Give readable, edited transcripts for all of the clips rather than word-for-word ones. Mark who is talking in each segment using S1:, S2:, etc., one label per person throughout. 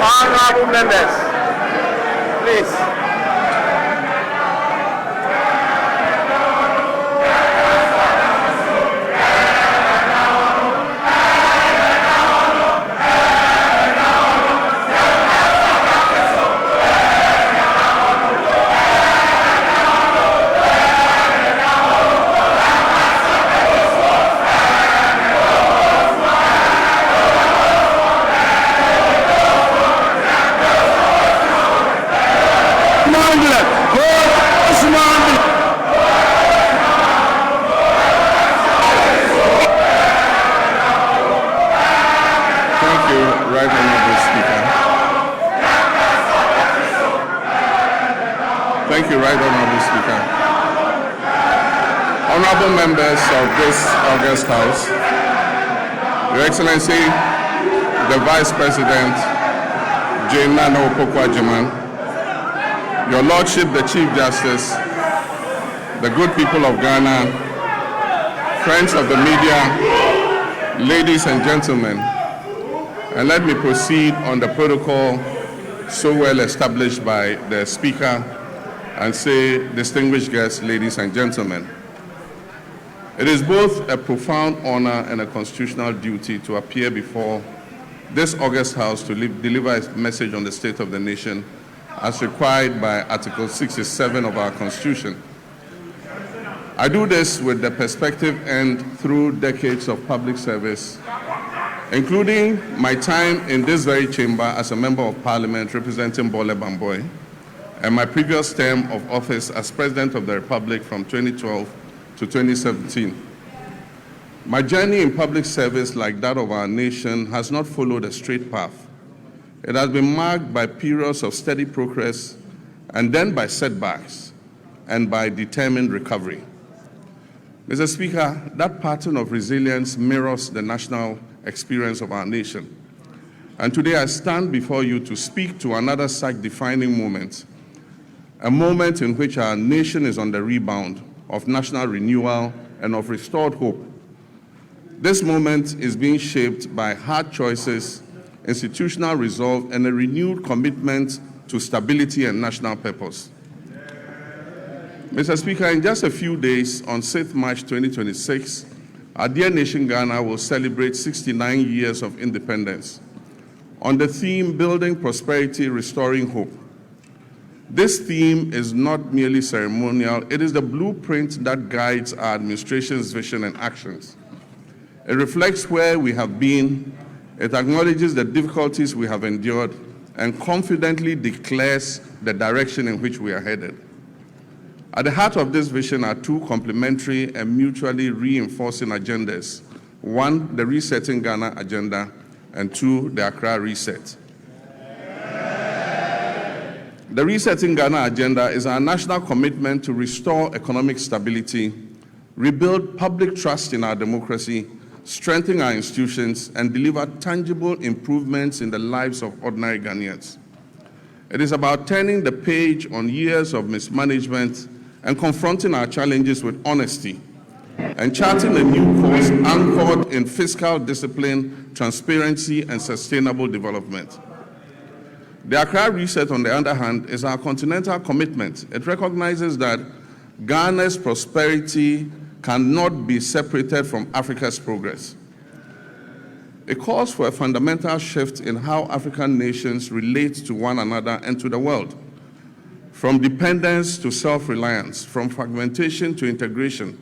S1: Honorable members, please.
S2: Thank you, Right Honorable Speaker. Honorable members of this august House, Your Excellency, the Vice President, Jane Nana Opoku-Agyeman, Your Lordship, the Chief Justice, the good people of Ghana, friends of the media, ladies and gentlemen, and let me proceed on the protocol so well established by the Speaker and say, distinguished guests, ladies and gentlemen. It is both a profound honor and a constitutional duty to appear before this august House to deliver a message on the state of the nation as required by Article 67 of our Constitution. I do this with the perspective and through decades of public service, including my time in this very chamber as a member of Parliament representing Bole Bamboy, and my previous term of office as President of the Republic from 2012 to 2017. My journey in public service, like that of our nation, has not followed a straight path. It has been marked by periods of steady progress and then by setbacks and by determined recovery. Mr. Speaker, that pattern of resilience mirrors the national experience of our nation. And today I stand before you to speak to another such defining moment, a moment in which our nation is on the rebound of national renewal and of restored hope. This moment is being shaped by hard choices, institutional resolve, and a renewed commitment to stability and national purpose. Mr. Speaker, in just a few days, on 6th March 2026, our dear nation Ghana will celebrate 69 years of independence on the theme, Building Prosperity, Restoring Hope. This theme is not merely ceremonial, it is the blueprint that guides our administration's vision and actions. It reflects where we have been, it acknowledges the difficulties we have endured, and confidently declares the direction in which we are headed. At the heart of this vision are two complementary and mutually reinforcing agendas. One, the Resetting Ghana agenda, and two, the Accra Reset. The Resetting Ghana agenda is our national commitment to restore economic stability, rebuild public trust in our democracy, strengthen our institutions, and deliver tangible improvements in the lives of ordinary Ghanaians. It is about turning the page on years of mismanagement and confronting our challenges with honesty, and charting a new course anchored in fiscal discipline, transparency, and sustainable development. The Accra Reset, on the other hand, is our continental commitment. It recognizes that Ghana's prosperity cannot be separated from Africa's progress. It calls for a fundamental shift in how African nations relate to one another and to the world, from dependence to self-reliance, from fragmentation to integration,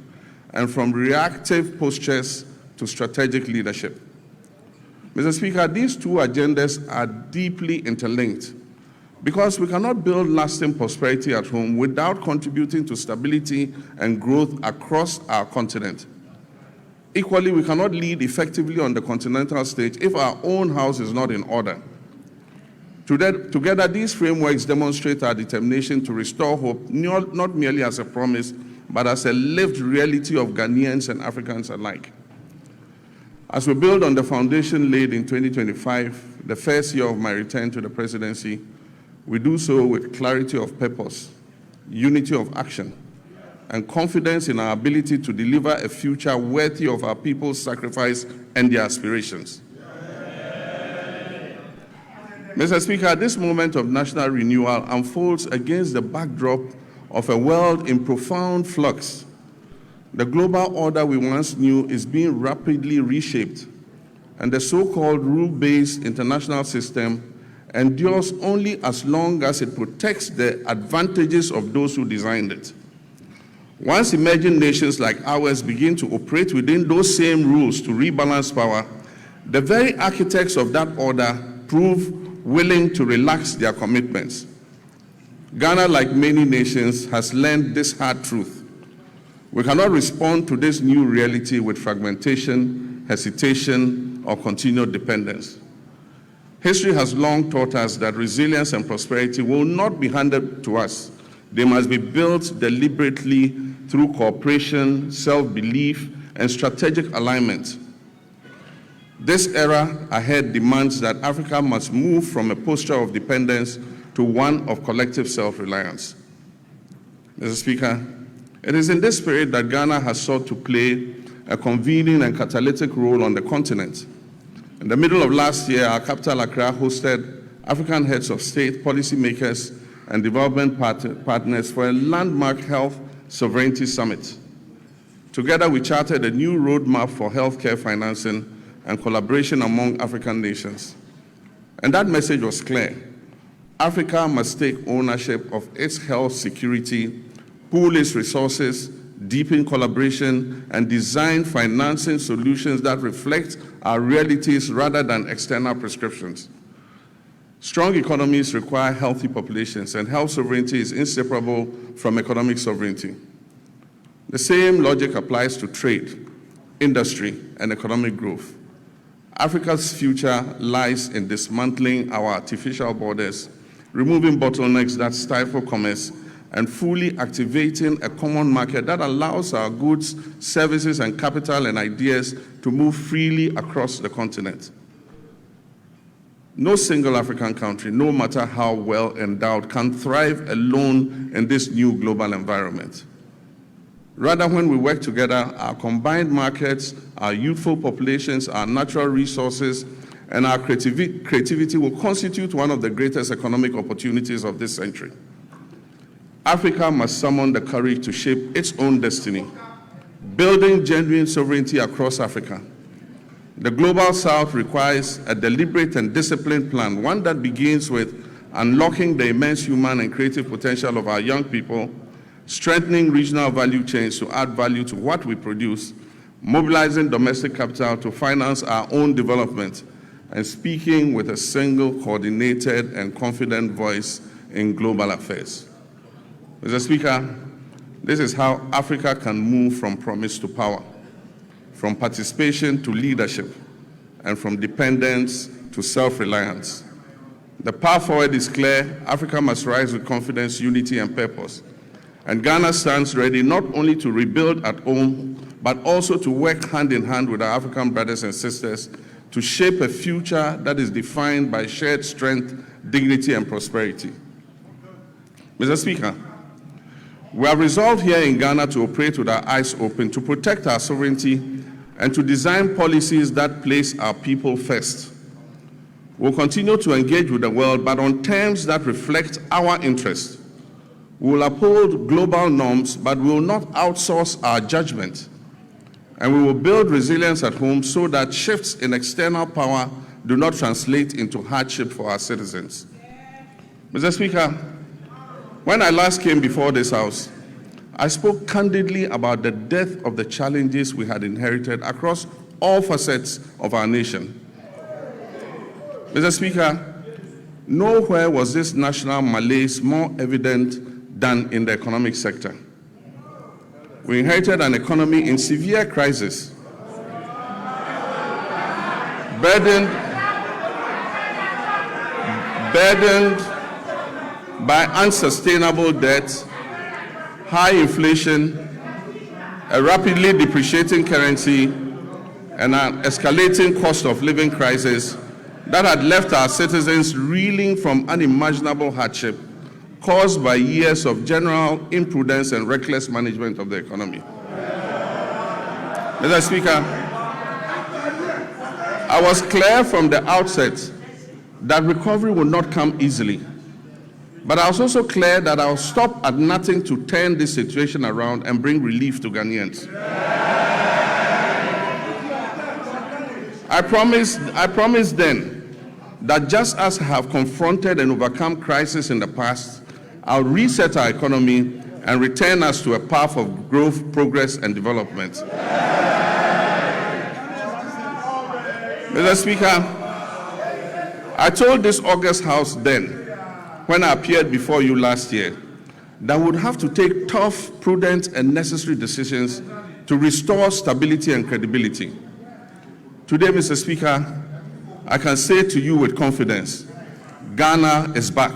S2: and from reactive postures to strategic leadership. Mr. Speaker, these two agendas are deeply interlinked because we cannot build lasting prosperity at home without contributing to stability and growth across our continent. Equally, we cannot lead effectively on the continental stage if our own house is not in order. Together, these frameworks demonstrate our determination to restore hope, not merely as a promise, but as a lived reality of Ghanaians and Africans alike. As we build on the foundation laid in 2025, the first year of my return to the presidency, we do so with clarity of purpose, unity of action, and confidence in our ability to deliver a future worthy of our people's sacrifice and their aspirations. Mr. Speaker, this moment of national renewal unfolds against the backdrop of a world in profound flux. The global order we once knew is being rapidly reshaped, and the so-called rule-based international system endures only as long as it protects the advantages of those who designed it. Once emerging nations like ours begin to operate within those same rules to rebalance power, the very architects of that order prove willing to relax their commitments. Ghana, like many nations, has learned this hard truth. We cannot respond to this new reality with fragmentation, hesitation, or continued dependence. History has long taught us that resilience and prosperity will not be handed to us. They must be built deliberately through cooperation, self-belief, and strategic alignment. This era ahead demands that Africa must move from a posture of dependence to one of collective self-reliance. Mr. Speaker, it is in this spirit that Ghana has sought to play a convening and catalytic role on the continent. In the middle of last year, our capital, Accra, hosted African heads of state, policymakers, and development partners for a landmark health sovereignty summit. Together, we charted a new roadmap for healthcare financing and collaboration among African nations. And that message was clear. Africa must take ownership of its health security, pool its resources, deepen collaboration, and design financing solutions that reflect our realities rather than external prescriptions. Strong economies require healthy populations, and health sovereignty is inseparable from economic sovereignty. The same logic applies to trade, industry, and economic growth. Africa's future lies in dismantling our artificial borders, removing bottlenecks that stifle commerce, and fully activating a common market that allows our goods, services, and capital and ideas to move freely across the continent. No single African country, no matter how well endowed, can thrive alone in this new global environment. Rather, when we work together, our combined markets, our youthful populations, our natural resources, and our creativity will constitute one of the greatest economic opportunities of this century. Africa must summon the courage to shape its own destiny, building genuine sovereignty across Africa. The Global South requires a deliberate and disciplined plan, one that begins with unlocking the immense human and creative potential of our young people, strengthening regional value chains to add value to what we produce, mobilizing domestic capital to finance our own development, and speaking with a single, coordinated, and confident voice in global affairs. Mr. Speaker, this is how Africa can move from promise to power, from participation to leadership, and from dependence to self-reliance. The path forward is clear. Africa must rise with confidence, unity, and purpose. And Ghana stands ready not only to rebuild at home, but also to work hand in hand with our African brothers and sisters to shape a future that is defined by shared strength, dignity, and prosperity. Mr. Speaker, we have resolved here in Ghana to operate with our eyes open, to protect our sovereignty, and to design policies that place our people first. We'll continue to engage with the world, but on terms that reflect our interests. We will uphold global norms, but we will not outsource our judgment. And we will build resilience at home so that shifts in external power do not translate into hardship for our citizens. Mr. Speaker, when I last came before this House, I spoke candidly about the depth of the challenges we had inherited across all facets of our nation. Mr. Speaker, nowhere was this national malaise more evident than in the economic sector. We inherited an economy in severe crisis, burdened by unsustainable debt, high inflation, a rapidly depreciating currency, and an escalating cost of living crisis that had left our citizens reeling from unimaginable hardship caused by years of general imprudence and reckless management of the economy. Mr. Speaker, I was clear from the outset that recovery will not come easily. But I was also clear that I'll stop at nothing to turn this situation around and bring relief to Ghanaians. I promised then that just as I have confronted and overcome crisis in the past, I'll reset our economy and return us to a path of growth, progress, and development. Mr. Speaker, I told this August House then, when I appeared before you last year, that we would have to take tough, prudent, and necessary decisions to restore stability and credibility. Today, Mr. Speaker, I can say to you with confidence, Ghana is back.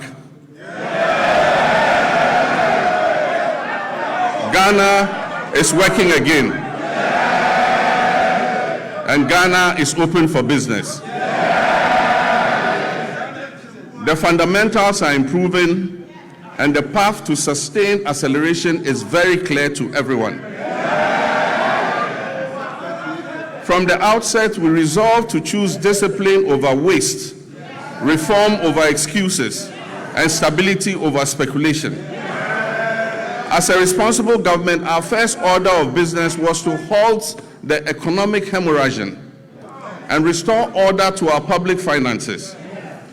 S2: Ghana is working again. And Ghana is open for business. The fundamentals are improving, and the path to sustained acceleration is very clear to everyone. From the outset, we resolved to choose discipline over waste, reform over excuses, and stability over speculation. As a responsible government, our first order of business was to halt the economic hemorrhaging and restore order to our public finances.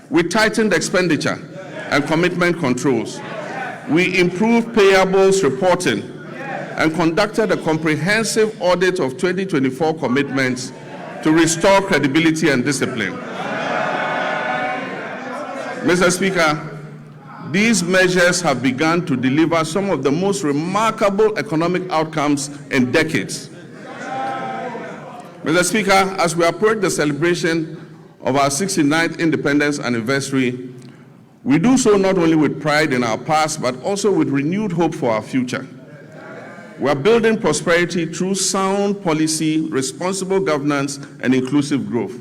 S2: We tightened expenditure and commitment controls. We improved payables reporting and conducted a comprehensive audit of 2024 commitments to restore credibility and discipline. Mr. Speaker, these measures have begun to deliver some of the most remarkable economic outcomes in decades. Mr. Speaker, as we approach the celebration of our 69th independence anniversary, we do so not only with pride in our past, but also with renewed hope for our future. We are building prosperity through sound policy, responsible governance, and inclusive growth.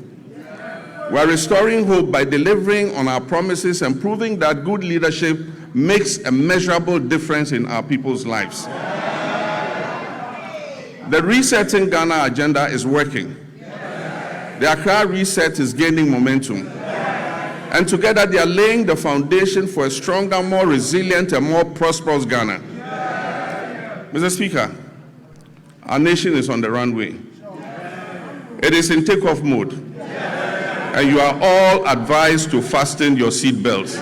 S2: We are restoring hope by delivering on our promises and proving that good leadership makes a measurable difference in our people's lives. The Resetting Ghana agenda is working. The Accra Reset is gaining momentum. And together they are laying the foundation for a stronger, more resilient, and more prosperous Ghana. Mr. Speaker, our nation is on the runway. It is in takeoff mode. And you are all advised to fasten your seat belts.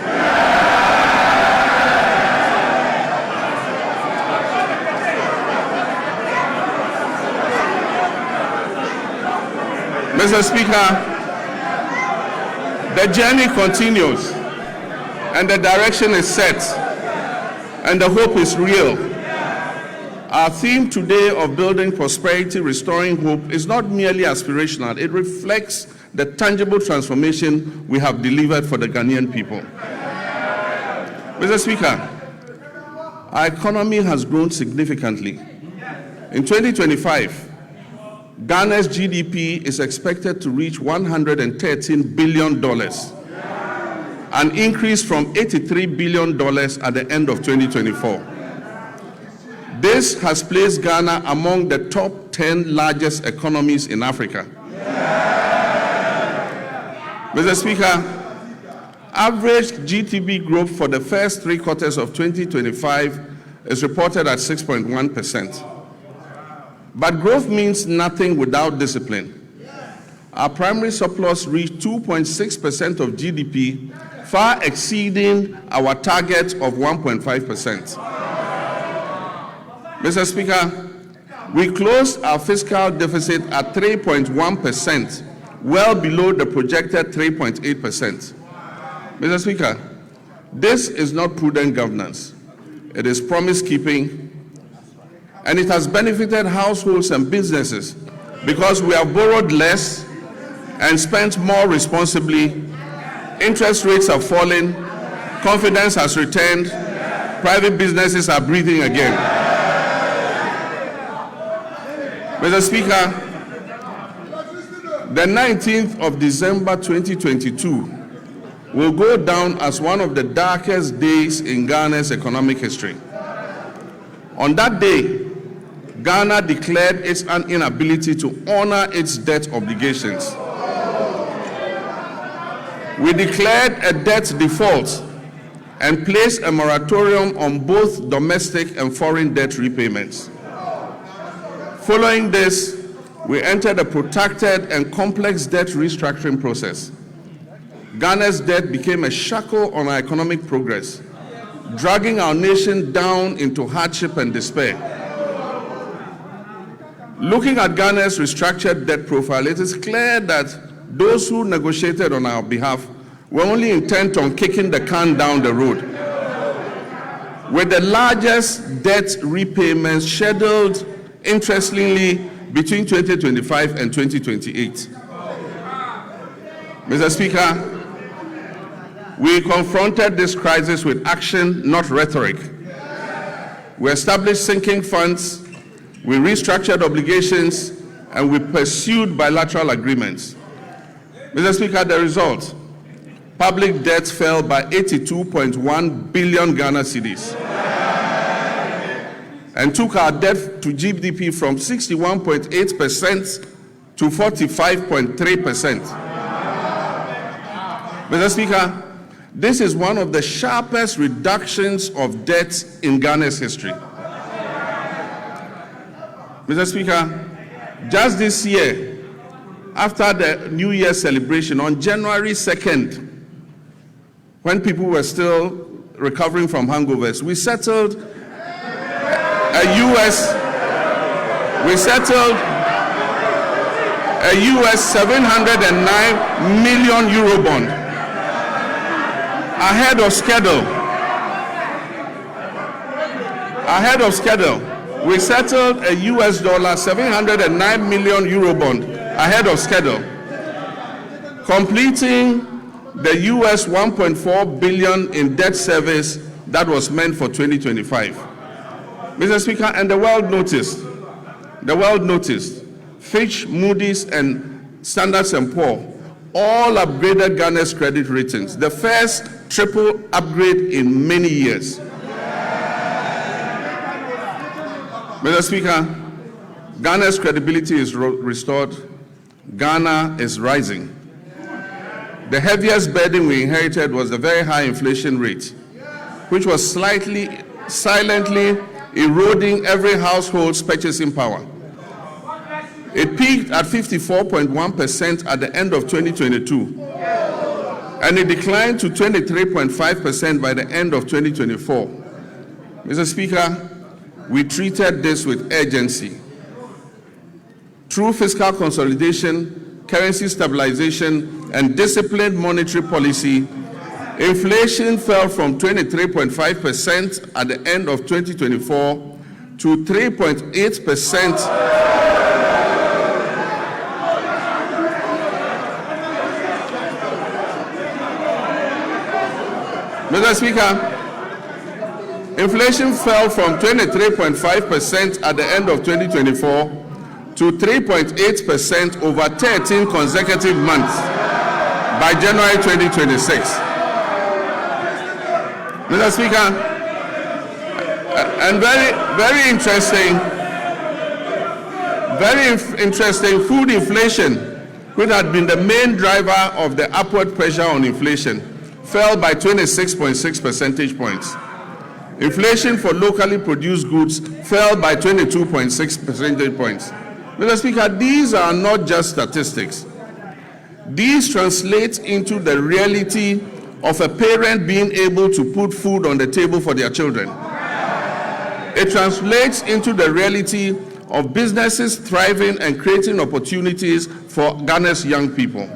S2: Mr. Speaker, the journey continues, and the direction is set, and the hope is real. Our theme today of building prosperity, restoring hope is not merely aspirational. It reflects the tangible transformation we have delivered for the Ghanaian people. Mr. Speaker, our economy has grown significantly. In 2025, Ghana's GDP is expected to reach $113 billion, an increase from $83 billion at the end of 2024. This has placed Ghana among the top 10 largest economies in Africa. Mr. Speaker, average GDP growth for the first 3 quarters of 2025 is reported at 6.1%. But growth means nothing without discipline. Our primary surplus reached 2.6% of GDP, far exceeding our target of 1.5%. Mr. Speaker, we closed our fiscal deficit at 3.1%, well below the projected 3.8%. Mr. Speaker, this is not prudent governance. It is promise-keeping, and it has benefited households and businesses because we have borrowed less and spent more responsibly. Interest rates have fallen, confidence has returned, private businesses are breathing again. Mr. Speaker, the 19th of December 2022 will go down as one of the darkest days in Ghana's economic history. On that day, Ghana declared its inability to honor its debt obligations. we declared a debt default and placed a moratorium on both domestic and foreign debt repayments. Following this, we entered a protracted and complex debt restructuring process. Ghana's debt became a shackle on our economic progress, dragging our nation down into hardship and despair. Looking at Ghana's restructured debt profile, it is clear that those who negotiated on our behalf were only intent on kicking the can down the road, with the largest debt repayments scheduled, interestingly, between 2025 and 2028. Mr. Speaker, we confronted this crisis with action, not rhetoric. We established sinking funds, we restructured obligations, and we pursued bilateral agreements. Mr. Speaker, the result: public debt fell by 82.1 billion Ghana cedis and took our debt to GDP from 61.8% to 45.3%. Mr. Speaker, this is one of the sharpest reductions of debt in Ghana's history. Mr. Speaker, just this year, after the New Year celebration on January 2nd, when people were still recovering from hangovers, we settled a US 709 million euro bond ahead of schedule. We settled a US dollar 709 million euro bond ahead of schedule, completing the US 1.4 billion in debt service that was meant for 2025. Mr. Speaker, and the world noticed, Fitch, Moody's, and Standard & Poor's all upgraded Ghana's credit ratings, the first triple upgrade in many years. Mr. Speaker, Ghana's credibility is restored. Ghana is rising. The heaviest burden we inherited was the very high inflation rate, which was silently eroding every household's purchasing power. It peaked at 54.1% at the end of 2022, and it declined to 23.5% by the end of 2024. Mr. Speaker, we treated this with urgency. Through fiscal consolidation, currency stabilization, and disciplined monetary policy, inflation fell from 23.5% at the end of 2024 to 3.8%. Mr. Speaker, inflation fell from 23.5% at the end of 2024 to 3.8% over 13 consecutive months by January 2026. Mr. Speaker, and very interesting, food inflation, which had been the main driver of the upward pressure on inflation, fell by 26.6 percentage points. Inflation for locally produced goods fell by 22.6 percentage points. Mr. Speaker, these are not just statistics. These translate into the reality of a parent being able to put food on the table for their children. It translates into the reality of businesses thriving and creating opportunities for Ghana's young people.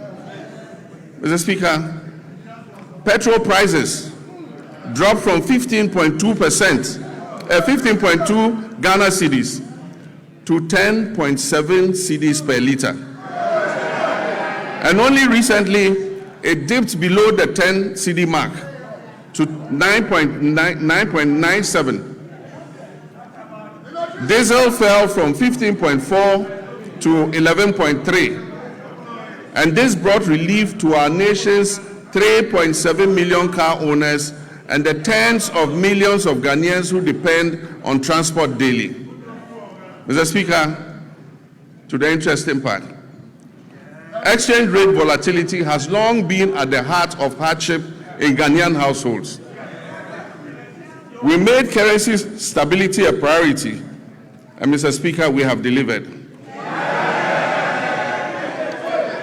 S2: Mr. Speaker, petrol prices dropped from 15.2 Ghana cedis to 10.7 cedis per liter. And only recently, it dipped below the 10 cedi mark to 9.97. Diesel fell from 15.4 to 11.3. And this brought relief to our nation's 3.7 million car owners and the tens of millions of Ghanaians who depend on transport daily. Mr. Speaker, to the interesting part. exchange rate volatility has long been at the heart of hardship in Ghanaian households. We made currency stability a priority, and Mr. Speaker, we have delivered.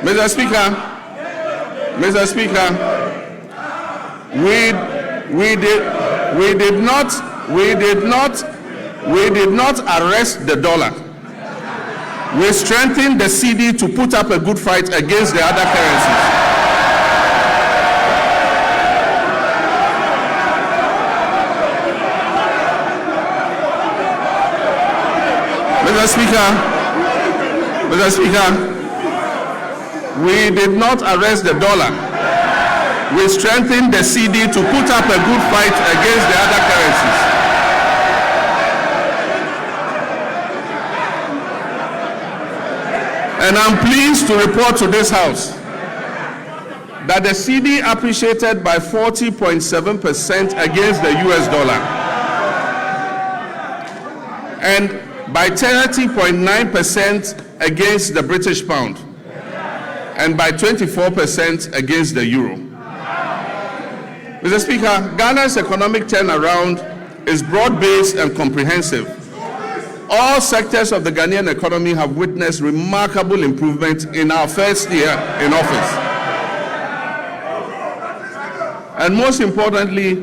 S2: Mr. Speaker, we did not arrest the dollar. We strengthened the CD to put up a good fight against the other currencies. Mr. Speaker, we did not arrest the dollar. We strengthened the CD to put up a good fight against the other currencies. And I'm pleased to report to this House that the CD appreciated by 40.7% against the US dollar and by 30.9% against the British pound and by 24% against the euro. Mr. Speaker, Ghana's economic turnaround is broad-based and comprehensive. All sectors of the Ghanaian economy have witnessed remarkable improvement in our first year in office. And most importantly,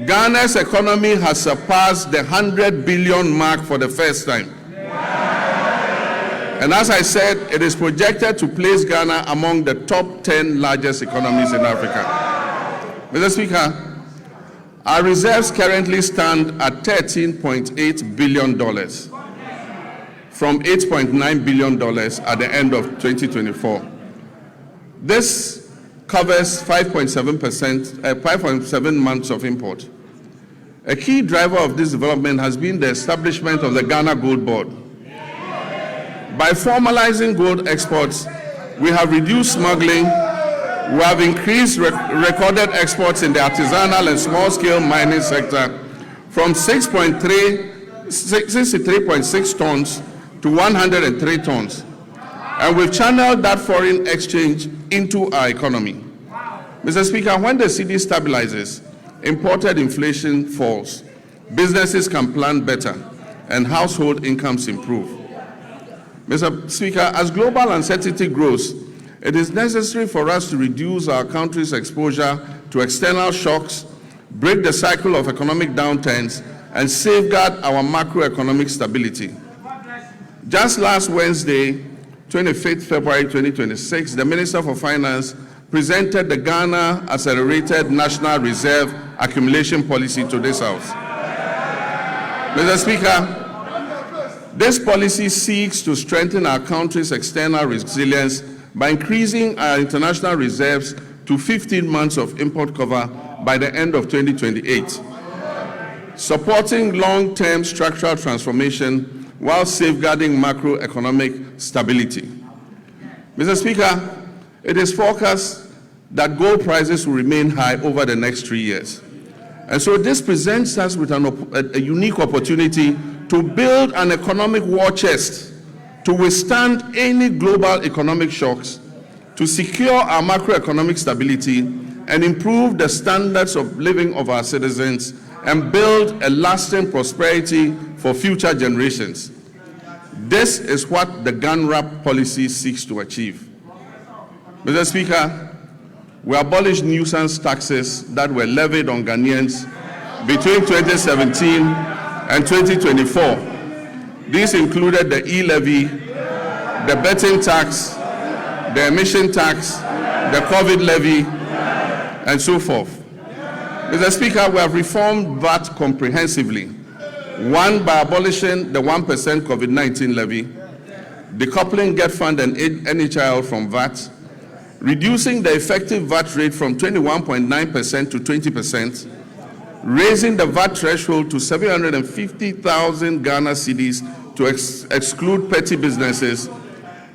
S2: Ghana's economy has surpassed the 100 billion mark for the first time. And as I said, it is projected to place Ghana among the top 10 largest economies in Africa. Mr. Speaker, our reserves currently stand at $13.8 billion from $8.9 billion at the end of 2024. This covers 5.7 months of import. A key driver of this development has been the establishment of the Ghana Gold Board. By formalizing gold exports, we have reduced smuggling, we have increased recorded exports in the artisanal and small-scale mining sector from 63.6 tons to 103 tons. And we've channeled that foreign exchange into our economy. Mr. Speaker, when the CD stabilizes, imported inflation falls, businesses can plan better, and household incomes improve. Mr. Speaker, as global uncertainty grows, it is necessary for us to reduce our country's exposure to external shocks, break the cycle of economic downturns, and safeguard our macroeconomic stability. Just last Wednesday, 25th February 2026, the Minister for Finance presented the Ghana Accelerated National Reserve Accumulation Policy to this House. Mr. Speaker, this policy seeks to strengthen our country's external resilience by increasing our international reserves to 15 months of import cover by the end of 2028, supporting long-term structural transformation while safeguarding macroeconomic stability. Mr. Speaker, it is forecast that gold prices will remain high over the next 3 years. And so this presents us with a unique opportunity to build an economic war chest to withstand any global economic shocks, to secure our macroeconomic stability and improve the standards of living of our citizens and build a lasting prosperity for future generations. This is what the GANRAP policy seeks to achieve. Mr. Speaker, we abolished nuisance taxes that were levied on Ghanaians between 2017 and 2024. These included the e-levy, the betting tax, the emission tax, the COVID levy, and so forth. Mr. Speaker, we have reformed VAT comprehensively. One, by abolishing the 1% COVID-19 levy, decoupling Get Fund and NHIL from VAT, reducing the effective VAT rate from 21.9% to 20%, raising the VAT threshold to 750,000 Ghana cedis to exclude petty businesses,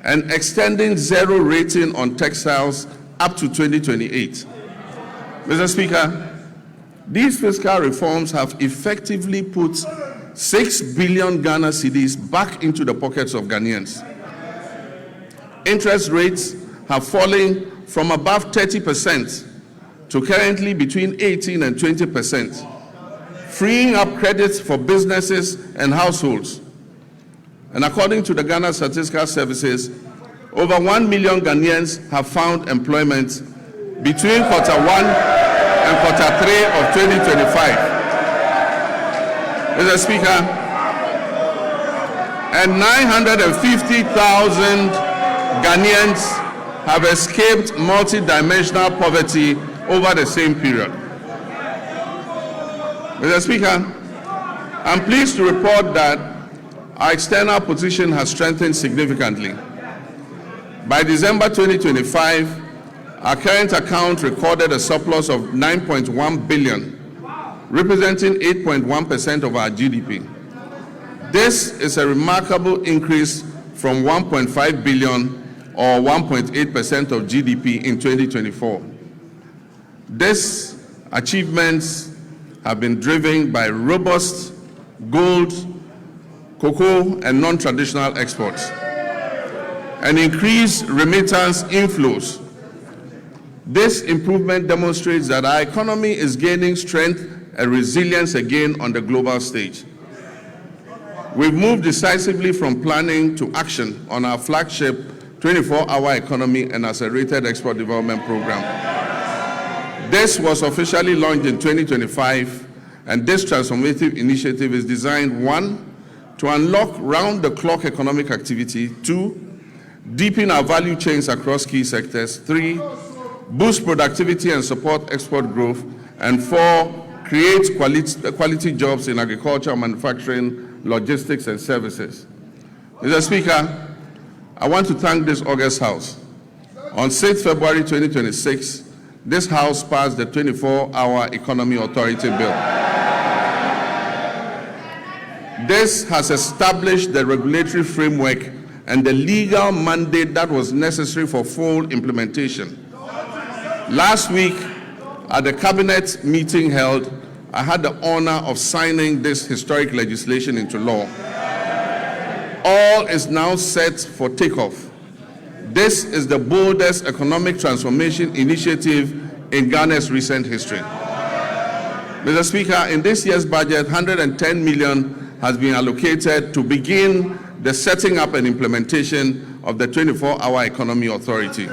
S2: and extending zero rating on textiles up to 2028. Mr. Speaker, these fiscal reforms have effectively put 6 billion Ghana cedis back into the pockets of Ghanaians. Interest rates have fallen from above 30% to currently between 18 and 20%, freeing up credits for businesses and households. And according to the Ghana Statistical Services, over 1 million Ghanaians have found employment between quarter 1 and quarter 3 of 2025. Mr. Speaker, and 950,000 Ghanaians have escaped multi-dimensional poverty over the same period. Mr. Speaker, I'm pleased to report that our external position has strengthened significantly. By December 2025, our current account recorded a surplus of 9.1 billion, representing 8.1% of our GDP. This is a remarkable increase from 1.5 billion or 1.8% of GDP in 2024. These achievements have been driven by robust gold, cocoa, and non-traditional exports, and increased remittance inflows. This improvement demonstrates that our economy is gaining strength and resilience again on the global stage. We've moved decisively from planning to action on our flagship 24-hour economy and accelerated export development program. This was officially launched in 2025, and this transformative initiative is designed, 1, to unlock round-the-clock economic activity, 2, deepen our value chains across key sectors, 3, boost productivity and support export growth, and 4, create quality jobs in agriculture, manufacturing, logistics, and services. Mr. Speaker, I want to thank this August House. On 6 February 2026, this House passed the 24-Hour Economy Authority Bill. This has established the regulatory framework and the legal mandate that was necessary for full implementation. Last week, at the cabinet meeting held, I had the honor of signing this historic legislation into law. All is now set for takeoff. This is the boldest economic transformation initiative in Ghana's recent history. Mr. Speaker, in this year's budget, 110 million has been allocated to begin the setting up and implementation of the 24-Hour Economy Authority.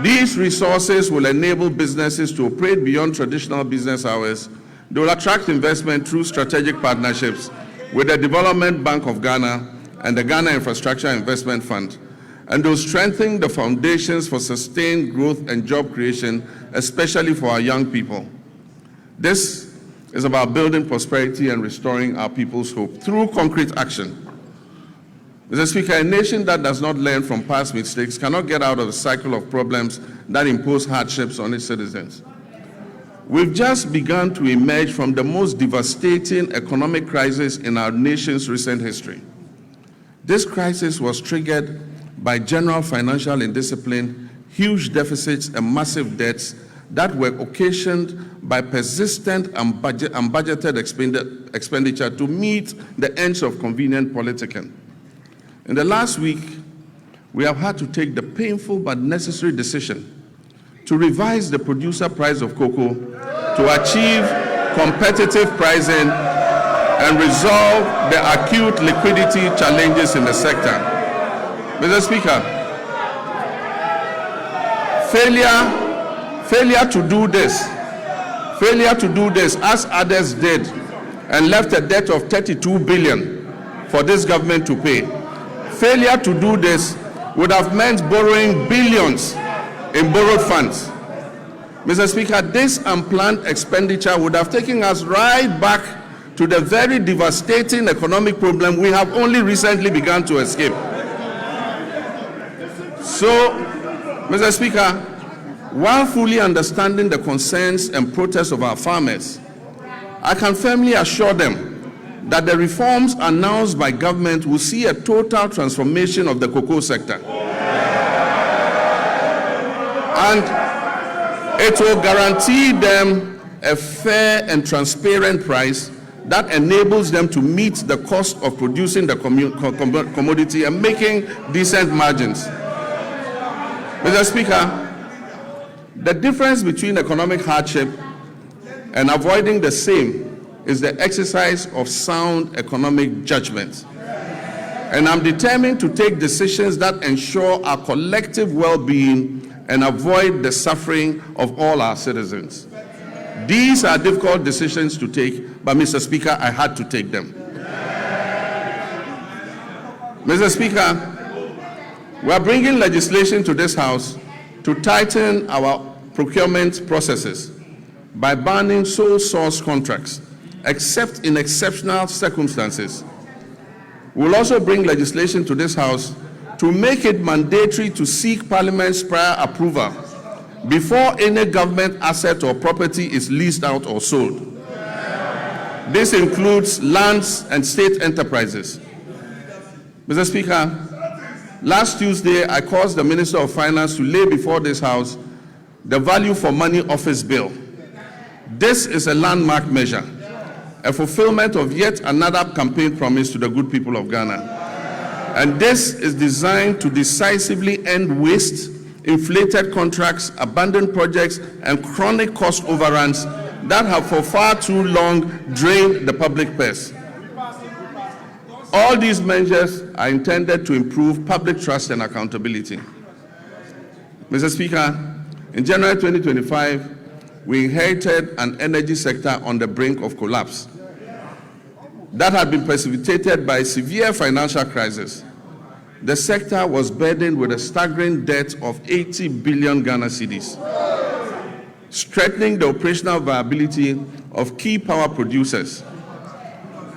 S2: These resources will enable businesses to operate beyond traditional business hours. They will attract investment through strategic partnerships with the Development Bank of Ghana and the Ghana Infrastructure Investment Fund, and they will strengthen the foundations for sustained growth and job creation, especially for our young people. This is about building prosperity and restoring our people's hope through concrete action. Mr. Speaker, a nation that does not learn from past mistakes cannot get out of the cycle of problems that impose hardships on its citizens. We've just begun to emerge from the most devastating economic crisis in our nation's recent history. This crisis was triggered by general financial indiscipline, huge deficits, and massive debts that were occasioned by persistent and unbudgeted expenditure to meet the ends of convenient politicking. In the last week, we have had to take the painful but necessary decision to revise the producer price of cocoa to achieve competitive pricing and resolve the acute liquidity challenges in the sector. Mr. Speaker, failure to do this as others did and left a debt of 32 billion for this government to pay. Failure to do this would have meant borrowing billions in borrowed funds. Mr. Speaker, this unplanned expenditure would have taken us right back to the very devastating economic problem we have only recently begun to escape. So, Mr. Speaker, while fully understanding the concerns and protests of our farmers, I can firmly assure them that the reforms announced by government will see a total transformation of the cocoa sector. And it will guarantee them a fair and transparent price that enables them to meet the cost of producing the commodity and making decent margins. Mr. Speaker, the difference between economic hardship and avoiding the same is the exercise of sound economic judgment. And I'm determined to take decisions that ensure our collective well-being and avoid the suffering of all our citizens. These are difficult decisions to take, but Mr. Speaker, I had to take them. Mr. Speaker, we are bringing legislation to this House to tighten our procurement processes by banning sole source contracts, except in exceptional circumstances. We will also bring legislation to this House to make it mandatory to seek Parliament's prior approval before any government asset or property is leased out or sold. This includes lands and state enterprises. Mr. Speaker, last Tuesday, I caused the Minister of Finance to lay before this House the Value for Money Office Bill. This is a landmark measure, a fulfillment of yet another campaign promise to the good people of Ghana. And this is designed to decisively end waste, inflated contracts, abandoned projects, and chronic cost overruns that have for far too long drained the public purse. All these measures are intended to improve public trust and accountability. Mr. Speaker, in January 2025, we inherited an energy sector on the brink of collapse that had been precipitated by a severe financial crisis. The sector was burdened with a staggering debt of 80 billion Ghana cedis, strengthening the operational viability of key power producers.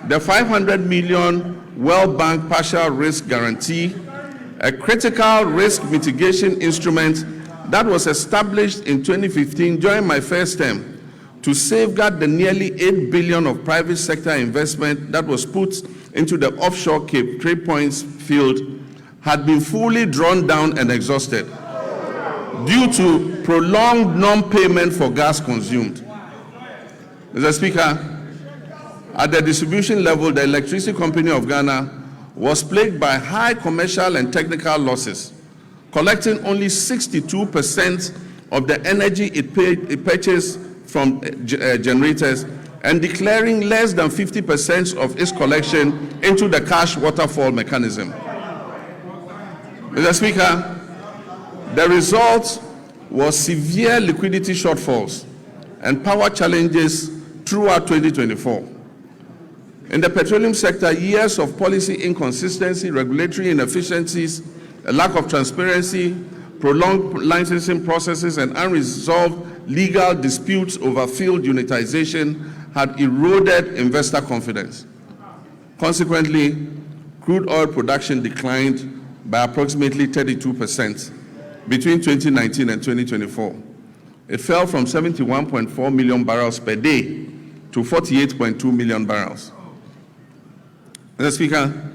S2: The 500 million World Bank partial risk guarantee, a critical risk mitigation instrument that was established in 2015 during my first term to safeguard the nearly 8 billion of private sector investment that was put into the offshore Cape Trade Points field, had been fully drawn down and exhausted due to prolonged non-payment for gas consumed. Mr. Speaker, at the distribution level, the Electricity Company of Ghana was plagued by high commercial and technical losses, collecting only 62% of the energy it purchased from generators and declaring less than 50% of its collection into the cash waterfall mechanism. Mr. Speaker, the result was severe liquidity shortfalls and power challenges throughout 2024. In the petroleum sector, years of policy inconsistency, regulatory inefficiencies, a lack of transparency, prolonged licensing processes, and unresolved legal disputes over field unitization had eroded investor confidence. Consequently, crude oil production declined by approximately 32% between 2019 and 2024. It fell from 71.4 million barrels per day to 48.2 million barrels. Mr. Speaker,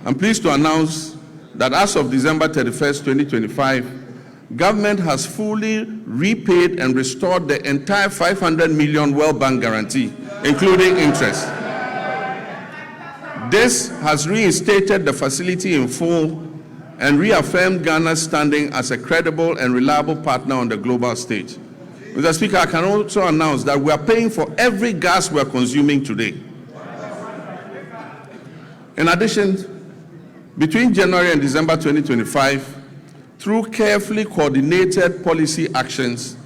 S2: I'm pleased to announce that as of December 31st, 2025, government has fully repaid and restored the entire 500 million World Bank guarantee, including interest. This has reinstated the facility in full and reaffirmed Ghana's standing as a credible and reliable partner on the global stage. Mr. Speaker, I can also announce that we are paying for every gas we are consuming today. In addition, between January and December 2025, through carefully coordinated policy actions,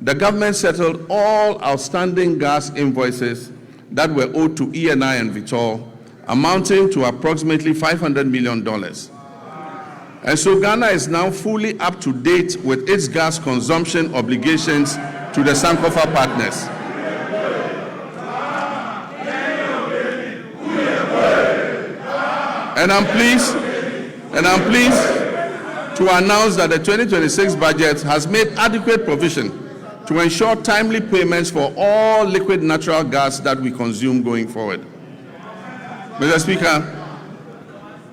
S2: the government settled all outstanding gas invoices that were owed to ENI and Vitol, amounting to approximately $500 million. And so Ghana is now fully up to date with its gas consumption obligations to the Sankofa partners. And I'm pleased to announce that the 2026 budget has made adequate provision to ensure timely payments for all liquid natural gas that we consume going forward. Mr. Speaker,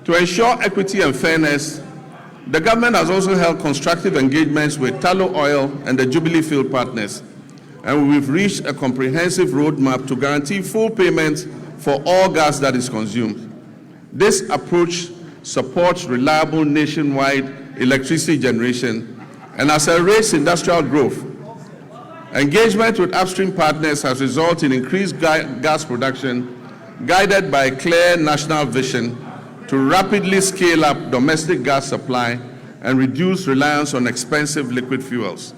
S2: to ensure equity and fairness, the government has also held constructive engagements with Tallow Oil and the Jubilee Field partners, and we've reached a comprehensive roadmap to guarantee full payment for all gas that is consumed. This approach supports reliable nationwide electricity generation and accelerates industrial growth. Engagement with upstream partners has resulted in increased gas production, guided by a clear national vision to rapidly scale up domestic gas supply and reduce reliance on expensive liquid fuels.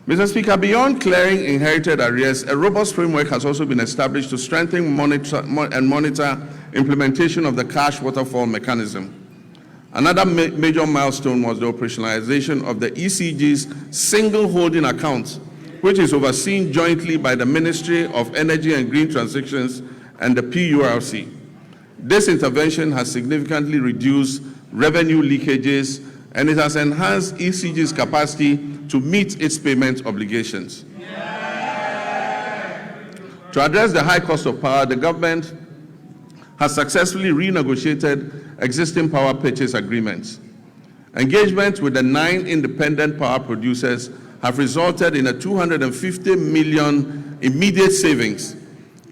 S2: Mr. Speaker, beyond clearing inherited arrears, a robust framework has also been established to strengthen monitor implementation of the cash waterfall mechanism. Another major milestone was the operationalization of the ECG's single holding account, which is overseen jointly by the Ministry of Energy and Green Transitions and the PURC. This intervention has significantly reduced revenue leakages, and it has enhanced ECG's capacity to meet its payment obligations. To address the high cost of power, the government has successfully renegotiated existing power purchase agreements. Engagement with the 9 independent power producers have resulted in a 250 million immediate savings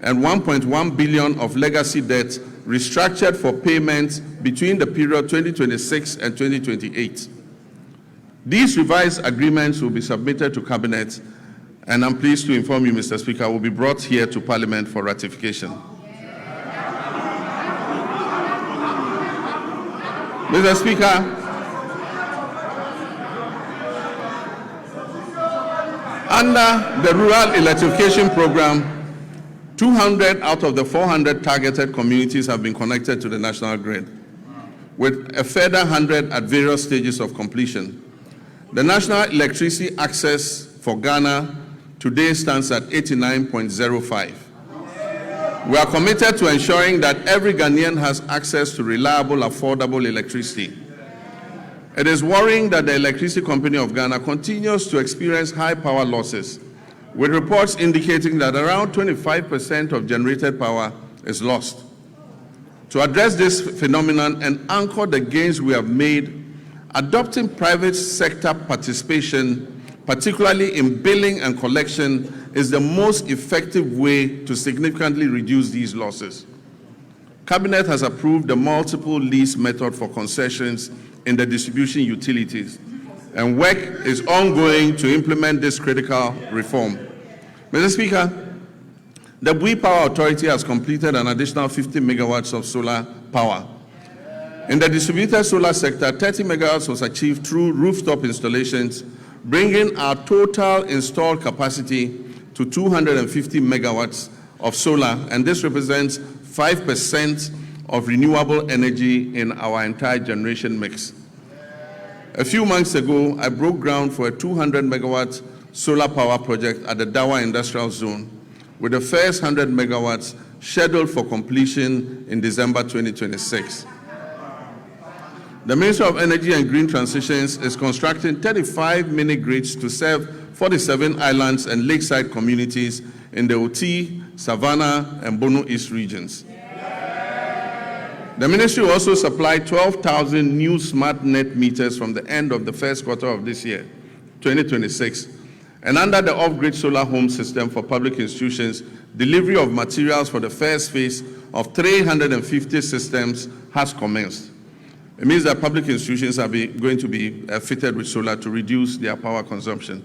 S2: and 1.1 billion of legacy debt restructured for payments between the period 2026 and 2028. These revised agreements will be submitted to Cabinet, and I'm pleased to inform you, Mr. Speaker, will be brought here to Parliament for ratification. Mr. Speaker, under the Rural Electrification Program, 200 out of the 400 targeted communities have been connected to the national grid, with a further 100 at various stages of completion. The national electricity access for Ghana today stands at 89.05. We are committed to ensuring that every Ghanaian has access to reliable, affordable electricity. It is worrying that the Electricity Company of Ghana continues to experience high power losses, with reports indicating that around 25% of generated power is lost. To address this phenomenon and anchor the gains we have made, adopting private sector participation, particularly in billing and collection, is the most effective way to significantly reduce these losses. Cabinet has approved the multiple lease method for concessions in the distribution utilities, and work is ongoing to implement this critical reform. Mr. Speaker, the Bui Power Authority has completed an additional 50 megawatts of solar power. In the distributed solar sector, 30 megawatts was achieved through rooftop installations, bringing our total installed capacity to 250 megawatts of solar, and this represents 5% of renewable energy in our entire generation mix. A few months ago, I broke ground for a 200 megawatt solar power project at the Dawa Industrial Zone, with the first 100 megawatts scheduled for completion in December 2026. The Ministry of Energy and Green Transitions is constructing 35 mini-grids to serve 47 islands and lakeside communities in the Oti, Savannah, and Bono East regions. The ministry will also supply 12,000 new smart net meters from the end of the first quarter of this year, 2026. And under the off-grid solar home system for public institutions, delivery of materials for the first phase of 350 systems has commenced. It means that public institutions are going to be fitted with solar to reduce their power consumption.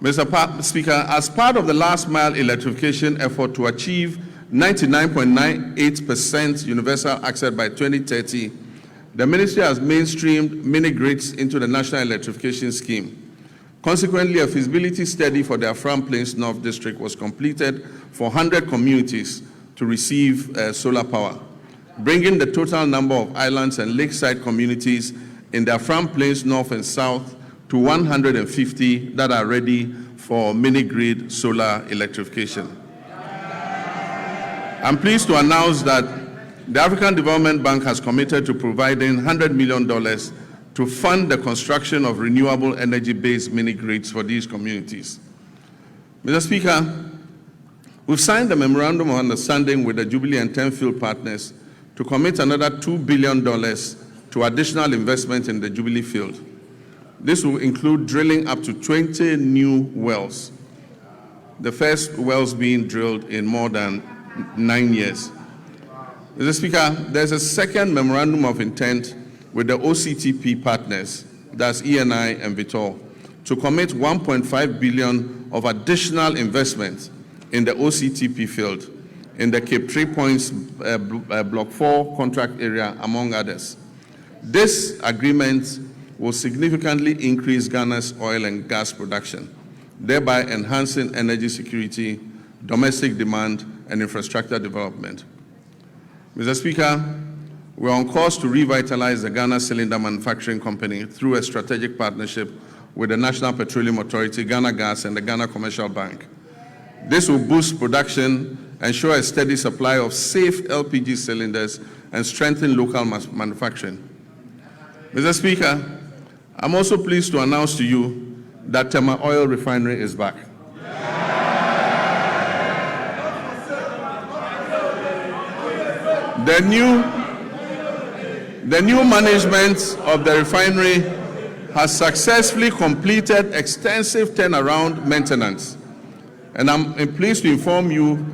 S2: Mr. Speaker, as part of the last mile electrification effort to achieve 99.98% universal access by 2030, the ministry has mainstreamed mini-grids into the National Electrification Scheme. Consequently, a feasibility study for the Afram Plains North District was completed for 100 communities to receive solar power, bringing the total number of islands and lakeside communities in the Afram Plains North and South to 150 that are ready for mini-grid solar electrification. I'm pleased to announce that the African Development Bank has committed to providing $100 million to fund the construction of renewable energy-based mini-grids for these communities. Mr. Speaker, we've signed a memorandum of understanding with the Jubilee and Tenfield partners to commit another $2 billion to additional investment in the Jubilee field. This will include drilling up to 20 new wells, the first wells being drilled in more than 9 years. Mr. Speaker, there's a second memorandum of intent with the OCTP partners, that's ENI and Vitol, to commit 1.5 billion of additional investment in the OCTP field in the Cape 3 Points Block 4 contract area, among others. This agreement will significantly increase Ghana's oil and gas production, thereby enhancing energy security, domestic demand, and infrastructure development. Mr. Speaker, we're on course to revitalize the Ghana Cylinder Manufacturing Company through a strategic partnership with the National Petroleum Authority, Ghana Gas, and the Ghana Commercial Bank. This will boost production, ensure a steady supply of safe LPG cylinders, and strengthen local manufacturing. Mr. Speaker, I'm also pleased to announce to you that Tema Oil Refinery is back. The new management of the refinery has successfully completed extensive turnaround maintenance. And I'm pleased to inform you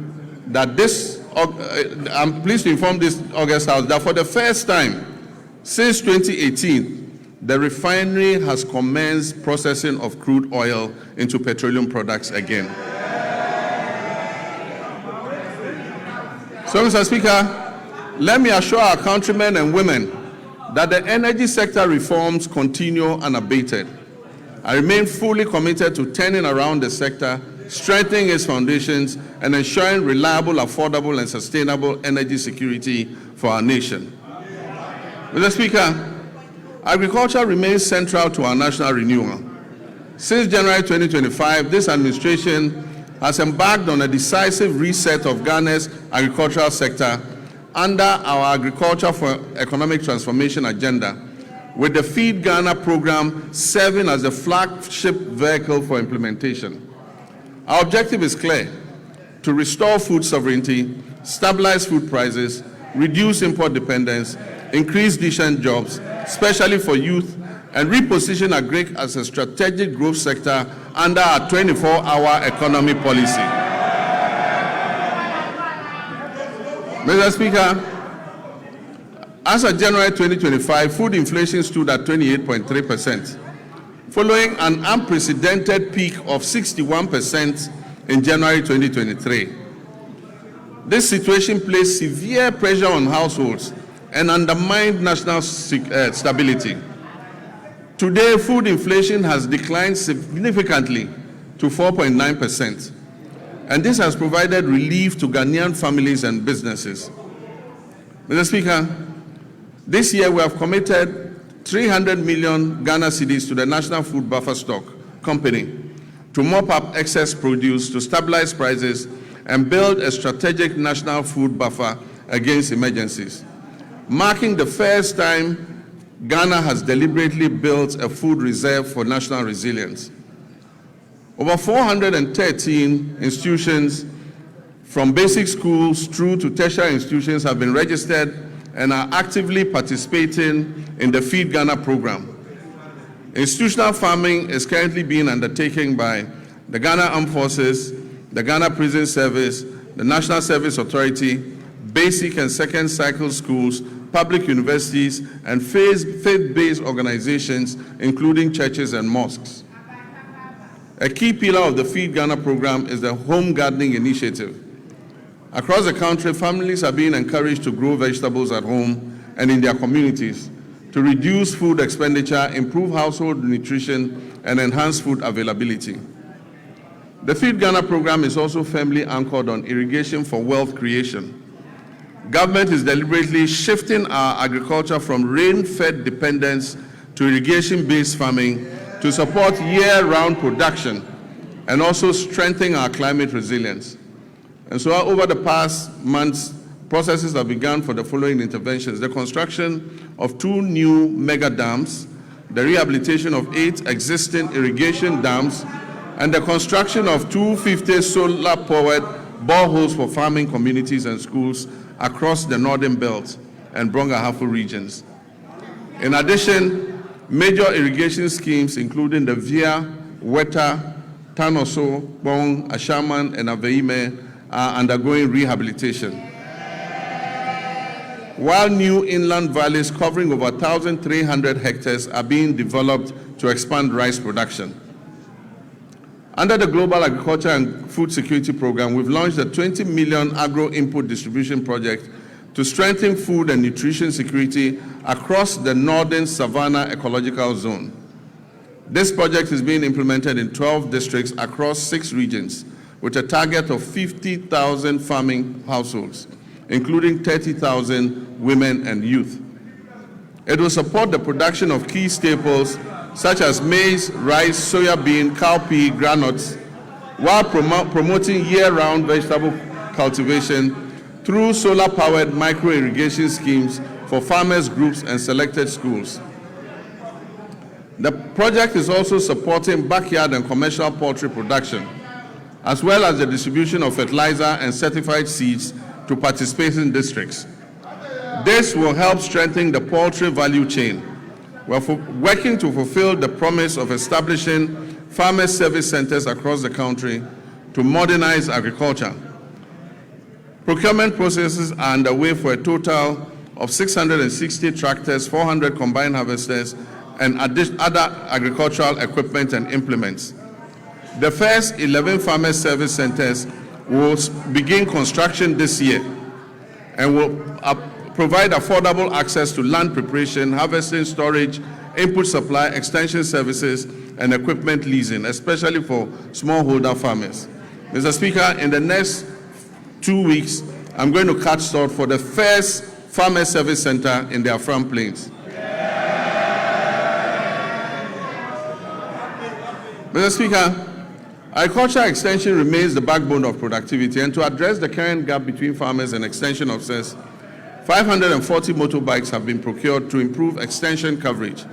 S2: that this August House that for the first time since 2018, the refinery has commenced processing of crude oil into petroleum products again. So, Mr. Speaker, let me assure our countrymen and women that the energy sector reforms continue unabated. I remain fully committed to turning around the sector, strengthening its foundations, and ensuring reliable, affordable, and sustainable energy security for our nation. Mr. Speaker, agriculture remains central to our national renewal. Since January 2025, this administration has embarked on a decisive reset of Ghana's agricultural sector under our Agriculture for Economic Transformation agenda, with the Feed Ghana program serving as the flagship vehicle for implementation. Our objective is clear: to restore food sovereignty, stabilize food prices, reduce import dependence, increase decent jobs, especially for youth, and reposition agri as a strategic growth sector under our 24-hour economy policy. Mr. Speaker, as of January 2025, food inflation stood at 28.3%, following an unprecedented peak of 61% in January 2023. This situation placed severe pressure on households and undermined national stability. Today, food inflation has declined significantly to 4.9%, and this has provided relief to Ghanaian families and businesses. Mr. Speaker, this year we have committed 300 million Ghana cedis to the National Food Buffer Stock Company to mop up excess produce, to stabilize prices, and build a strategic national food buffer against emergencies, marking the first time Ghana has deliberately built a food reserve for national resilience. Over 413 institutions, from basic schools through to tertiary institutions, have been registered and are actively participating in the Feed Ghana program. Institutional farming is currently being undertaken by the Ghana Armed Forces, the Ghana Prison Service, the National Service Authority, basic and second cycle schools, public universities, and faith-based organizations, including churches and mosques. A key pillar of the Feed Ghana program is the home gardening initiative. Across the country, families are being encouraged to grow vegetables at home and in their communities to reduce food expenditure, improve household nutrition, and enhance food availability. The Feed Ghana program is also firmly anchored on irrigation for wealth creation. Government is deliberately shifting our agriculture from rain-fed dependence to irrigation-based farming to support year-round production and also strengthen our climate resilience. And so over the past months, processes have begun for the following interventions: the construction of 2 new mega dams, the rehabilitation of 8 existing irrigation dams, and the construction of 250 solar-powered boreholes for farming communities and schools across the Northern Belt and Brong-Ahafo regions. In addition, major irrigation schemes, including the Via, Weta, Tanoso, Bong, Ashaman, and Aveime, are undergoing rehabilitation. while new inland valleys covering over 1,300 hectares are being developed to expand rice production. Under the Global Agriculture and Food Security Program, we've launched a 20 million agro-input distribution project to strengthen food and nutrition security across the northern Savannah ecological zone. This project is being implemented in 12 districts across 6 regions with a target of 50,000 farming households, including 30,000 women and youth. It will support the production of key staples such as maize, rice, soya bean, cowpea, granules, while promoting year-round vegetable cultivation through solar-powered micro-irrigation schemes for farmers groups and selected schools. The project is also supporting backyard and commercial poultry production, as well as the distribution of fertilizer and certified seeds to participating districts. This will help strengthen the poultry value chain. We're working to fulfill the promise of establishing farmer service centers across the country to modernize agriculture. Procurement processes are underway for a total of 660 tractors, 400 combine harvesters, and other agricultural equipment and implements. The first 11 farmer service centers will begin construction this year and will provide affordable access to land preparation, harvesting, storage, input supply, extension services, and equipment leasing, especially for smallholder farmers. Mr. Speaker, in the next 2 weeks, I'm going to cut short for the first farmer service center in the Afram Plains. Mr. Speaker, agricultural extension remains the backbone of productivity, and to address the current gap between farmers and extension officers, 540 motorbikes have been procured to improve extension coverage.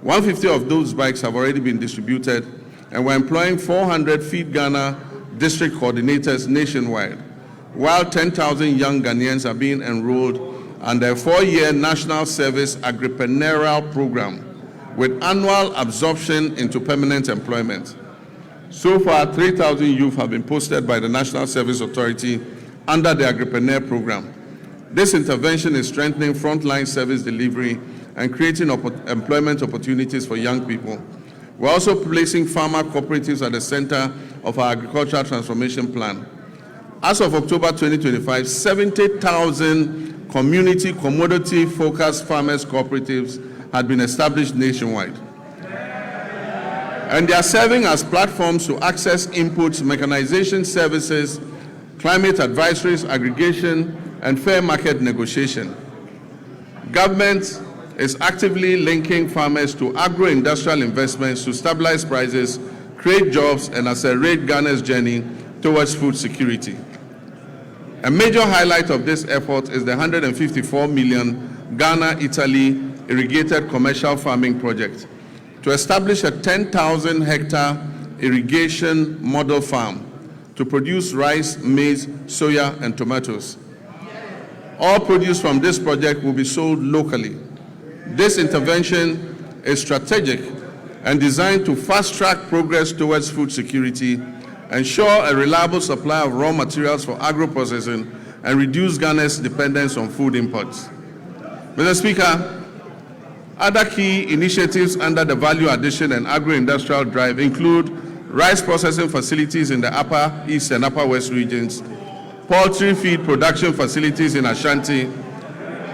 S2: 150 of those bikes have already been distributed, and we're employing 400 Feed Ghana district coordinators nationwide, while 10,000 young Ghanaians are being enrolled under a 4-year national service agripreneurial program with annual absorption into permanent employment. So far, 3,000 youth have been posted by the National Service Authority under the Agripreneur program. This intervention is strengthening frontline service delivery and creating employment opportunities for young people. We're also placing farmer cooperatives at the center of our agricultural transformation plan. As of October 2025, 70,000 community commodity-focused farmers cooperatives had been established nationwide. And they are serving as platforms to access inputs, mechanization services, climate advisories, aggregation, and fair market negotiation. Government is actively linking farmers to agro-industrial investments to stabilize prices, create jobs, and accelerate Ghana's journey towards food security. A major highlight of this effort is the 154 million Ghana-Italy irrigated commercial farming project to establish a 10,000 hectare irrigation model farm to produce rice, maize, soya, and tomatoes. All produce from this project will be sold locally. This intervention is strategic and designed to fast-track progress towards food security, ensure a reliable supply of raw materials for agro-processing, and reduce Ghana's dependence on food imports. Mr. Speaker, other key initiatives under the Value Addition and Agro-Industrial Drive include rice processing facilities in the Upper East and Upper West regions, poultry feed production facilities in Ashanti,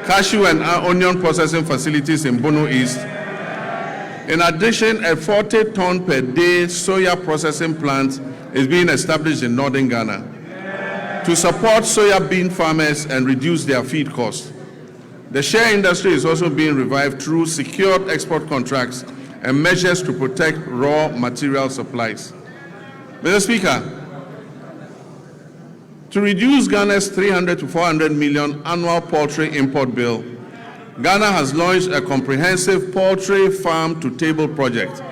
S2: cashew and onion processing facilities in Bono East. In addition, a 40-ton per day soya processing plant is being established in northern Ghana to support soya bean farmers and reduce their feed costs. The share industry is also being revived through secured export contracts and measures to protect raw material supplies. Mr. Speaker, to reduce Ghana's 300 to 400 million annual poultry import bill, Ghana has launched a comprehensive poultry farm-to-table project.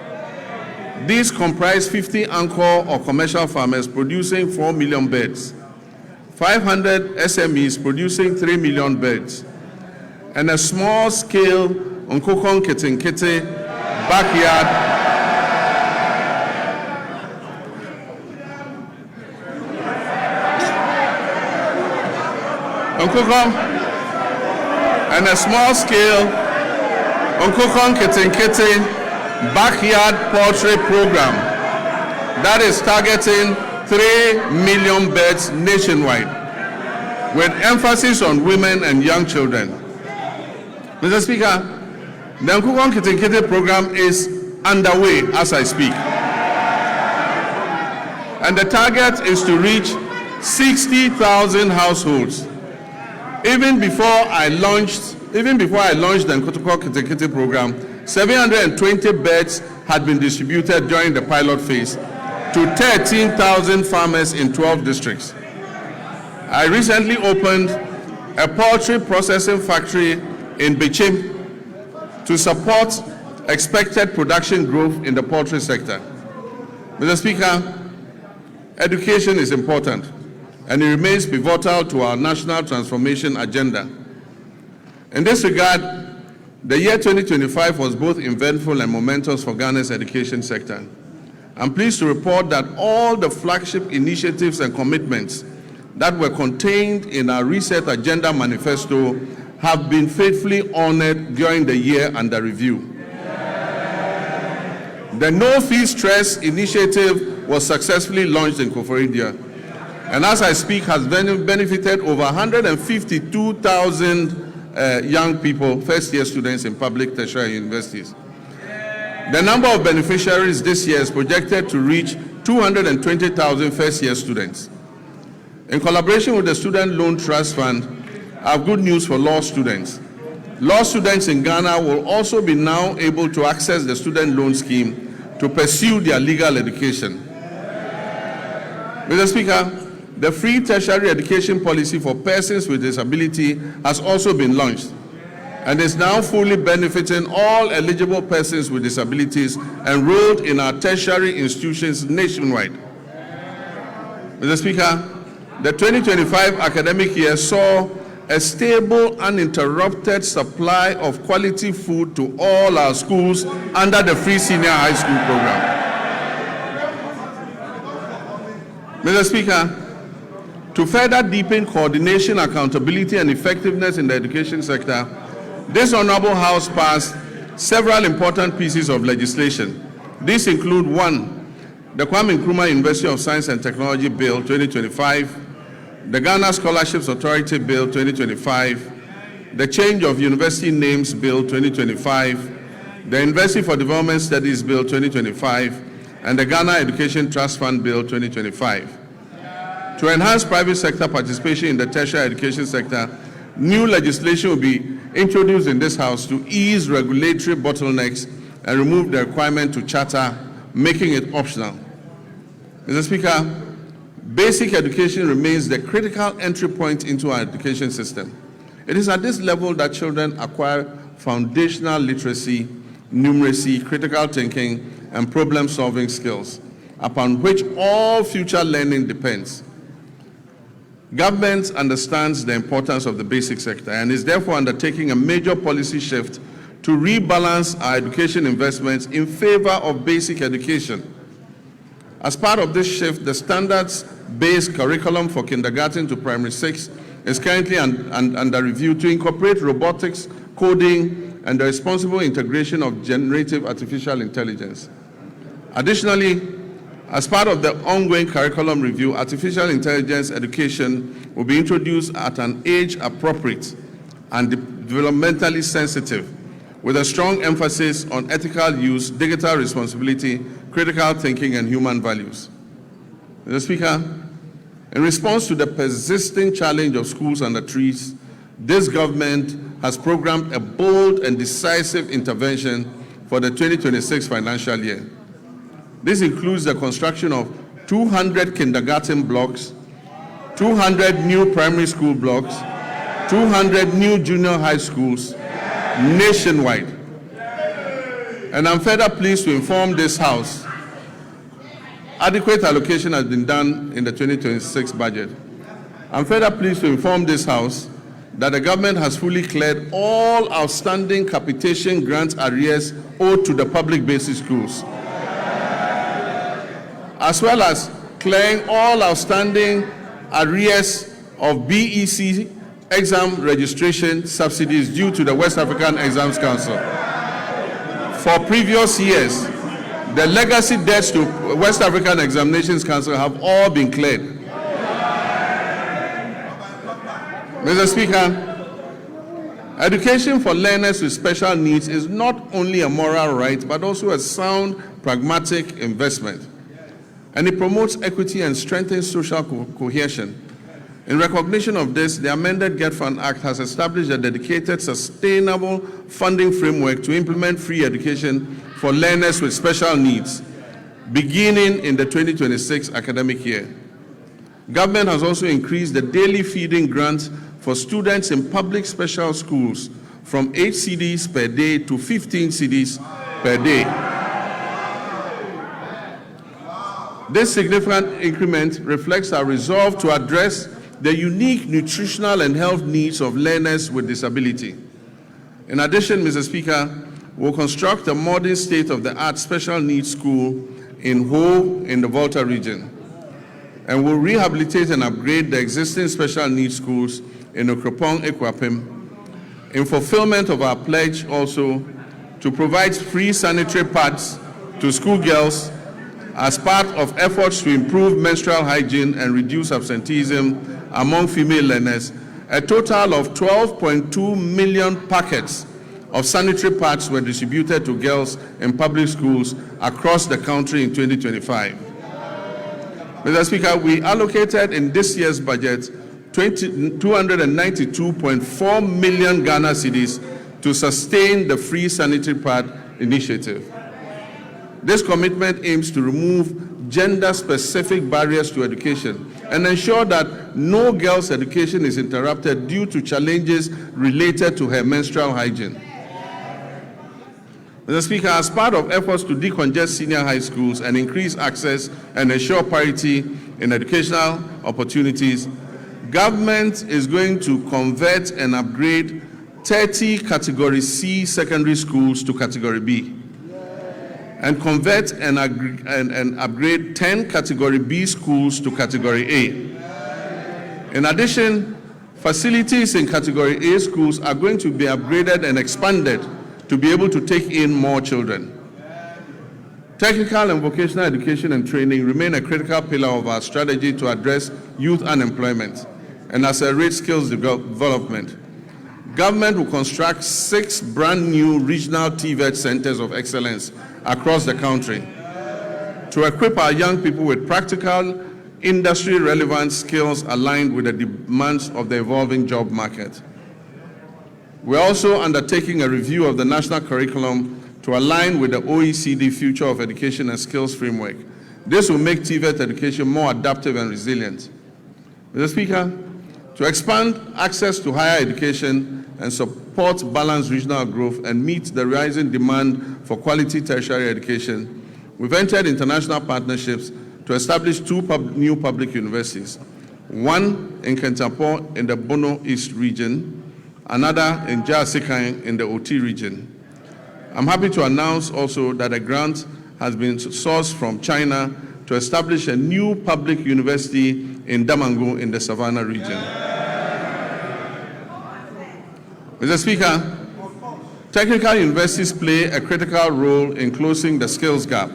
S2: These comprise 50 anchor or commercial farmers producing 4 million birds, 500 SMEs producing 3 million birds, and a small-scale Nkokon Kitinkiti backyard and a small-scale Nkukon Kitinkiti backyard poultry program that is targeting 3 million birds nationwide, with emphasis on women and young children. Mr. Speaker, the Nkukon Kitinkiti program is underway as I speak. And the target is to reach 60,000 households. Even before I launched the Nkukon Kitinkiti program, 720 beds had been distributed during the pilot phase to 13,000 farmers in 12 districts. I recently opened a poultry processing factory in Bichim to support expected production growth in the poultry sector. Mr. Speaker, education is important, and it remains pivotal to our national transformation agenda. In this regard, the year 2025 was both eventful and momentous for Ghana's education sector. I'm pleased to report that all the flagship initiatives and commitments that were contained in our Reset Agenda Manifesto have been faithfully honored during the year under review. The No Fee Stress initiative was successfully launched in Ofori, and as I speak has benefited over 152,000 young people, first-year students in public tertiary universities. The number of beneficiaries this year is projected to reach 220,000 first-year students. In collaboration with the Student Loan Trust Fund, I have good news for law students. Law students in Ghana will also be now able to access the student loan scheme to pursue their legal education. Mr. Speaker, the free tertiary education policy for persons with disability has also been launched and is now fully benefiting all eligible persons with disabilities enrolled in our tertiary institutions nationwide. Mr. Speaker, the 2025 academic year saw a stable, uninterrupted supply of quality food to all our schools under the free senior high school program. Mr. Speaker, to further deepen coordination, accountability, and effectiveness in the education sector, this Honorable House passed several important pieces of legislation. These include: 1, the Kwame Nkrumah University of Science and Technology Bill 2025, the Ghana Scholarships Authority Bill 2025, the Change of University Names Bill 2025, the University for Development Studies Bill 2025, and the Ghana Education Trust Fund Bill 2025. To enhance private sector participation in the tertiary education sector, new legislation will be introduced in this House to ease regulatory bottlenecks and remove the requirement to charter, making it optional. Mr. Speaker, basic education remains the critical entry point into our education system. It is at this level that children acquire foundational literacy, numeracy, critical thinking, and problem-solving skills, upon which all future learning depends. Government understands the importance of the basic sector and is therefore undertaking a major policy shift to rebalance our education investments in favor of basic education. As part of this shift, the standards-based curriculum for kindergarten to primary 6 is currently under review to incorporate robotics, coding, and the responsible integration of generative artificial intelligence. Additionally, as part of the ongoing curriculum review, artificial intelligence education will be introduced at an age appropriate and developmentally sensitive, with a strong emphasis on ethical use, digital responsibility, critical thinking, and human values. Mr. Speaker, in response to the persisting challenge of schools under trees, this government has programmed a bold and decisive intervention for the 2026 financial year. This includes the construction of 200 kindergarten blocks, 200 new primary school blocks, 200 new junior high schools nationwide. And I'm further pleased to inform this House adequate allocation has been done in the 2026 budget. I'm further pleased to inform this House that the government has fully cleared all outstanding capitation grant arrears owed to the public basic schools, as well as clearing all outstanding arrears of BEC exam registration subsidies due to the West African Exams Council. For previous years, the legacy debts to West African Examinations Council have all been cleared. Mr. Speaker, education for learners with special needs is not only a moral right, but also a sound, pragmatic investment. And it promotes equity and strengthens social cohesion. In recognition of this, the amended Get Fund Act has established a dedicated, sustainable funding framework to implement free education for learners with special needs, beginning in the 2026 academic year. Government has also increased the daily feeding grant for students in public special schools from 8 cedis per day to 15 cedis per day. This significant increment reflects our resolve to address the unique nutritional and health needs of learners with disability. In addition, Mr. Speaker, we'll construct a modern state-of-the-art special needs school in Ho in the Volta region, and will rehabilitate and upgrade the existing special needs schools in Okropong, Ekwapim, in fulfillment of our pledge also to provide free sanitary pads to schoolgirls as part of efforts to improve menstrual hygiene and reduce absenteeism among female learners. A total of 12.2 million packets of sanitary pads were distributed to girls in public schools across the country in 2025. Mr. Speaker, we allocated in this year's budget 292.4 million Ghana cedis to sustain the free sanitary pad initiative. This commitment aims to remove gender-specific barriers to education and ensure that no girl's education is interrupted due to challenges related to her menstrual hygiene. Mr. Speaker, as part of efforts to decongest senior high schools and increase access and ensure parity in educational opportunities, government is going to convert and upgrade 30 Category C secondary schools to Category B, and convert and upgrade 10 Category B schools to Category A. In addition, facilities in Category A schools are going to be upgraded and expanded to be able to take in more children. Technical and vocational education and training remain a critical pillar of our strategy to address youth unemployment and accelerate skills development. Government will construct 6 brand new regional TVET centers of excellence across the country to equip our young people with practical, industry-relevant skills aligned with the demands of the evolving job market. We're also undertaking a review of the national curriculum to align with the OECD Future of Education and Skills Framework. This will make TVET education more adaptive and resilient. Mr. Speaker, to expand access to higher education and support balanced regional growth and meet the rising demand for quality tertiary education, we've entered international partnerships to establish 2 new public universities, one in Kentapor in the Bono East region, another in Jasikai in the Oti region. I'm happy to announce also that a grant has been sourced from China to establish a new public university in Damango in the Savannah region. Mr. Speaker, technical universities play a critical role in closing the skills gap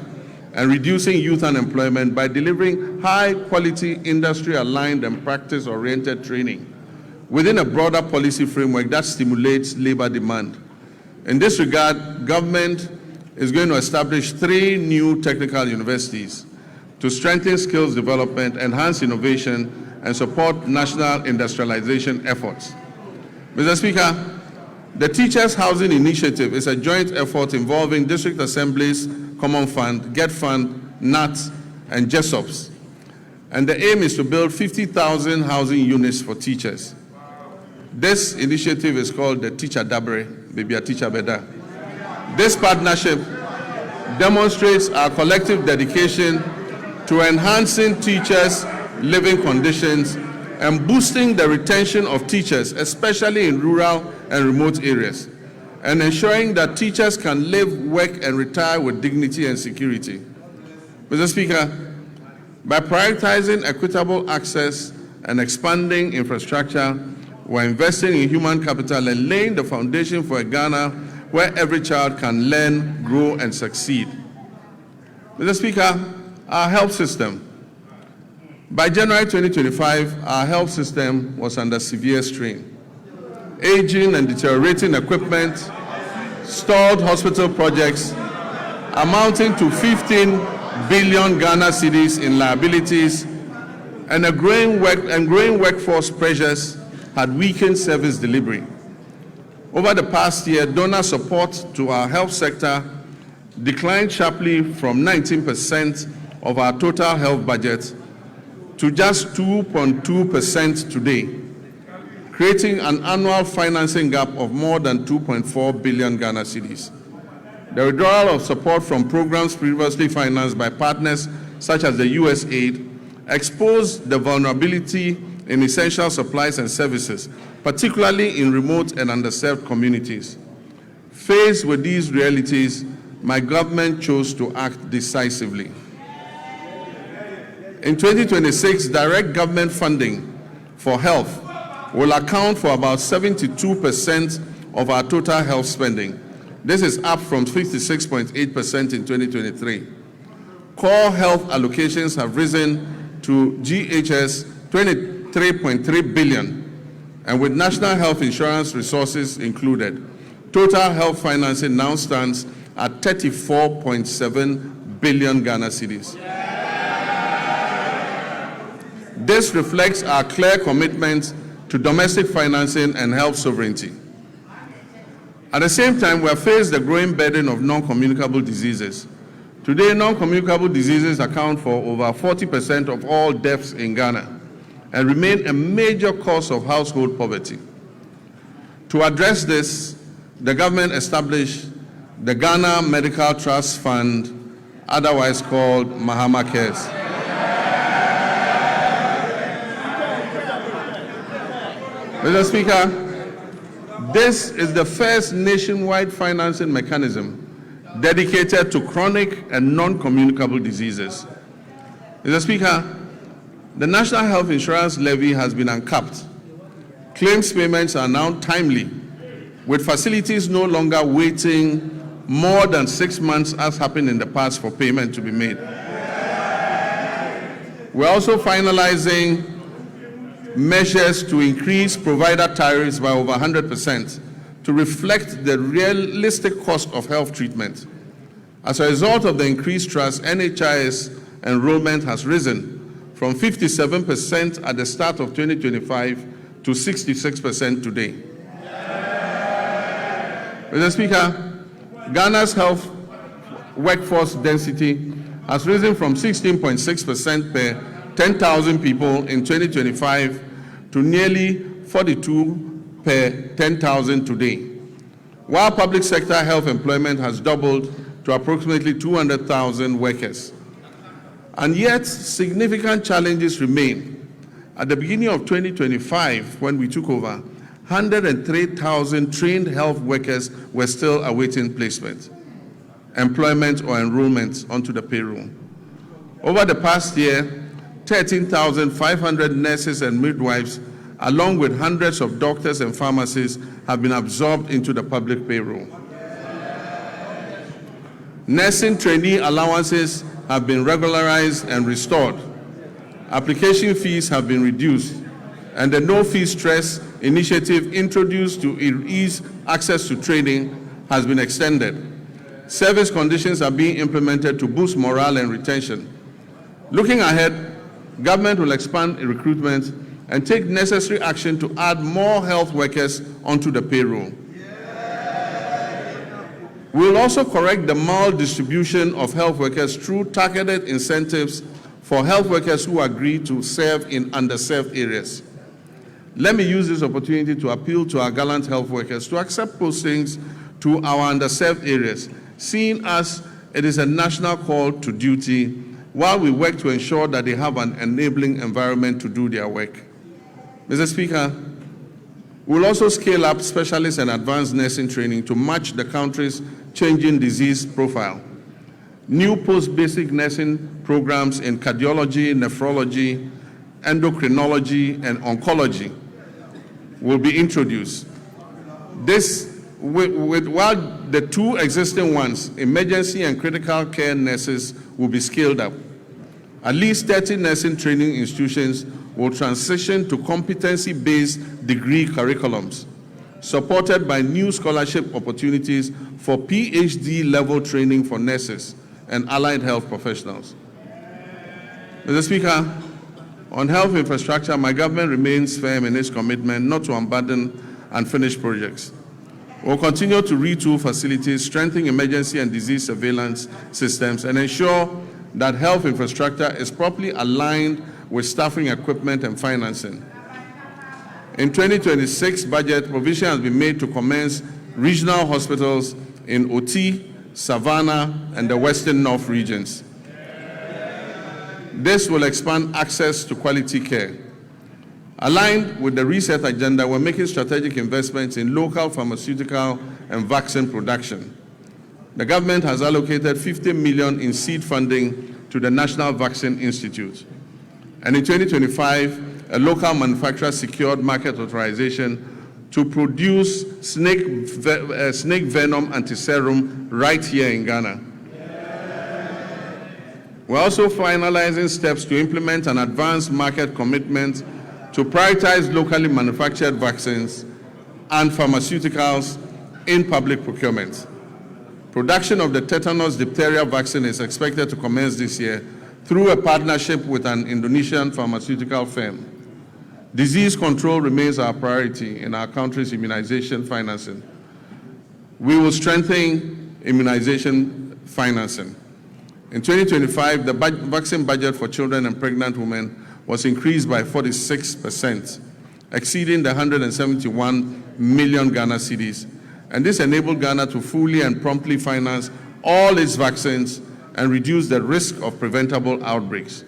S2: and reducing youth unemployment by delivering high-quality, industry-aligned and practice-oriented training within a broader policy framework that stimulates labor demand. In this regard, government is going to establish 3 new technical universities to strengthen skills development, enhance innovation, and support national industrialization efforts. Mr. Speaker, the Teachers Housing Initiative is a joint effort involving district assemblies, Common Fund, Get Fund, NATS, and JESOPs. And the aim is to build 50,000 housing units for teachers. This initiative is called the Teacher Dabre, maybe a Teacher Beda. This partnership demonstrates our collective dedication to enhancing teachers' living conditions and boosting the retention of teachers, especially in rural and remote areas, and ensuring that teachers can live, work, and retire with dignity and security. Mr. Speaker, by prioritizing equitable access and expanding infrastructure, We're investing in human capital and laying the foundation for a Ghana where every child can learn, grow, and succeed. Mr. Speaker, our health system. By January 2025, our health system was under severe strain. Aging and deteriorating equipment, stalled hospital projects amounting to 15 billion Ghana cedis in liabilities, and growing workforce pressures had weakened service delivery. Over the past year, donor support to our health sector declined sharply from 19% of our total health budget to just 2.2% today, creating an annual financing gap of more than 2.4 billion Ghana cedis. The withdrawal of support from programs previously financed by partners such as the USAID exposed the vulnerability in essential supplies and services, particularly in remote and underserved communities. Faced with these realities, my government chose to act decisively. In 2026, direct government funding for health will account for about 72% of our total health spending. This is up from 56.8% in 2023. Core health allocations have risen to GHS 23.3 billion, and with national health insurance resources included, total health financing now stands at 34.7 billion Ghana cedis. This reflects our clear commitment to domestic financing and health sovereignty. At the same time, we have faced the growing burden of non-communicable diseases. Today, non-communicable diseases account for over 40% of all deaths in Ghana and remain a major cause of household poverty. To address this, the government established the Ghana Medical Trust Fund, otherwise called Mahama Cares. Mr. Speaker, this is the first nationwide financing mechanism dedicated to chronic and non-communicable diseases. Mr. Speaker, the National Health Insurance Levy has been uncapped. Claims payments are now timely, with facilities no longer waiting more than 6 months as happened in the past for payment to be made. We're also finalizing measures to increase provider tariffs by over 100% to reflect the realistic cost of health treatment. As a result of the increased trust, NHIS enrollment has risen from 57% at the start of 2025 to 66% today. Mr. Speaker, Ghana's health workforce density has risen from 16.6% per 10,000 people in 2025 to nearly 42 per 10,000 today, while public sector health employment has doubled to approximately 200,000 workers. And yet, significant challenges remain. At the beginning of 2025, when we took over, 103,000 trained health workers were still awaiting placement, employment, or enrollment onto the payroll. Over the past year, 13,500 nurses and midwives, along with hundreds of doctors and pharmacists, have been absorbed into the public payroll. Nursing trainee allowances have been regularized and restored. Application fees have been reduced, and the no-fee stress initiative introduced to ease access to training has been extended. Service conditions are being implemented to boost morale and retention. Looking ahead, government will expand recruitment and take necessary action to add more health workers onto the payroll. We will also correct the maldistribution of health workers through targeted incentives for health workers who agree to serve in underserved areas. Let me use this opportunity to appeal to our gallant health workers to accept postings to our underserved areas, seeing as it is a national call to duty, while we work to ensure that they have an enabling environment to do their work. Mr. Speaker, we'll also scale up specialist and advanced nursing training to match the country's changing disease profile. New post-basic nursing programs in cardiology, nephrology, endocrinology, and oncology will be introduced. While the 2 existing ones, emergency and critical care nurses, will be scaled up. At least 30 nursing training institutions will transition to competency-based degree curriculums, supported by new scholarship opportunities for PhD-level training for nurses and allied health professionals. Mr. Speaker, on health infrastructure, my government remains firm in its commitment not to abandon unfinished projects. We'll continue to retool facilities, strengthen emergency and disease surveillance systems, and ensure that health infrastructure is properly aligned with staffing, equipment, and financing. In 2026 budget, provision has been made to commence regional hospitals in Oti, Savannah, and the Western North regions. This will expand access to quality care. Aligned with the reset agenda, we're making strategic investments in local pharmaceutical and vaccine production. The government has allocated $50 million in seed funding to the National Vaccine Institute. And in 2025, a local manufacturer secured market authorization to produce snake venom antiserum right here in Ghana. We're also finalizing steps to implement an advanced market commitment to prioritize locally manufactured vaccines and pharmaceuticals in public procurement. Production of the tetanus diphtheria vaccine is expected to commence this year through a partnership with an Indonesian pharmaceutical firm. Disease control remains our priority in our country's immunization financing. We will strengthen immunization financing. In 2025, the vaccine budget for children and pregnant women was increased by 46%, exceeding the 171 million Ghana cedis. And this enabled Ghana to fully and promptly finance all its vaccines and reduce the risk of preventable outbreaks.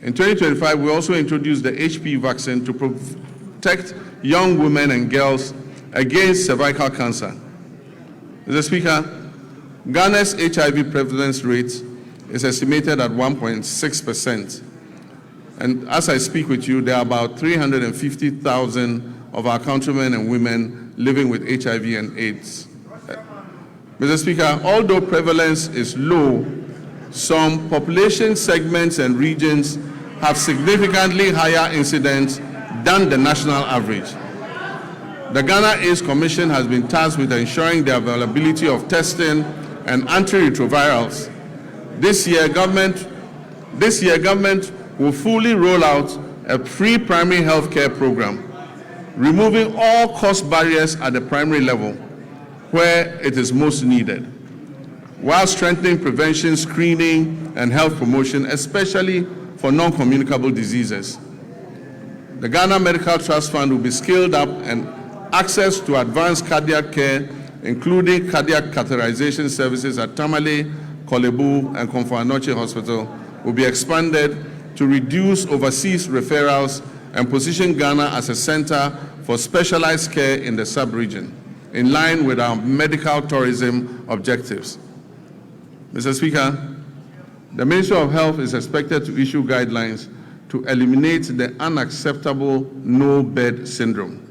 S2: In 2025, we also introduced the HPV vaccine to protect young women and girls against cervical cancer. Mr. Speaker, Ghana's HIV prevalence rate is estimated at 1.6%. And as I speak with you, there are about 350,000 of our countrymen and women living with HIV and AIDS. Mr. Speaker, although prevalence is low, some population segments and regions have significantly higher incidence than the national average. The Ghana AIDS Commission has been tasked with ensuring the availability of testing and antiretrovirals. This year, government will fully roll out a free primary health care program, removing all cost barriers at the primary level where it is most needed, while strengthening prevention, screening, and health promotion, especially for non-communicable diseases. The Ghana Medical Trust Fund will be scaled up, and access to advanced cardiac care, including cardiac catheterization services at Tamale, Kolebu, and Komfo-Anokye Hospital, will be expanded to reduce overseas referrals and position Ghana as a center for specialized care in the sub-region, in line with our medical tourism objectives. Mr. Speaker, the Ministry of Health is expected to issue guidelines to eliminate the unacceptable no-bed syndrome.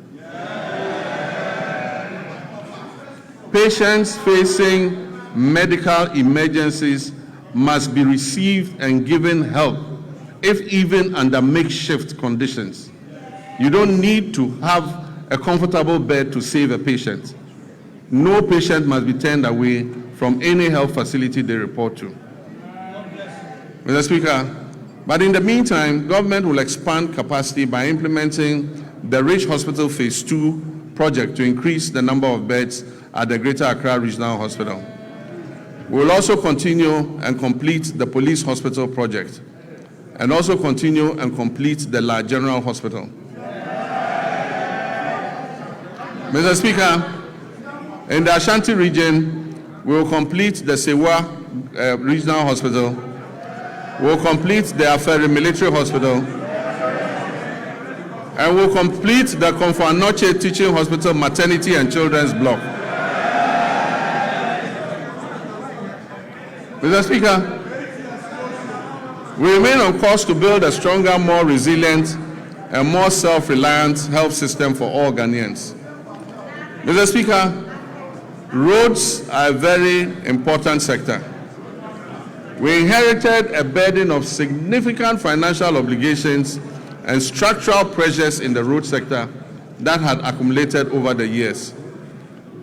S2: Patients facing medical emergencies must be received and given help, if even under makeshift conditions. You don't need to have a comfortable bed to save a patient. No patient must be turned away from any health facility they report to. Mr. Speaker, but in the meantime, government will expand capacity by implementing the Rich Hospital Phase 2 project to increase the number of beds at the Greater Accra Regional Hospital. We will also continue and complete the Police Hospital project, and also continue and complete the La General Hospital. Mr. Speaker, in the Ashanti region, we will complete the Sewa Regional Hospital. We will complete the Ofori Military Hospital. And we will complete the Komfo-Anokye Teaching Hospital Maternity and Children's Block. Mr. Speaker, we remain on course to build a stronger, more resilient, a more self-reliant health system for all Ghanaians. Mr. Speaker, roads are a very important sector. We inherited a burden of significant financial obligations and structural pressures in the road sector that had accumulated over the years.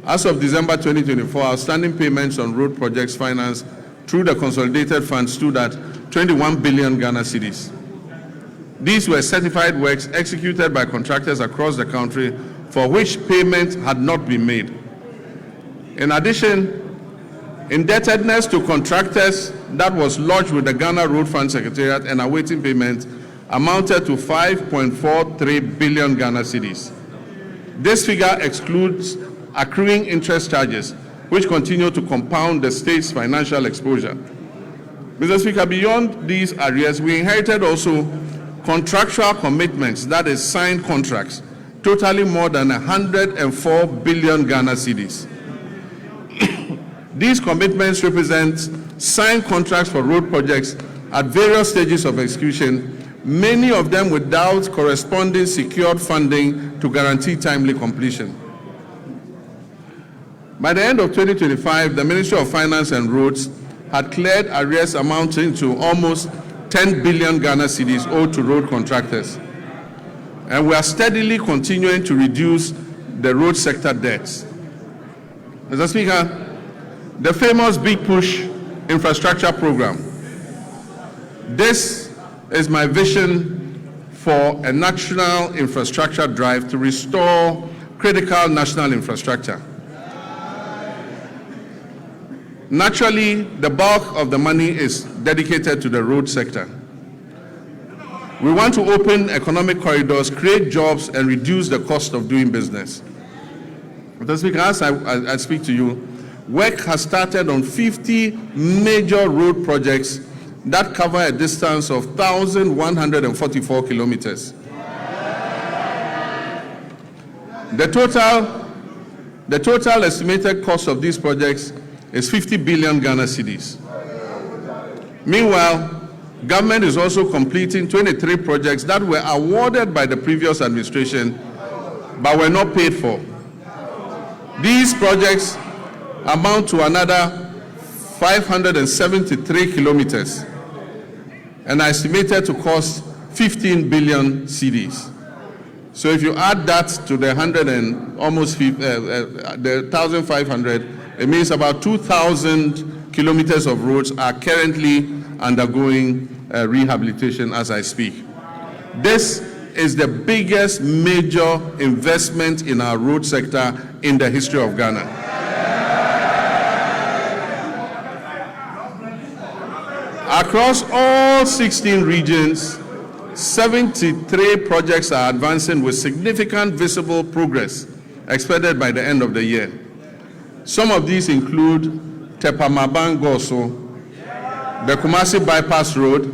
S2: As of December 2024, outstanding payments on road projects financed through the consolidated fund stood at 21 billion Ghana cedis. These were certified works executed by contractors across the country for which payment had not been made. In addition, indebtedness to contractors that was lodged with the Ghana Road Fund Secretariat and awaiting payment amounted to 5.43 billion Ghana cedis. This figure excludes accruing interest charges, which continue to compound the state's financial exposure. Mr. Speaker, beyond these arrears, we inherited also contractual commitments, that is, signed contracts, totaling more than 104 billion Ghana cedis. These commitments represent signed contracts for road projects at various stages of execution, many of them without corresponding secured funding to guarantee timely completion. By the end of 2025, the Ministry of Finance and Roads had cleared arrears amounting to almost 10 billion Ghana cedis owed to road contractors. And we are steadily continuing to reduce the road sector debts. Mr. Speaker, the famous Big Push infrastructure program. This is my vision for a national infrastructure drive to restore critical national infrastructure. Naturally, the bulk of the money is dedicated to the road sector. We want to open economic corridors, create jobs, and reduce the cost of doing business. Mr. Speaker, as I speak to you, work has started on 50 major road projects that cover a distance of 1,144 kilometers. The total estimated cost of these projects is 50 billion Ghana cedis. Meanwhile, government is also completing 23 projects that were awarded by the previous administration but were not paid for. These projects amount to another 573 kilometers and are estimated to cost 15 billion cedis. So if you add that to the 1,500, it means about 2,000 kilometers of roads are currently undergoing rehabilitation as I speak. This is the biggest major investment in our road sector in the history of Ghana. Across all 16 regions, 73 projects are advancing with significant visible progress expected by the end of the year. Some of these include Tepamaban-Goso, the Kumasi Bypass Road,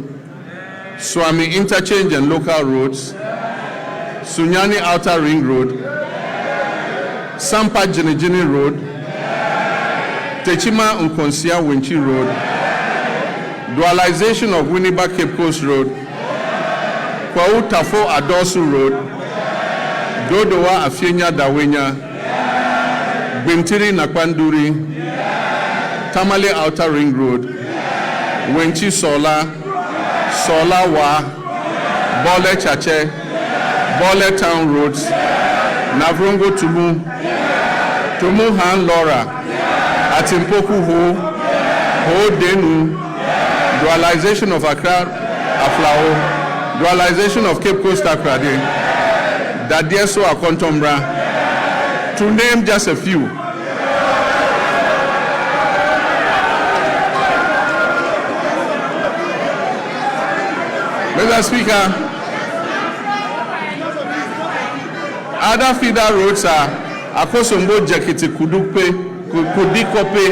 S2: Swami Interchange and Local Roads, Sunyani Outer Ring Road, Sampa Jinijini Road, Techima Nkonsia Winchi Road, dualization of Winneba Cape Coast Road, Kwau Tafo Adosu Road, Dodowa Afenyo Dawenya, Bintiri Nakwanduri, Tamale Outer Ring Road, Wenchi Sola, Sola Wa, Bole Chache, Bole Town Roads, Navrongo Tumu, Tumu Han Lora, Atimpoku Ho, Ho Denu, dualization of Accra Aflao, dualization of Cape Coast Akrade, Dadieso Akontombra, to name just a few. Mr. Speaker, other feeder roads are Akosombo Jekiti Kudikope,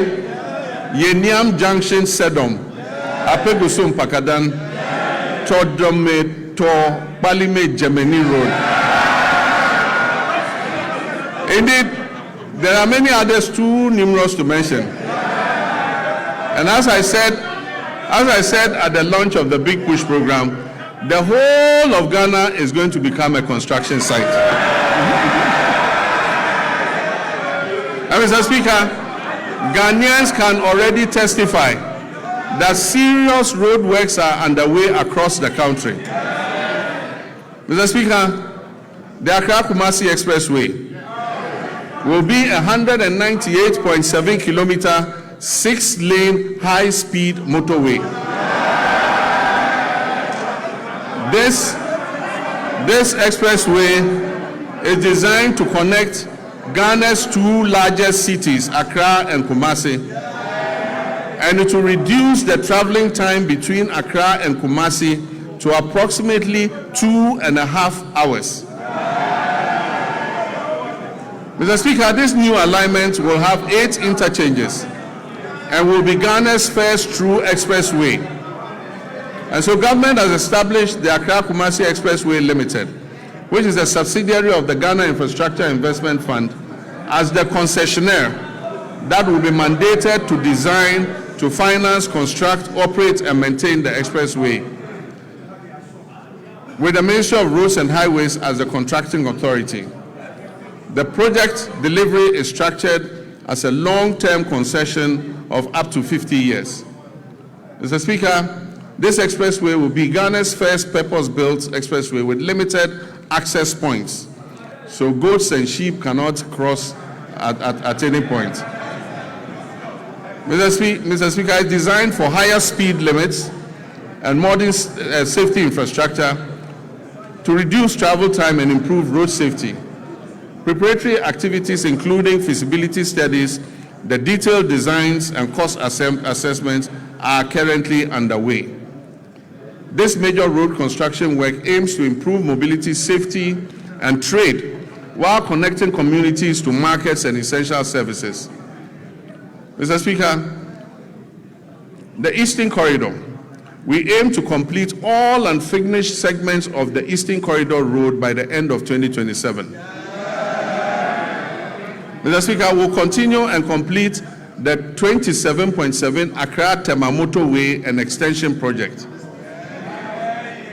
S2: Yeniam Junction Sedom, Apegusum Pakadan, Todome to Palime Gemini Road. Indeed, there are many others too numerous to mention. And as I said at the launch of the Big Push program, the whole of Ghana is going to become a construction site. And Mr. Speaker, Ghanaians can already testify that serious road works are underway across the country. Mr. Speaker, the Accra-Kumasi Expressway will be a 198.7 kilometer, 6-lane high-speed motorway. This expressway is designed to connect Ghana's two largest cities, Accra and Kumasi, and it will reduce the traveling time between Accra and Kumasi to approximately 2.5 hours. Mr. Speaker, this new alignment will have 8 interchanges and will be Ghana's first true expressway. And so government has established the Accra-Kumasi Expressway Limited, which is a subsidiary of the Ghana Infrastructure Investment Fund, as the concessionaire that will be mandated to design, to finance, construct, operate, and maintain the expressway, with the Ministry of Roads and Highways as the contracting authority. The project delivery is structured as a long-term concession of up to 50 years. Mr. Speaker, this expressway will be Ghana's first purpose-built expressway with limited access points, so goats and sheep cannot cross at any point. Mr. Speaker, it's designed for higher speed limits and modern safety infrastructure to reduce travel time and improve road safety. Preparatory activities including feasibility studies, the detailed designs and cost assessments are currently underway. This major road construction work aims to improve mobility, safety, and trade while connecting communities to markets and essential services. Mr. Speaker, the Eastern Corridor. We aim to complete all unfinished segments of the Eastern Corridor Road by the end of 2027. Mr. Speaker, we'll continue and complete the 27.7 Accra-Tema Motorway and Extension Project.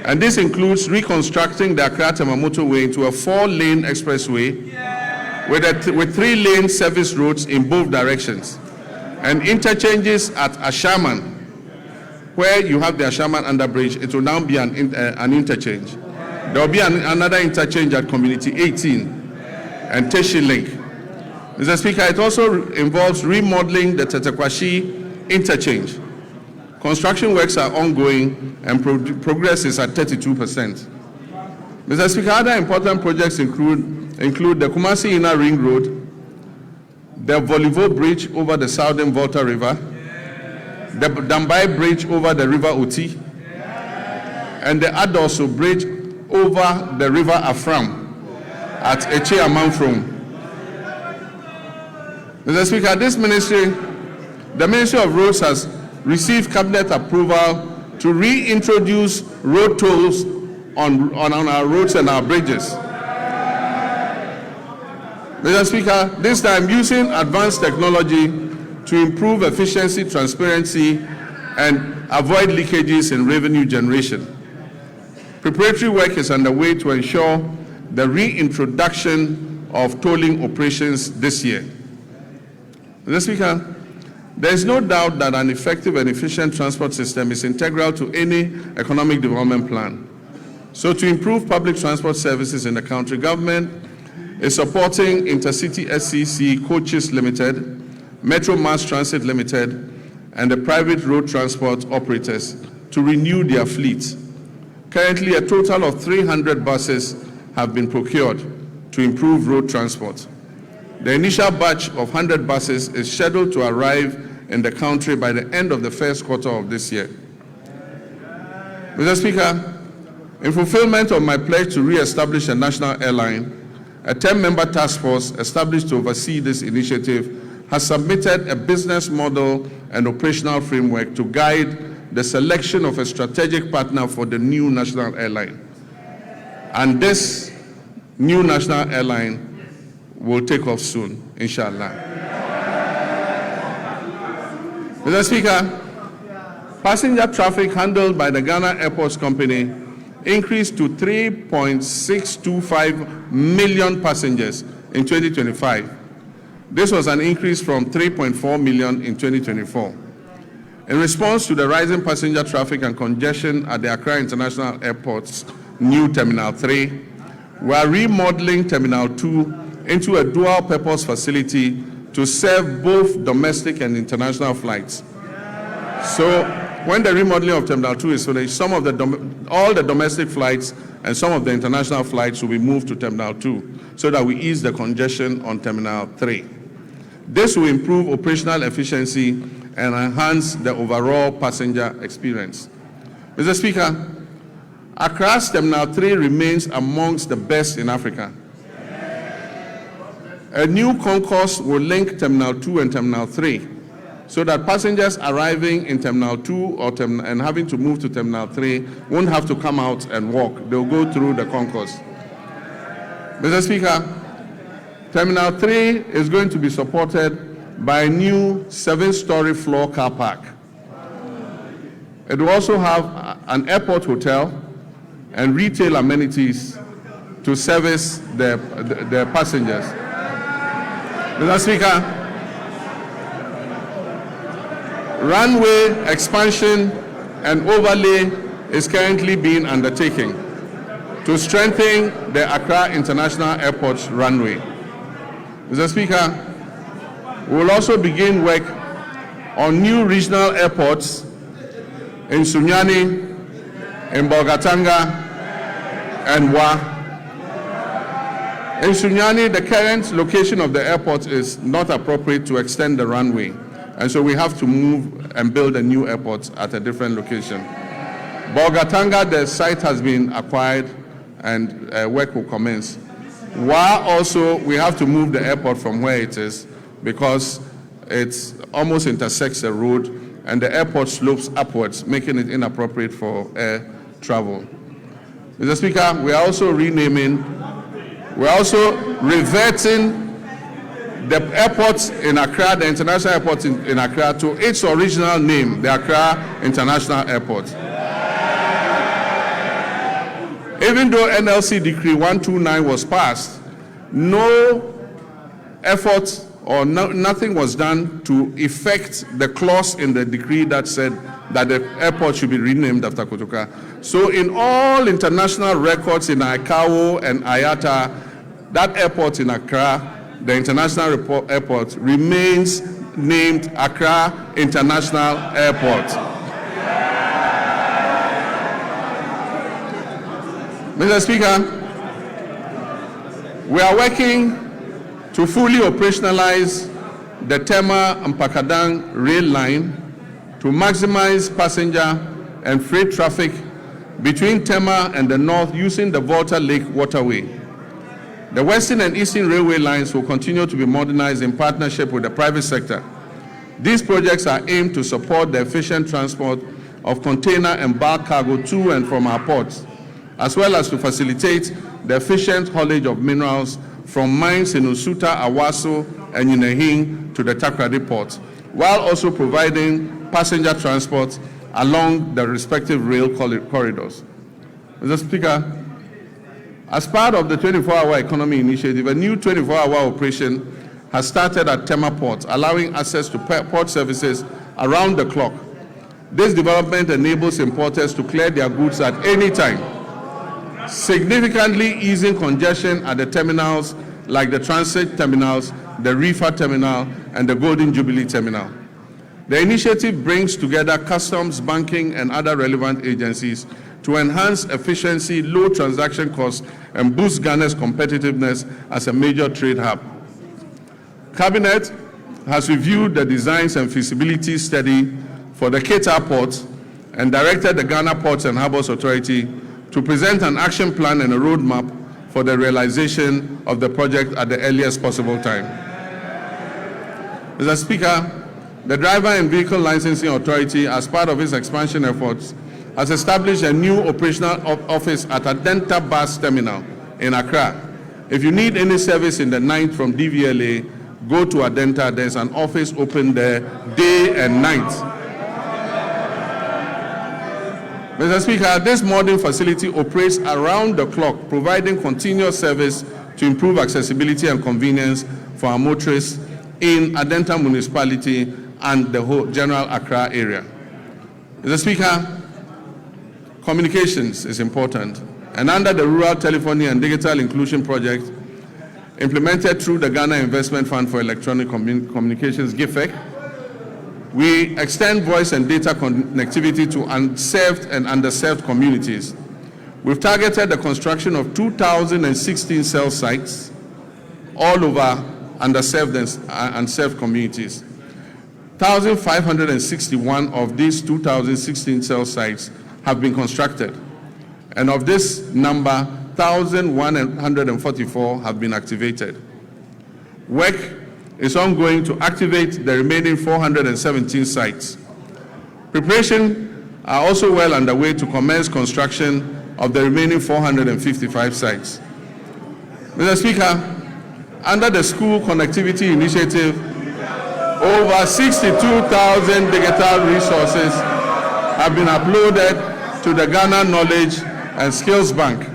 S2: And this includes reconstructing the Accra-Tema Motorway into a 4-lane expressway with 3-lane service roads in both directions, and interchanges at Ashaman, where you have the Ashaman underbridge. It will now be an interchange. There will be another interchange at Community 18 and Teshi Link. Mr. Speaker, it also involves remodeling the Tetekwashi interchange. Construction works are ongoing and progress is at 32%. Mr. Speaker, other important projects include the Kumasi Inner Ring Road, the Volivo Bridge over the Southern Volta River, the Dambai Bridge over the River Oti, and the Adoso Bridge over the River Afram at Eche Amanfrom. Mr. Speaker, the Ministry of Roads has received cabinet approval to reintroduce road tolls on our roads and our bridges. Mr. Speaker, this time using advanced technology to improve efficiency, transparency, and avoid leakages in revenue generation. Preparatory work is underway to ensure the reintroduction of tolling operations this year. Mr. Speaker, there is no doubt that an effective and efficient transport system is integral to any economic development plan. So to improve public transport services in the country, government is supporting Intercity SCC Coaches Limited, Metro Mass Transit Limited, and the private road transport operators to renew their fleets. Currently, a total of 300 buses have been procured to improve road transport. The initial batch of 100 buses is scheduled to arrive in the country by the end of the first quarter of this year. Mr. Speaker, in fulfillment of my pledge to re-establish a national airline, a 10-member task force established to oversee this initiative has submitted a business model and operational framework to guide the selection of a strategic partner for the new national airline. And this new national airline will take off soon, inshallah. Mr. Speaker, passenger traffic handled by the Ghana Airports Company increased to 3.625 million passengers in 2025. This was an increase from 3.4 million in 2024. In response to the rising passenger traffic and congestion at the Accra International Airport's new Terminal 3, we are remodeling Terminal 2 into a dual-purpose facility to serve both domestic and international flights. So when the remodeling of Terminal 2 is finished, all the domestic flights and some of the international flights will be moved to Terminal 2 so that we ease the congestion on Terminal 3. This will improve operational efficiency and enhance the overall passenger experience. Mr. Speaker, Accra's Terminal 3 remains amongst the best in Africa. A new concourse will link Terminal 2 and Terminal 3 so that passengers arriving in Terminal 2 and having to move to Terminal 3 won't have to come out and walk. They'll go through the concourse. Mr. Speaker, Terminal 3 is going to be supported by a new 7-story floor car park. It will also have an airport hotel and retail amenities to service the passengers. Mr. Speaker, runway expansion and overlay is currently being undertaken to strengthen the Accra International Airport's runway. Mr. Speaker, we will also begin work on new regional airports in Sunyani, in Bolgatanga, and Wa. In Sunyani, the current location of the airport is not appropriate to extend the runway, and so we have to move and build a new airport at a different location. Bolgatanga, the site has been acquired and work will commence. Wa also, we have to move the airport from where it is because it almost intersects the road and the airport slopes upwards, making it inappropriate for air travel. Mr. Speaker, we are also reverting the airport in Accra, the international airport in Accra, to its original name, the Accra International Airport. Even though NLC Decree 129 was passed, no effort or nothing was done to effect the clause in the decree that said that the airport should be renamed after Kotoka. So in all international records in ICAO and IATA, that airport in Accra, the international airport, remains named Accra International Airport. Mr. Speaker, we are working to fully operationalize the Tema-Mpakadang rail line to maximize passenger and freight traffic between Tema and the north using the Volta Lake waterway. The Western and Eastern railway lines will continue to be modernized in partnership with the private sector. These projects are aimed to support the efficient transport of container and bulk cargo to and from our ports, as well as to facilitate the efficient haulage of minerals from mines in Usuta, Awaso, and Yinehing to the Takrady port, while also providing passenger transport along the respective rail corridors. Mr. Speaker, as part of the 24-hour economy initiative, a new 24-hour operation has started at Tema Port, allowing access to port services around the clock. This development enables importers to clear their goods at any time, significantly easing congestion at the terminals like the transit terminals, the reefer terminal, and the Golden Jubilee terminal. The initiative brings together customs, banking, and other relevant agencies to enhance efficiency, low transaction costs, and boost Ghana's competitiveness as a major trade hub. Cabinet has reviewed the designs and feasibility study for the Keita Port and directed the Ghana Ports and Harbours Authority to present an action plan and a roadmap for the realization of the project at the earliest possible time. Mr. Speaker, the Driver and Vehicle Licensing Authority, as part of its expansion efforts, has established a new operational office at Adenta Bus Terminal in Accra. If you need any service in the night from DVLA, go to Adenta. There's an office open there day and night. Mr. Speaker, this modern facility operates around the clock, providing continuous service to improve accessibility and convenience for our motorists in Adenta municipality and the whole general Accra area. Mr. Speaker, communications is important, and under the Rural Telephony and Digital Inclusion Project, implemented through the Ghana Investment Fund for Electronic Communications, GIFEC, we extend voice and data connectivity to unserved and underserved communities. We've targeted the construction of 2,016 cell sites all over underserved and unserved communities. 1,561 of these 2,016 cell sites have been constructed, and of this number, 1,144 have been activated. Work is ongoing to activate the remaining 417 sites. Preparations are also well underway to commence construction of the remaining 455 sites. Mr. Speaker, under the School Connectivity Initiative, over 62,000 digital resources have been uploaded to the Ghana Knowledge and Skills Bank,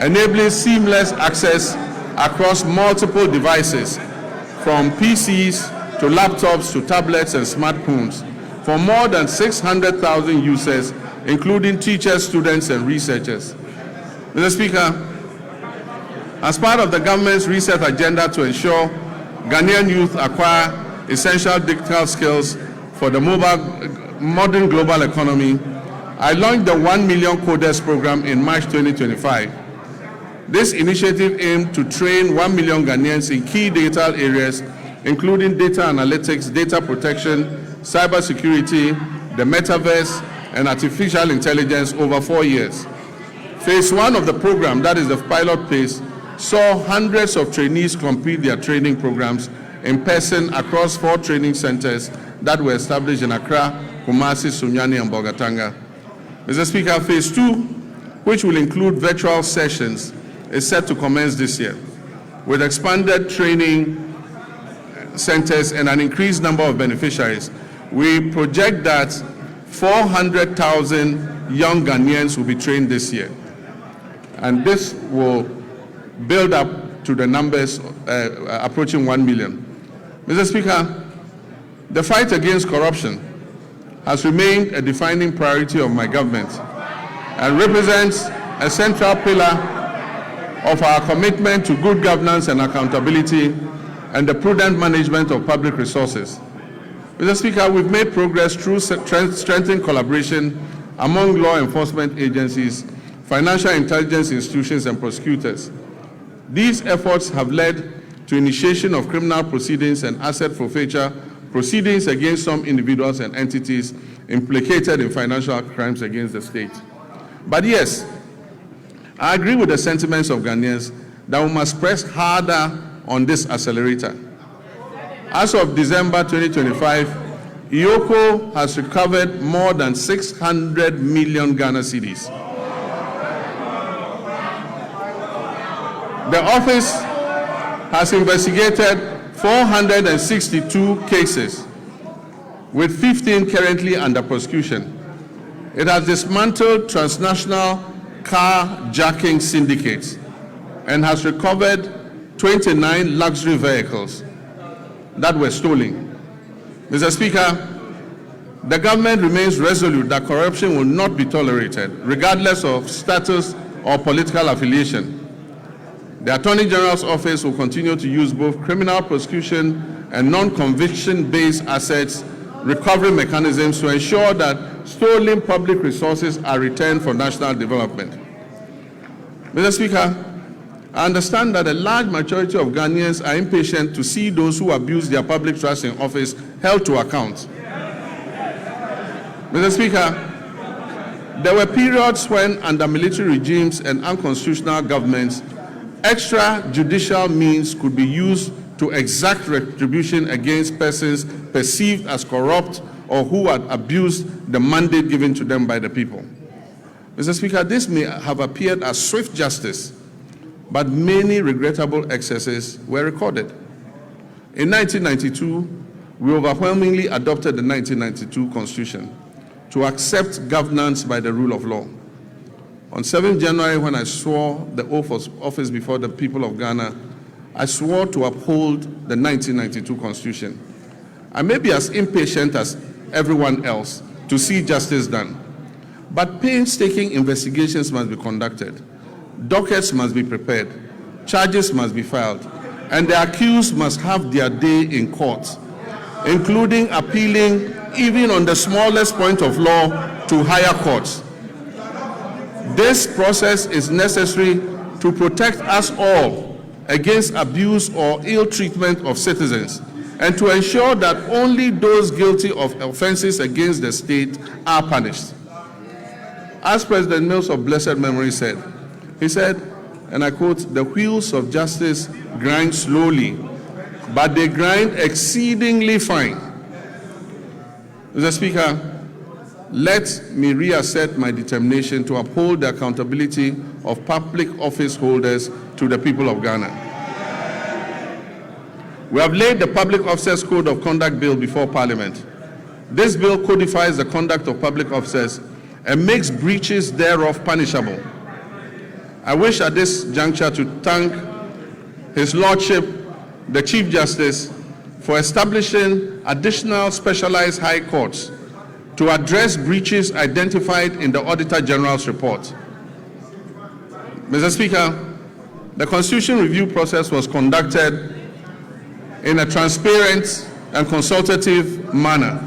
S2: enabling seamless access across multiple devices, from PCs to laptops to tablets and smartphones, for more than 600,000 users, including teachers, students, and researchers. Mr. Speaker, as part of the government's research agenda to ensure Ghanaian youth acquire essential digital skills for the modern global economy, I launched the 1 Million Coders program in March 2025. This initiative aimed to train 1 million Ghanaians in key digital areas, including data analytics, data protection, cybersecurity, the metaverse, and artificial intelligence over 4 years. Phase 1 of the program, that is the pilot phase, saw hundreds of trainees complete their training programs in person across 4 training centers that were established in Accra, Kumasi, Sunyani, and Bolgatanga. Mr. Speaker, phase 2, which will include virtual sessions, is set to commence this year, with expanded training centers and an increased number of beneficiaries. We project that 400,000 young Ghanaians will be trained this year, and this will build up to the numbers approaching 1 million. Mr. Speaker, the fight against corruption has remained a defining priority of my government and represents a central pillar of our commitment to good governance and accountability and the prudent management of public resources. Mr. Speaker, we've made progress through strengthened collaboration among law enforcement agencies, financial intelligence institutions, and prosecutors. These efforts have led to initiation of criminal proceedings and asset forfeiture proceedings against some individuals and entities implicated in financial crimes against the state. But yes, I agree with the sentiments of Ghanaians that we must press harder on this accelerator. As of December 2025, IOCO has recovered more than 600 million Ghana cedis. The office has investigated 462 cases, with 15 currently under prosecution. It has dismantled transnational carjacking syndicates and has recovered 29 luxury vehicles that were stolen. Mr. Speaker, the government remains resolute that corruption will not be tolerated, regardless of status or political affiliation. The Attorney General's office will continue to use both criminal prosecution and non-conviction-based assets recovery mechanisms to ensure that stolen public resources are returned for national development. Mr. Speaker, I understand that a large majority of Ghanaians are impatient to see those who abuse their public trust in office held to account. Mr. Speaker, there were periods when, under military regimes and unconstitutional governments, extrajudicial means could be used to exact retribution against persons perceived as corrupt or who had abused the mandate given to them by the people. Mr. Speaker, this may have appeared as swift justice, but many regrettable excesses were recorded. In 1992, we overwhelmingly adopted the 1992 Constitution to accept governance by the rule of law. On 7th January, when I swore the oath of office before the people of Ghana, I swore to uphold the 1992 Constitution. I may be as impatient as everyone else to see justice done, but painstaking investigations must be conducted, dockets must be prepared, charges must be filed, and the accused must have their day in court, including appealing even on the smallest point of law to higher courts. This process is necessary to protect us all against abuse or ill treatment of citizens, and to ensure that only those guilty of offenses against the state are punished. As President Mills of blessed memory said, he said, and I quote, "The wheels of justice grind slowly, but they grind exceedingly fine." Mr. Speaker, let me reassert my determination to uphold the accountability of public office holders to the people of Ghana. We have laid the Public Officers Code of Conduct Bill before Parliament. This bill codifies the conduct of public officers and makes breaches thereof punishable. I wish at this juncture to thank His Lordship, the Chief Justice, for establishing additional specialized high courts to address breaches identified in the Auditor General's report. Mr. Speaker, the Constitution review process was conducted in a transparent and consultative manner,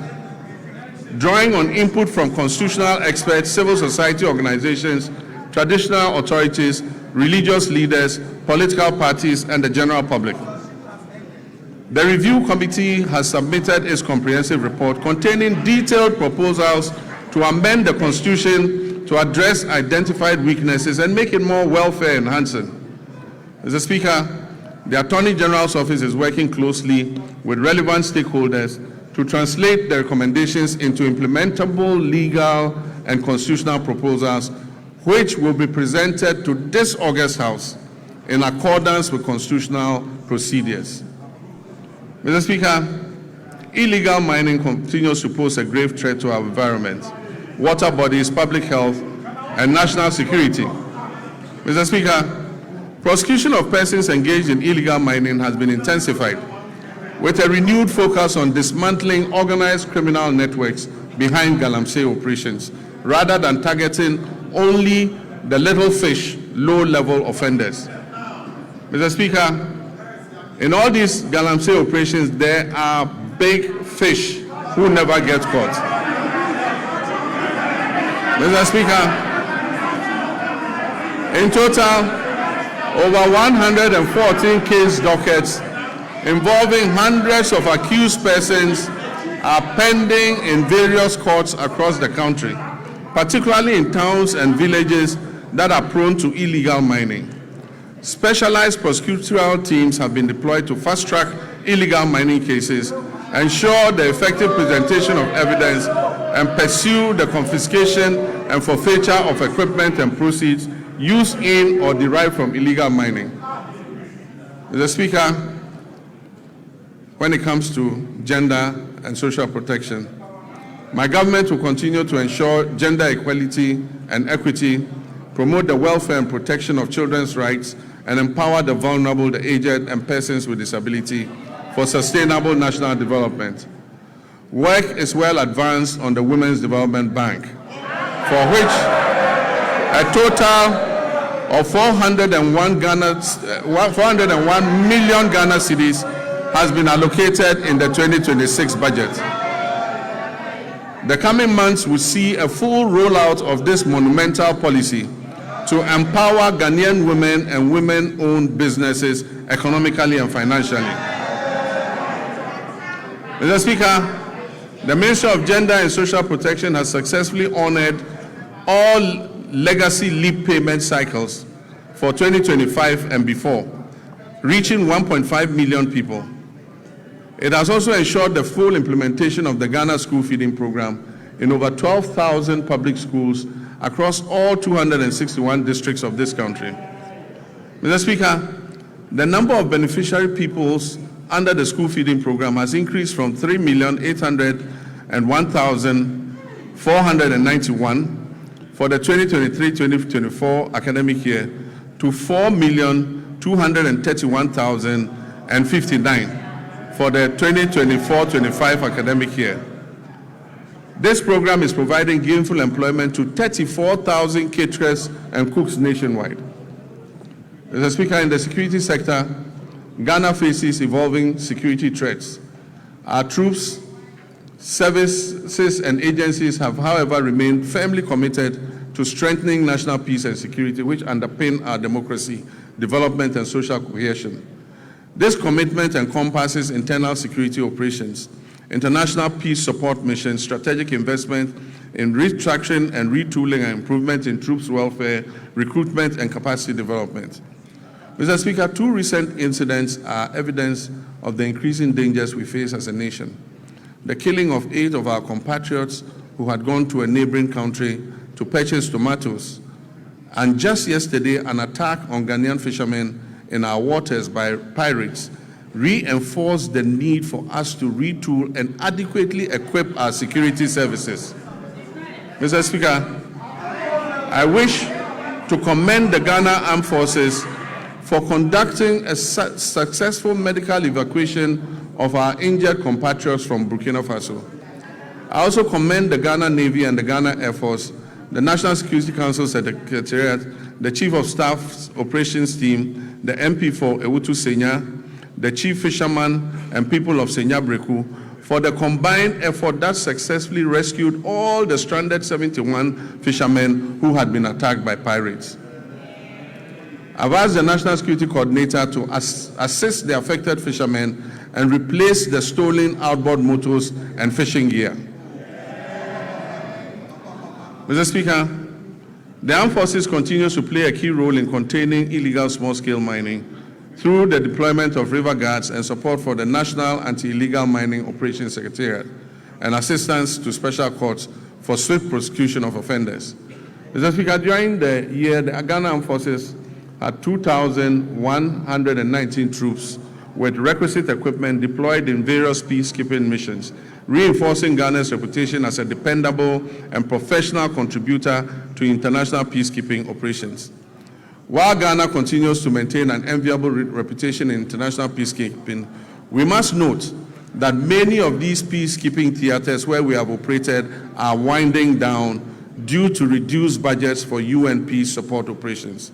S2: drawing on input from constitutional experts, civil society organizations, traditional authorities, religious leaders, political parties, and the general public. The review committee has submitted its comprehensive report containing detailed proposals to amend the Constitution to address identified weaknesses and make it more welfare enhancing. Mr. Speaker, the Attorney General's office is working closely with relevant stakeholders to translate the recommendations into implementable legal and constitutional proposals, which will be presented to this August House in accordance with constitutional procedures. Mr. Speaker, illegal mining continues to pose a grave threat to our environment, water bodies, public health, and national security. Mr. Speaker, prosecution of persons engaged in illegal mining has been intensified, with a renewed focus on dismantling organized criminal networks behind galamsey operations, rather than targeting only the little fish, low-level offenders. Mr. Speaker, in all these galamsey operations, there are big fish who never get caught. Mr. Speaker, in total, over 114 case dockets involving hundreds of accused persons are pending in various courts across the country, particularly in towns and villages that are prone to illegal mining. Specialized prosecutorial teams have been deployed to fast-track illegal mining cases, ensure the effective presentation of evidence, and pursue the confiscation and forfeiture of equipment and proceeds used in or derived from illegal mining. Mr. Speaker, when it comes to gender and social protection, my government will continue to ensure gender equality and equity, promote the welfare and protection of children's rights, and empower the vulnerable, the aged, and persons with disability for sustainable national development. Work is well advanced on the Women's Development Bank, for which a total of 401 million Ghana cedis has been allocated in the 2026 budget. The coming months will see a full rollout of this monumental policy to empower Ghanaian women and women-owned businesses economically and financially. Mr. Speaker, the Ministry of Gender and Social Protection has successfully honored all legacy leave payment cycles for 2025 and before, reaching 1.5 million people. It has also ensured the full implementation of the Ghana School Feeding Program in over 12,000 public schools across all 261 districts of this country. Mr. Speaker, the number of beneficiary peoples under the school feeding program has increased from 3,801,000 491 for the 2023-2024 academic year to 4,231,059 for the 2024-25 academic year. This program is providing gainful employment to 34,000 caterers and cooks nationwide. Mr. Speaker, in the security sector, Ghana faces evolving security threats. Our troops, services, and agencies have, however, remained firmly committed to strengthening national peace and security, which underpin our democracy, development, and social cohesion. This commitment encompasses internal security operations, international peace support missions, strategic investment in retraction and retooling and improvement in troops' welfare, recruitment, and capacity development. Mr. Speaker, two recent incidents are evidence of the increasing dangers we face as a nation. The killing of 8 of our compatriots who had gone to a neighboring country to purchase tomatoes, and just yesterday, an attack on Ghanaian fishermen in our waters by pirates reinforced the need for us to retool and adequately equip our security services. Mr. Speaker, I wish to commend the Ghana Armed Forces for conducting a successful medical evacuation of our injured compatriots from Burkina Faso. I also commend the Ghana Navy and the Ghana Air Force, the National Security Council Secretariat, the Chief of Staff's Operations Team, the MP for Ewutu Senya, the Chief Fisherman, and people of Senya Breku for the combined effort that successfully rescued all the stranded 71 fishermen who had been attacked by pirates. I've asked the National Security Coordinator to assist the affected fishermen and replace the stolen outboard motors and fishing gear. Mr. Speaker, the Armed Forces continues to play a key role in containing illegal small-scale mining through the deployment of river guards and support for the National Anti-Illegal Mining Operations Secretariat and assistance to special courts for swift prosecution of offenders. Mr. Speaker, during the year, the Ghana Armed Forces had 2,119 troops with requisite equipment deployed in various peacekeeping missions, reinforcing Ghana's reputation as a dependable and professional contributor to international peacekeeping operations. While Ghana continues to maintain an enviable reputation in international peacekeeping, we must note that many of these peacekeeping theaters where we have operated are winding down due to reduced budgets for UN peace support operations.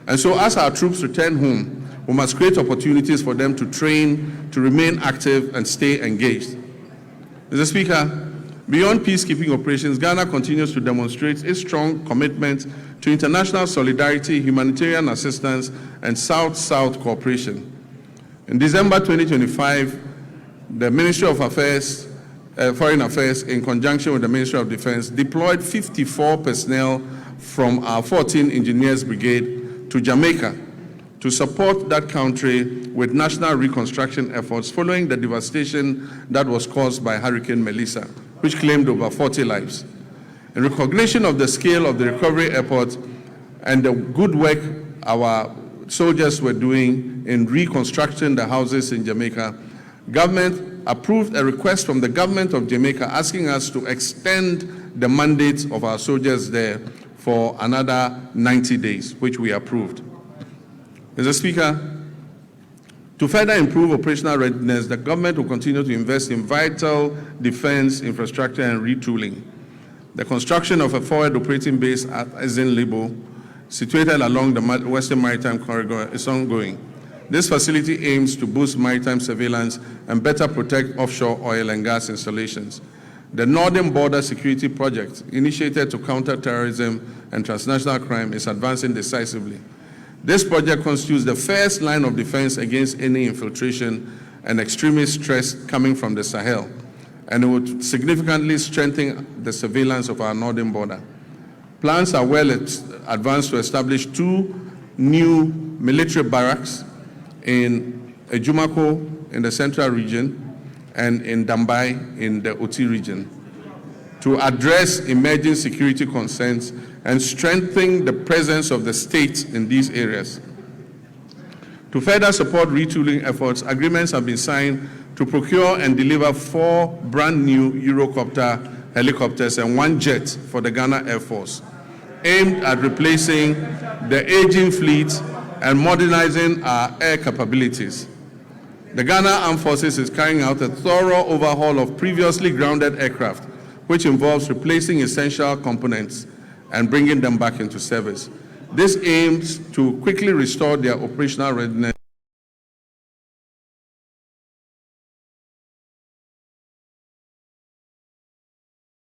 S2: And so as our troops return home, we must create opportunities for them to train, to remain active, and stay engaged. Mr. Speaker, beyond peacekeeping operations, Ghana continues to demonstrate its strong commitment to international solidarity, humanitarian assistance, and South-South cooperation. In December 2025, the Ministry of Foreign Affairs, in conjunction with the Ministry of Defense, deployed 54 personnel from our 14 Engineers Brigade to Jamaica to support that country with national reconstruction efforts following the devastation that was caused by Hurricane Melissa, which claimed over 40 lives. In recognition of the scale of the recovery effort and the good work our soldiers were doing in reconstructing the houses in Jamaica, government approved a request from the government of Jamaica asking us to extend the mandate of our soldiers there for another 90 days, which we approved. Mr. Speaker, to further improve operational readiness, the government will continue to invest in vital defense infrastructure and retooling. The construction of a forward operating base at Libo, situated along the Western Maritime Corridor, is ongoing. This facility aims to boost maritime surveillance and better protect offshore oil and gas installations. The Northern Border Security Project, initiated to counter terrorism and transnational crime, is advancing decisively. This project constitutes the first line of defense against any infiltration and extremist threats coming from the Sahel, and it would significantly strengthen the surveillance of our northern border. Plans are well advanced to establish 2 new military barracks in Ejumako in the central region and in Dambai in the Oti region to address emerging security concerns and strengthen the presence of the state in these areas. To further support retooling efforts, agreements have been signed to procure and deliver 4 brand new Eurocopter helicopters and 1 jet for the Ghana Air Force, aimed at replacing the aging fleet and modernizing our air capabilities. The Ghana Armed Forces is carrying out a thorough overhaul of previously grounded aircraft, which involves replacing essential components and bringing them back into service. This aims to quickly restore their operational readiness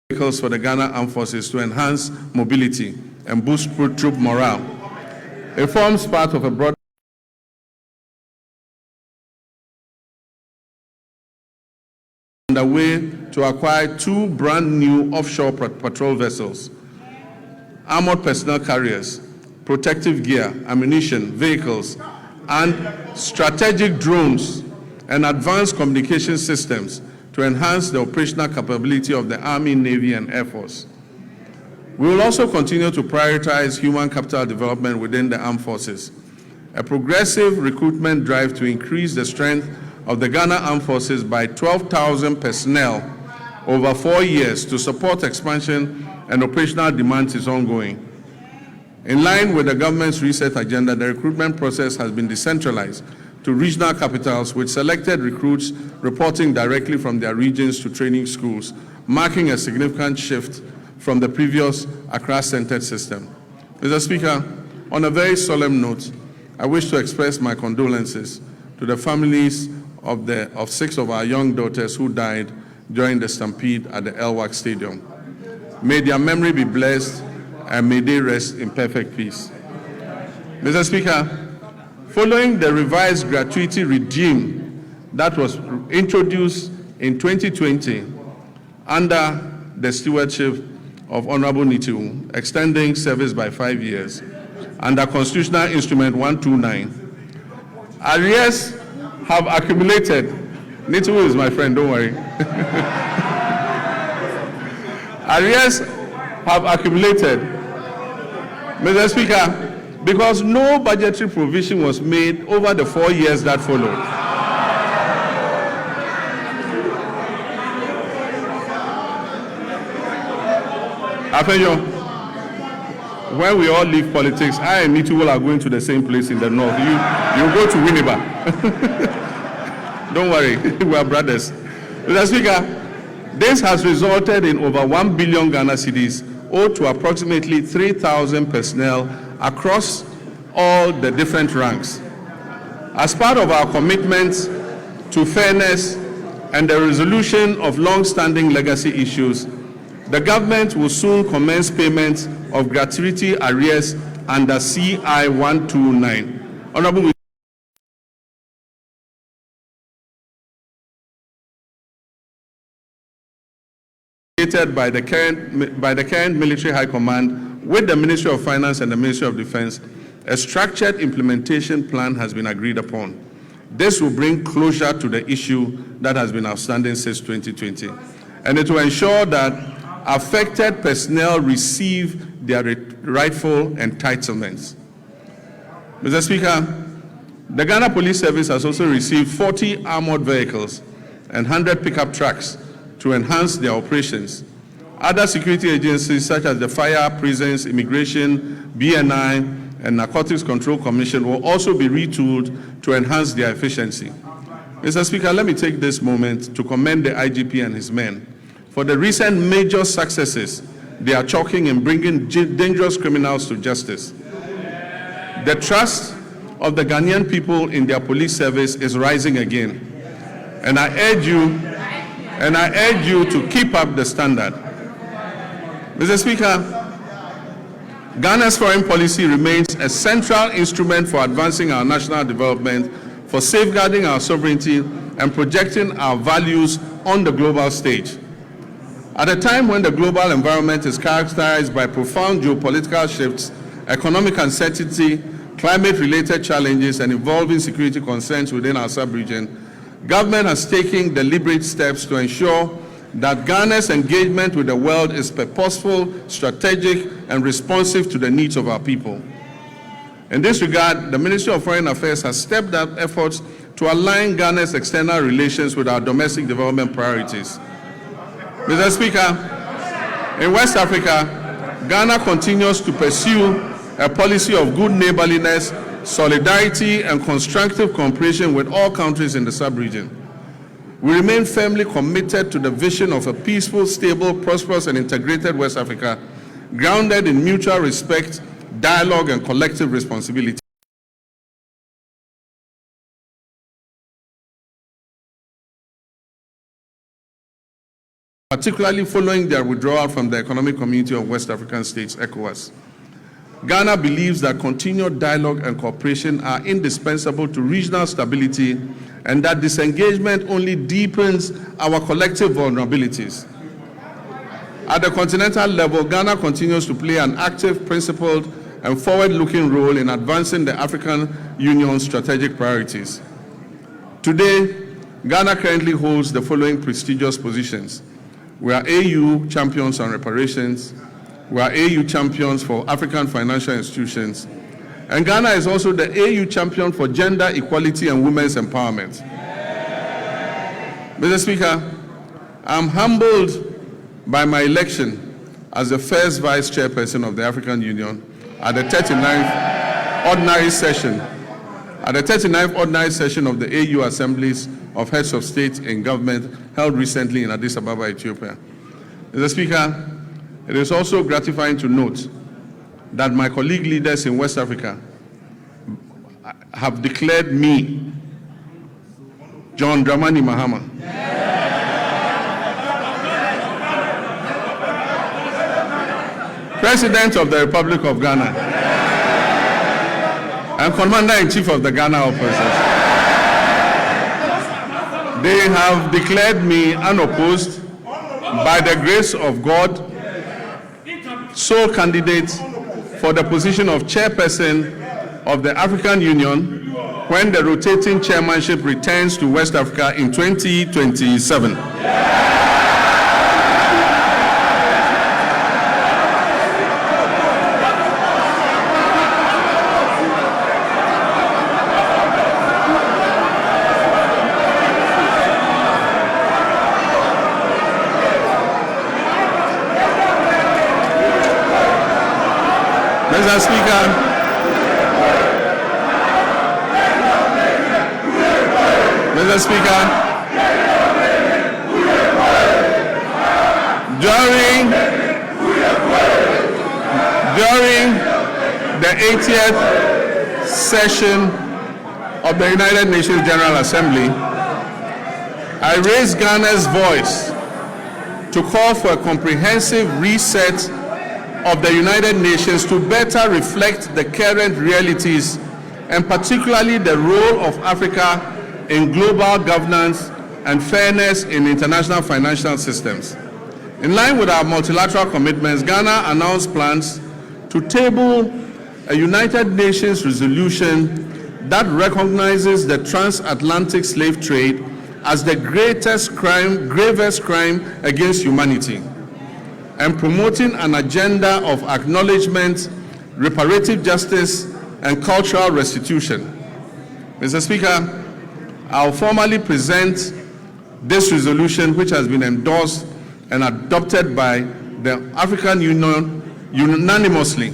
S2: vehicles for the Ghana Armed Forces to enhance mobility and boost troop morale. It forms part of a broad underway to acquire 2 brand new offshore patrol vessels, armored personnel carriers, protective gear, ammunition, vehicles, and strategic drones and advanced communication systems to enhance the operational capability of the Army, Navy, and Air Force. We will also continue to prioritize human capital development within the armed forces. A progressive recruitment drive to increase the strength of the Ghana Armed Forces by 12,000 personnel over 4 years to support expansion and operational demands is ongoing. In line with the government's reset agenda, the recruitment process has been decentralized to regional capitals, with selected recruits reporting directly from their regions to training schools, marking a significant shift from the previous Accra-centered system. Mr. Speaker, on a very solemn note, I wish to express my condolences to the families of 6 of our young daughters who died during the stampede at the LWAC Stadium. May their memory be blessed and may they rest in perfect peace. Mr. Speaker, following the revised gratuity regime that was introduced in 2020 under the stewardship of Honorable Nitiwu, extending service by 5 years, under Constitutional Instrument 129, arrears have accumulated. Nitiwu is my friend, don't worry. Arrears have accumulated, Mr. Speaker, because no budgetary provision was made over the 4 years that followed. Afenyo, when we all leave politics, I and Nitiwu are going to the same place in the north. You go to Winneba. Don't worry, we are brothers. Mr. Speaker, this has resulted in over 1 billion Ghana cedis owed to approximately 3,000 personnel across all the different ranks. As part of our commitment to fairness and the resolution of long-standing legacy issues, the government will soon commence payment of gratuity arrears under CI 129. Honorable by the current military high command with the Ministry of Finance and the Ministry of Defense, a structured implementation plan has been agreed upon. This will bring closure to the issue that has been outstanding since 2020, and it will ensure that affected personnel receive their rightful entitlements. Mr. Speaker, the Ghana Police Service has also received 40 armored vehicles and 100 pickup trucks to enhance their operations. Other security agencies such as the Fire, Prisons, Immigration, BNI, and Narcotics Control Commission will also be retooled to enhance their efficiency. Mr. Speaker, let me take this moment to commend the IGP and his men for the recent major successes they are chalking in bringing dangerous criminals to justice. The trust of the Ghanaian people in their police service is rising again, and I urge you to keep up the standard. Mr. Speaker, Ghana's foreign policy remains a central instrument for advancing our national development, for safeguarding our sovereignty, and projecting our values on the global stage. At a time when the global environment is characterized by profound geopolitical shifts, economic uncertainty, climate-related challenges, and evolving security concerns within our sub-region, government has taken deliberate steps to ensure that Ghana's engagement with the world is purposeful, strategic, and responsive to the needs of our people. In this regard, the Ministry of Foreign Affairs has stepped up efforts to align Ghana's external relations with our domestic development priorities. Mr. Speaker, In West Africa, Ghana continues to pursue a policy of good neighborliness, solidarity, and constructive cooperation with all countries in the sub-region. We remain firmly committed to the vision of a peaceful, stable, prosperous, and integrated West Africa, grounded in mutual respect, dialogue, and collective responsibility. Particularly following their withdrawal from the Economic Community of West African States, ECOWAS. Ghana believes that continued dialogue and cooperation are indispensable to regional stability and that disengagement only deepens our collective vulnerabilities. At the continental level, Ghana continues to play an active, principled, and forward-looking role in advancing the African Union's strategic priorities. Today, Ghana currently holds the following prestigious positions. We are AU champions on reparations. We are AU champions for African financial institutions. And Ghana is also the AU champion for gender equality and women's empowerment. Mr. Speaker, I'm humbled by my election as the first vice chairperson of the African Union at the 39th ordinary session of the AU Assemblies of Heads of State and Government held recently in Addis Ababa, Ethiopia. Mr. Speaker, it is also gratifying to note that my colleague leaders in West Africa have declared me, John Dramani Mahama, President of the Republic of Ghana and Commander-in-Chief of the Ghana Opposition. They have declared me unopposed by the grace of God, sole candidate for the position of chairperson of the African Union when the rotating chairmanship returns to West Africa in 2027. Mr. Speaker, during the 80th session of the United Nations General Assembly, I raised Ghana's voice to call for a comprehensive reset of the United Nations to better reflect the current realities and particularly the role of Africa in global governance and fairness in international financial systems. In line with our multilateral commitments, Ghana announced plans to table a United Nations resolution that recognizes the transatlantic slave trade as the gravest crime against humanity, and promoting an agenda of acknowledgement, reparative justice, and cultural restitution. Mr. Speaker, I'll formally present this resolution, which has been endorsed and adopted by the African Union unanimously,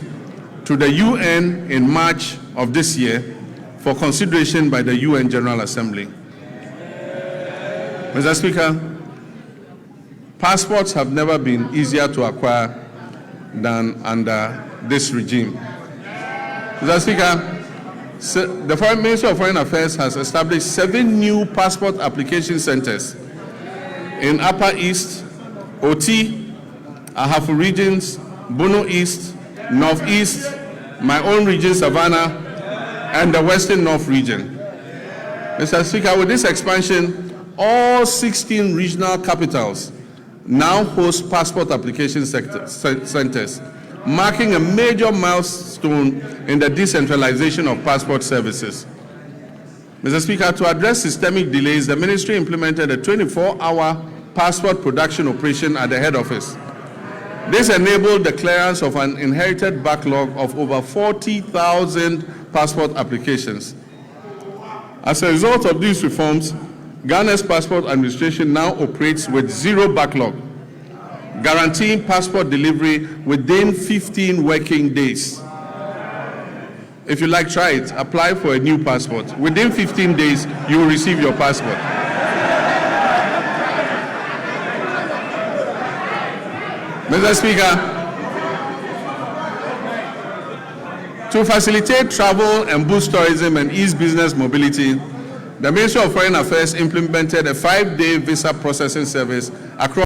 S2: to the UN in March of this year for consideration by the UN General Assembly. Mr. Speaker, passports have never been easier to acquire than under this regime. Mr. Speaker, the Ministry of Foreign Affairs has established 7 new passport application centers in Upper East, Oti, Ahafo regions, Bono East, Northeast, my own region, Savannah, and the Western North region. Mr. Speaker, with this expansion, all 16 regional capitals now host passport application centers, marking a major milestone in the decentralization of passport services. Mr. Speaker, to address systemic delays, the ministry implemented a 24-hour passport production operation at the head office. This enabled the clearance of an inherited backlog of over 40,000 passport applications. As a result of these reforms, Ghana's passport administration now operates with 0 backlog. guaranteeing passport delivery within 15 working days. If you like, try it. Apply for a new passport. Within 15 days, you will receive your passport. Mr. Speaker, to facilitate travel and boost tourism and ease business mobility, the Ministry of Foreign Affairs implemented a 5-day visa processing service across.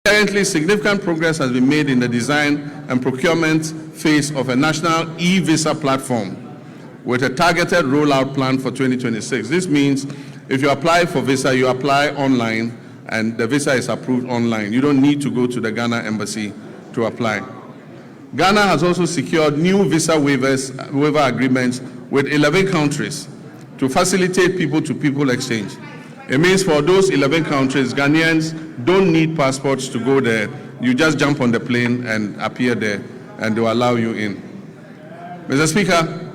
S2: Currently, significant progress has been made in the design and procurement phase of a national e-visa platform with a targeted rollout plan for 2026. This means if you apply for visa, you apply online and the visa is approved online. You don't need to go to the Ghana embassy to apply. Ghana has also secured new visa waiver agreements with 11 countries to facilitate people-to-people exchange. It means for those 11 countries, Ghanaians don't need passports to go there. You just jump on the plane and appear there, and they'll allow you in. Mr. Speaker,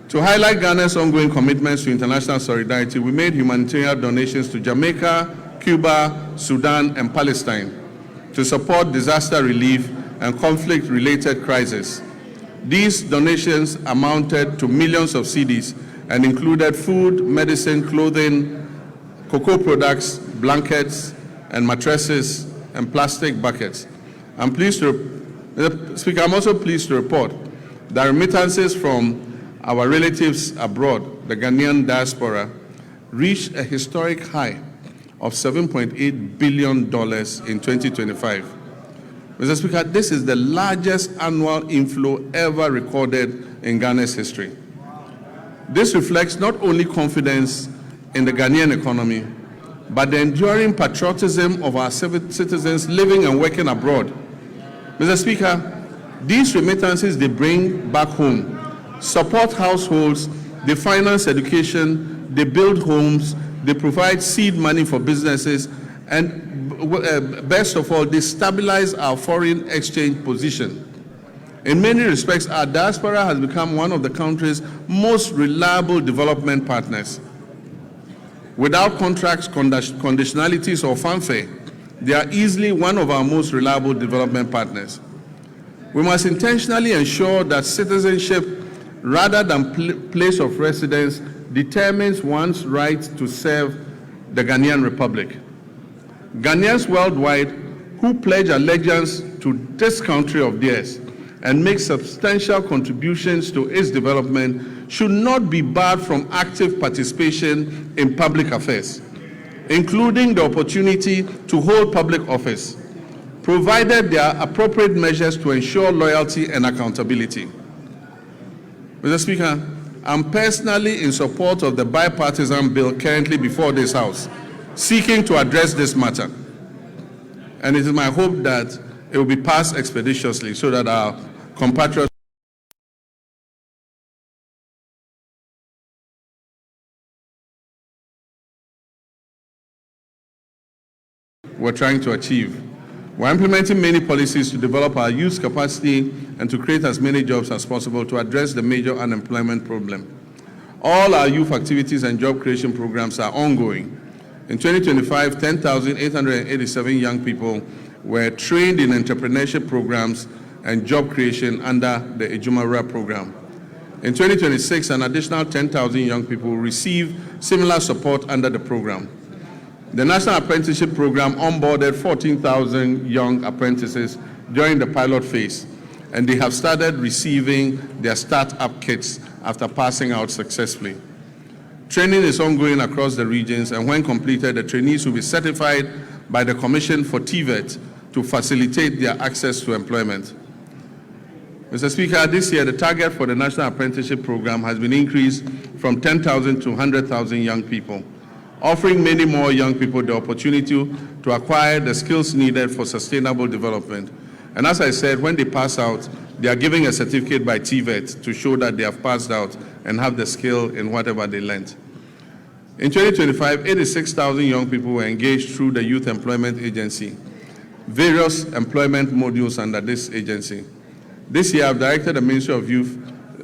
S2: to highlight Ghana's ongoing commitments to international solidarity, we made humanitarian donations to Jamaica, Cuba, Sudan, and Palestine to support disaster relief and conflict-related crises. These donations amounted to millions of cedis and included food, medicine, clothing, cocoa products, blankets, and mattresses, and plastic buckets. Mr. Speaker, I'm also pleased to report that remittances from our relatives abroad, the Ghanaian diaspora, reached a historic high of $7.8 billion in 2025. Mr. Speaker, this is the largest annual inflow ever recorded in Ghana's history. This reflects not only confidence in the Ghanaian economy, but the enduring patriotism of our citizens living and working abroad. Mr. Speaker, these remittances they bring back home support households, they finance education, they build homes, they provide seed money for businesses, and best of all, they stabilize our foreign exchange position. In many respects, our diaspora has become one of the country's most reliable development partners. Without contracts, conditionalities, or fanfare, they are easily one of our most reliable development partners. We must intentionally ensure that citizenship, rather than place of residence, determines one's right to serve the Ghanaian Republic. Ghanaians worldwide who pledge allegiance to this country of theirs and make substantial contributions to its development should not be barred from active participation in public affairs, including the opportunity to hold public office, provided there are appropriate measures to ensure loyalty and accountability. Mr. Speaker, I'm personally in support of the bipartisan bill currently before this House, seeking to address this matter. And it is my hope that it will be passed expeditiously so that our compatriots we're trying to achieve. We're implementing many policies to develop our youth capacity and to create as many jobs as possible to address the major unemployment problem. All our youth activities and job creation programs are ongoing. In 2025, 10,887 young people were trained in entrepreneurship programs and job creation under the Ejumara program. In 2026, an additional 10,000 young people will receive similar support under the program. The National Apprenticeship Program onboarded 14,000 young apprentices during the pilot phase, and they have started receiving their start-up kits after passing out successfully. Training is ongoing across the regions, and when completed, the trainees will be certified by the Commission for TVET to facilitate their access to employment. Mr. Speaker, this year, the target for the National Apprenticeship Program has been increased from 10,000 to 100,000 young people, offering many more young people the opportunity to acquire the skills needed for sustainable development. And as I said, when they pass out, they are giving a certificate by TVET to show that they have passed out and have the skill in whatever they learned. In 2025, 86,000 young people were engaged through the Youth Employment Agency, various employment modules under this agency. This year, I've directed the Ministry of Youth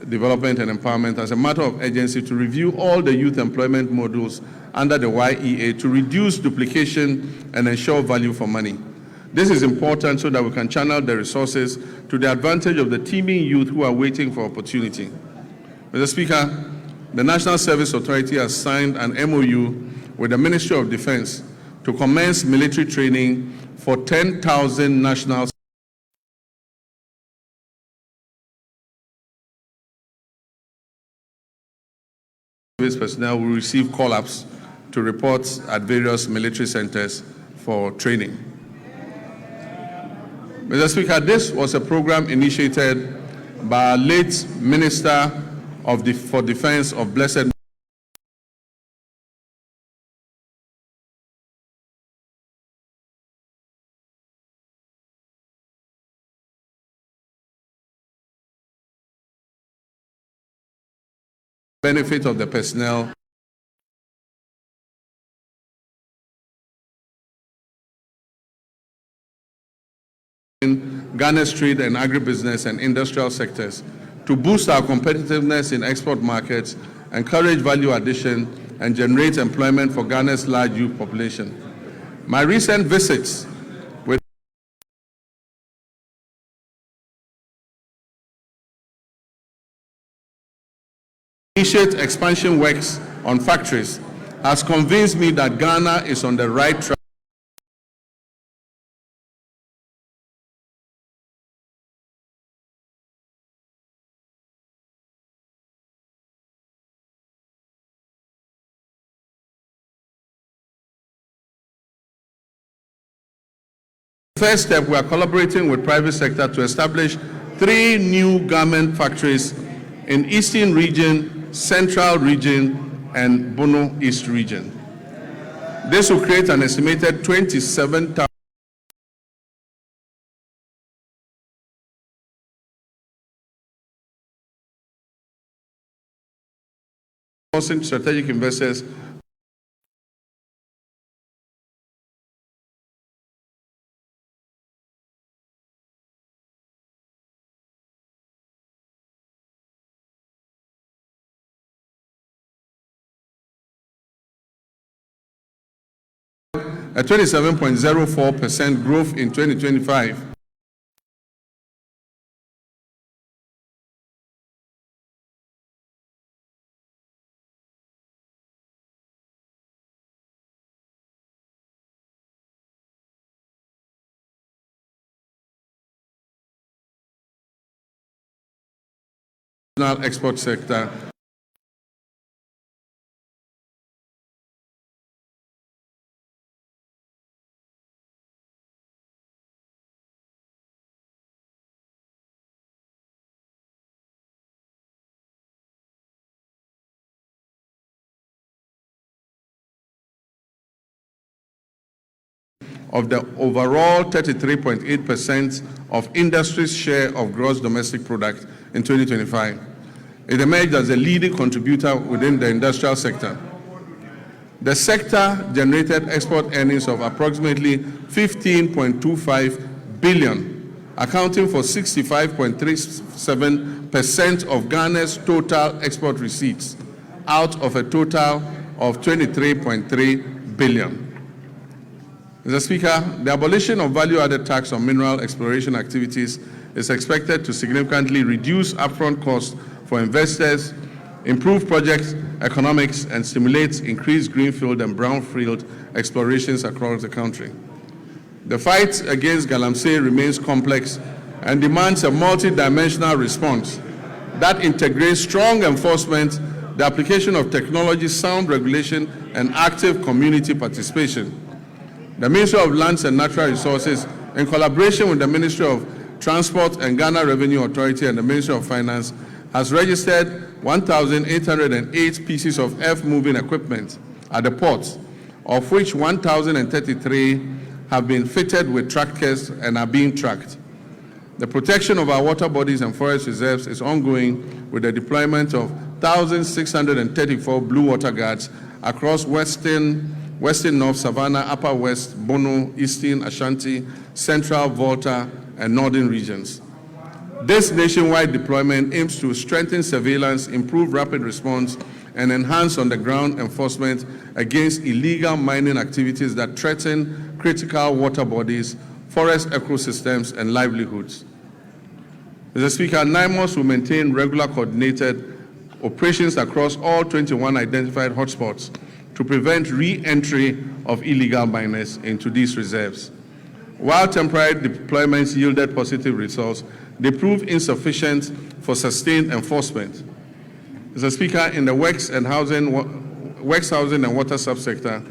S2: Development and Empowerment as a matter of urgency to review all the youth employment modules under the YEA to reduce duplication and ensure value for money. This is important so that we can channel the resources to the advantage of the teeming youth who are waiting for opportunity. Mr. Speaker, the National Service Authority has signed an MOU with the Ministry of Defense to commence military training for 10,000 national service personnel will receive call-ups to report at various military centers for training. Mr. Speaker, this was a program initiated by our late Minister for Defense of Blessed benefit of the personnel in Ghana's trade and agribusiness and industrial sectors to boost our competitiveness in export markets, encourage value addition, and generate employment for Ghana's large youth population. My recent visits with initiate expansion works on factories has convinced me that Ghana is on the right track First step, we are collaborating with private sector to establish 3 new garment factories in Eastern Region, Central Region, and Bono East Region. This will create an estimated 27,000 strategic investors a 27.04% growth in 2025. Export sector. Of the overall 33.8% of industry's share of gross domestic product in 2025. It emerged as a leading contributor within the industrial sector. The sector generated export earnings of approximately 15.25 billion, accounting for 65.37% of Ghana's total export receipts, out of a total of 23.3 billion. Mr. Speaker, the abolition of value-added tax on mineral exploration activities is expected to significantly reduce upfront costs for investors, improve project economics, and stimulate increased greenfield and brownfield explorations across the country. The fight against galamsey remains complex and demands a multi-dimensional response that integrates strong enforcement, the application of technology, sound regulation, and active community participation. The Ministry of Lands and Natural Resources, in collaboration with the Ministry of Transport and Ghana Revenue Authority and the Ministry of Finance, has registered 1,808 pieces of earth-moving equipment at the ports, of which 1,033 have been fitted with trackers and are being tracked. The protection of our water bodies and forest reserves is ongoing with the deployment of 1,634 blue water guards across Western North Savannah, Upper West, Bono, Eastern, Ashanti, Central, Volta, and Northern regions. This nationwide deployment aims to strengthen surveillance, improve rapid response, and enhance on-the-ground enforcement against illegal mining activities that threaten critical water bodies, forest ecosystems, and livelihoods. Mr. Speaker, NIMOS will maintain regular coordinated operations across all 21 identified hotspots to prevent re-entry of illegal miners into these reserves. While temporary deployments yielded positive results, they proved insufficient for sustained enforcement. Mr. Speaker, in the works housing and water subsector,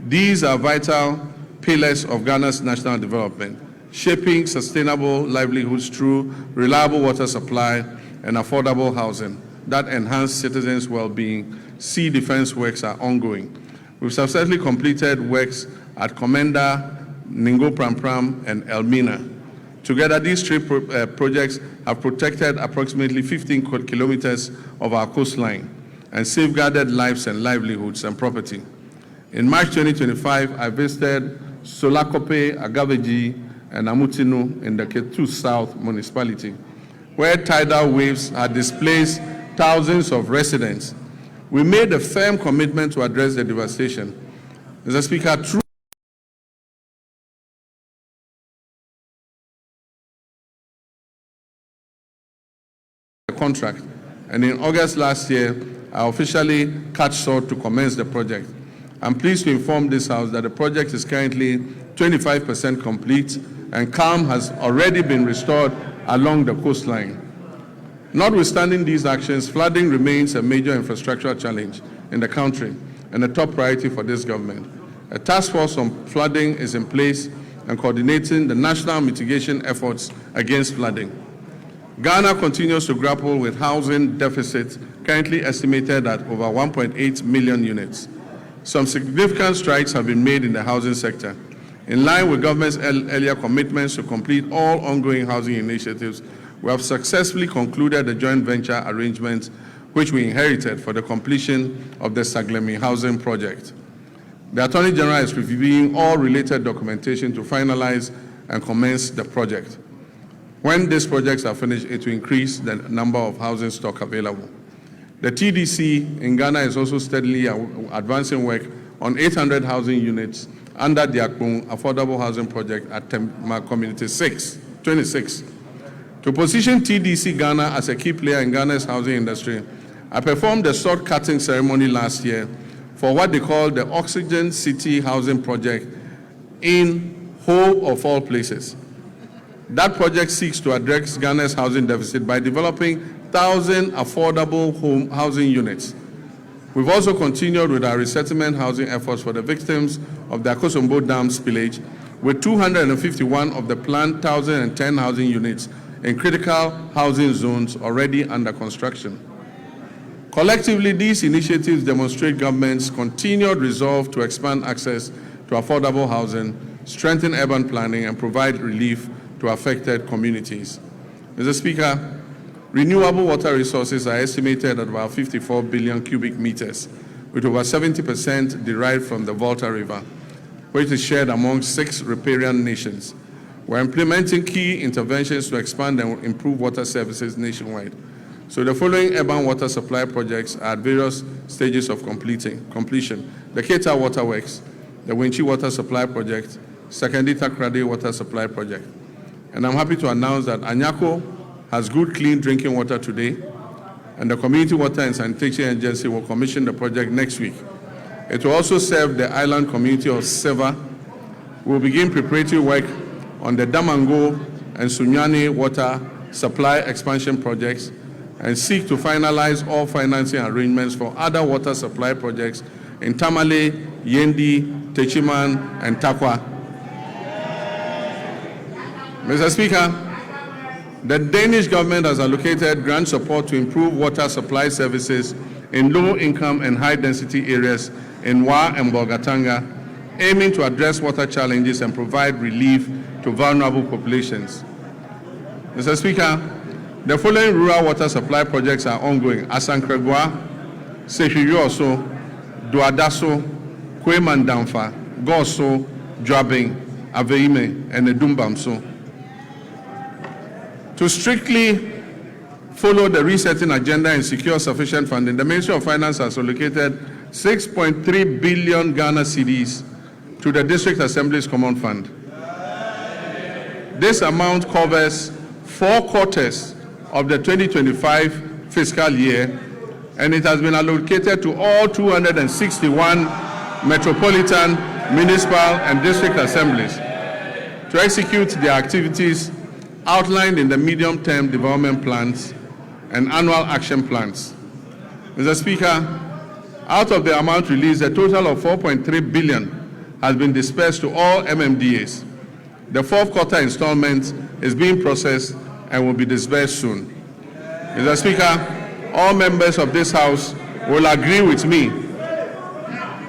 S2: these are vital pillars of Ghana's national development, shaping sustainable livelihoods through reliable water supply and affordable housing that enhance citizens' well-being. Sea defense works are ongoing. We've successfully completed works at Komenda, Ningo Pram, and Elmina. Together, these three projects have protected approximately 15 kilometers of our coastline and safeguarded lives and livelihoods and property. In March 2025, I visited Solakope, Agaveji, and Amutinu in the Ketu South municipality, where tidal waves had displaced thousands of residents. We made a firm commitment to address the devastation. Mr. Speaker, through the contract, and in August last year, I officially cut short to commence the project. I'm pleased to inform this House that the project is currently 25% complete, and calm has already been restored along the coastline. Notwithstanding these actions, flooding remains a major infrastructural challenge in the country and a top priority for this government. A task force on flooding is in place and coordinating the national mitigation efforts against flooding. Ghana continues to grapple with housing deficits currently estimated at over 1.8 million units. Some significant strides have been made in the housing sector. In line with government's earlier commitments to complete all ongoing housing initiatives, we have successfully concluded the joint venture arrangements which we inherited for the completion of the Saglemi housing project. The Attorney General is reviewing all related documentation to finalize and commence the project. When these projects are finished, it will increase the number of housing stock available. The TDC in Ghana is also steadily advancing work on 800 housing units under the Akpong Affordable Housing Project at Tema Community 26. To position TDC Ghana as a key player in Ghana's housing industry, I performed a sword cutting ceremony last year for what they call the Oxygen City Housing Project in Ho of all places. That project seeks to address Ghana's housing deficit by developing 1,000 affordable housing units. We've also continued with our resettlement housing efforts for the victims of the Akosombo Dam spillage, with 251 of the planned 1,010 housing units in critical housing zones already under construction. Collectively, these initiatives demonstrate government's continued resolve to expand access to affordable housing, strengthen urban planning, and provide relief to affected communities. Mr. Speaker, renewable water resources are estimated at about 54 billion cubic meters, with over 70% derived from the Volta River, which is shared among 6 riparian nations. We're implementing key interventions to expand and improve water services nationwide. So the following urban water supply projects are at various stages of completion. The Keta Water Works, the Winchi Water Supply Project, Sakandita Krade Water Supply Project. And I'm happy to announce that Anyako has good, clean drinking water today, and the Community Water and Sanitation Agency will commission the project next week. It will also serve the island community of Seva. We'll begin preparatory work on the Damango and Sunyani water supply expansion projects and seek to finalize all financing arrangements for other water supply projects in Tamale, Yendi, Techiman, and Takwa. Mr. Speaker, the Danish government has allocated grant support to improve water supply services in low-income and high-density areas in Wa and Bolgatanga, aiming to address water challenges and provide relief to vulnerable populations. Mr. Speaker, the following rural water supply projects are ongoing: Asankregwa, Sehiyoso, Duadaso, Kwemandamfa, Goso, Dwabing, Aveime, and Edumbamso. To strictly follow the resetting agenda and secure sufficient funding, the Ministry of Finance has allocated 6.3 billion Ghana cedis to the District Assembly's Common Fund. This amount covers 4 quarters of the 2025 fiscal year, and it has been allocated to all 261 metropolitan, municipal, and district assemblies to execute their activities outlined in the medium-term development plans and annual action plans. Mr. Speaker, out of the amount released, a total of 4.3 billion has been dispersed to all MMDAs. The 4th quarter installment is being processed and will be disbursed soon. Mr. Speaker, all members of this House will agree with me.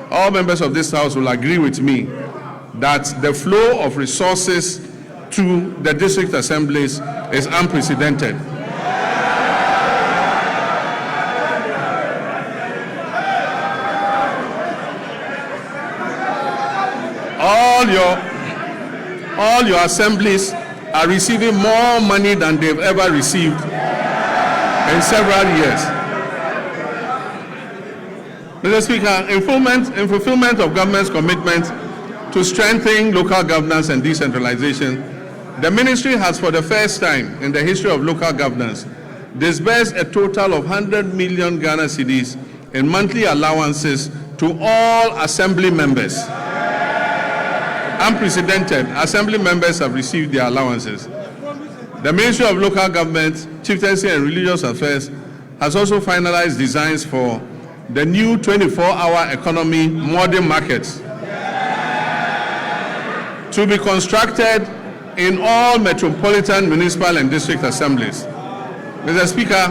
S2: All members of this House will agree with me that the flow of resources to the district assemblies is unprecedented. All your assemblies are receiving more money than they've ever received in several years. Mr. Speaker, in fulfillment of government's commitment to strengthening local governance and decentralization, the ministry has, for the first time in the history of local governance, disbursed a total of 100 million Ghana cedis in monthly allowances to all assembly members. Unprecedented, assembly members have received their allowances. The Ministry of Local Government, Chieftaincy and Religious Affairs has also finalized designs for the new 24-hour economy modern markets to be constructed in all metropolitan, municipal, and district assemblies. Mr. Speaker,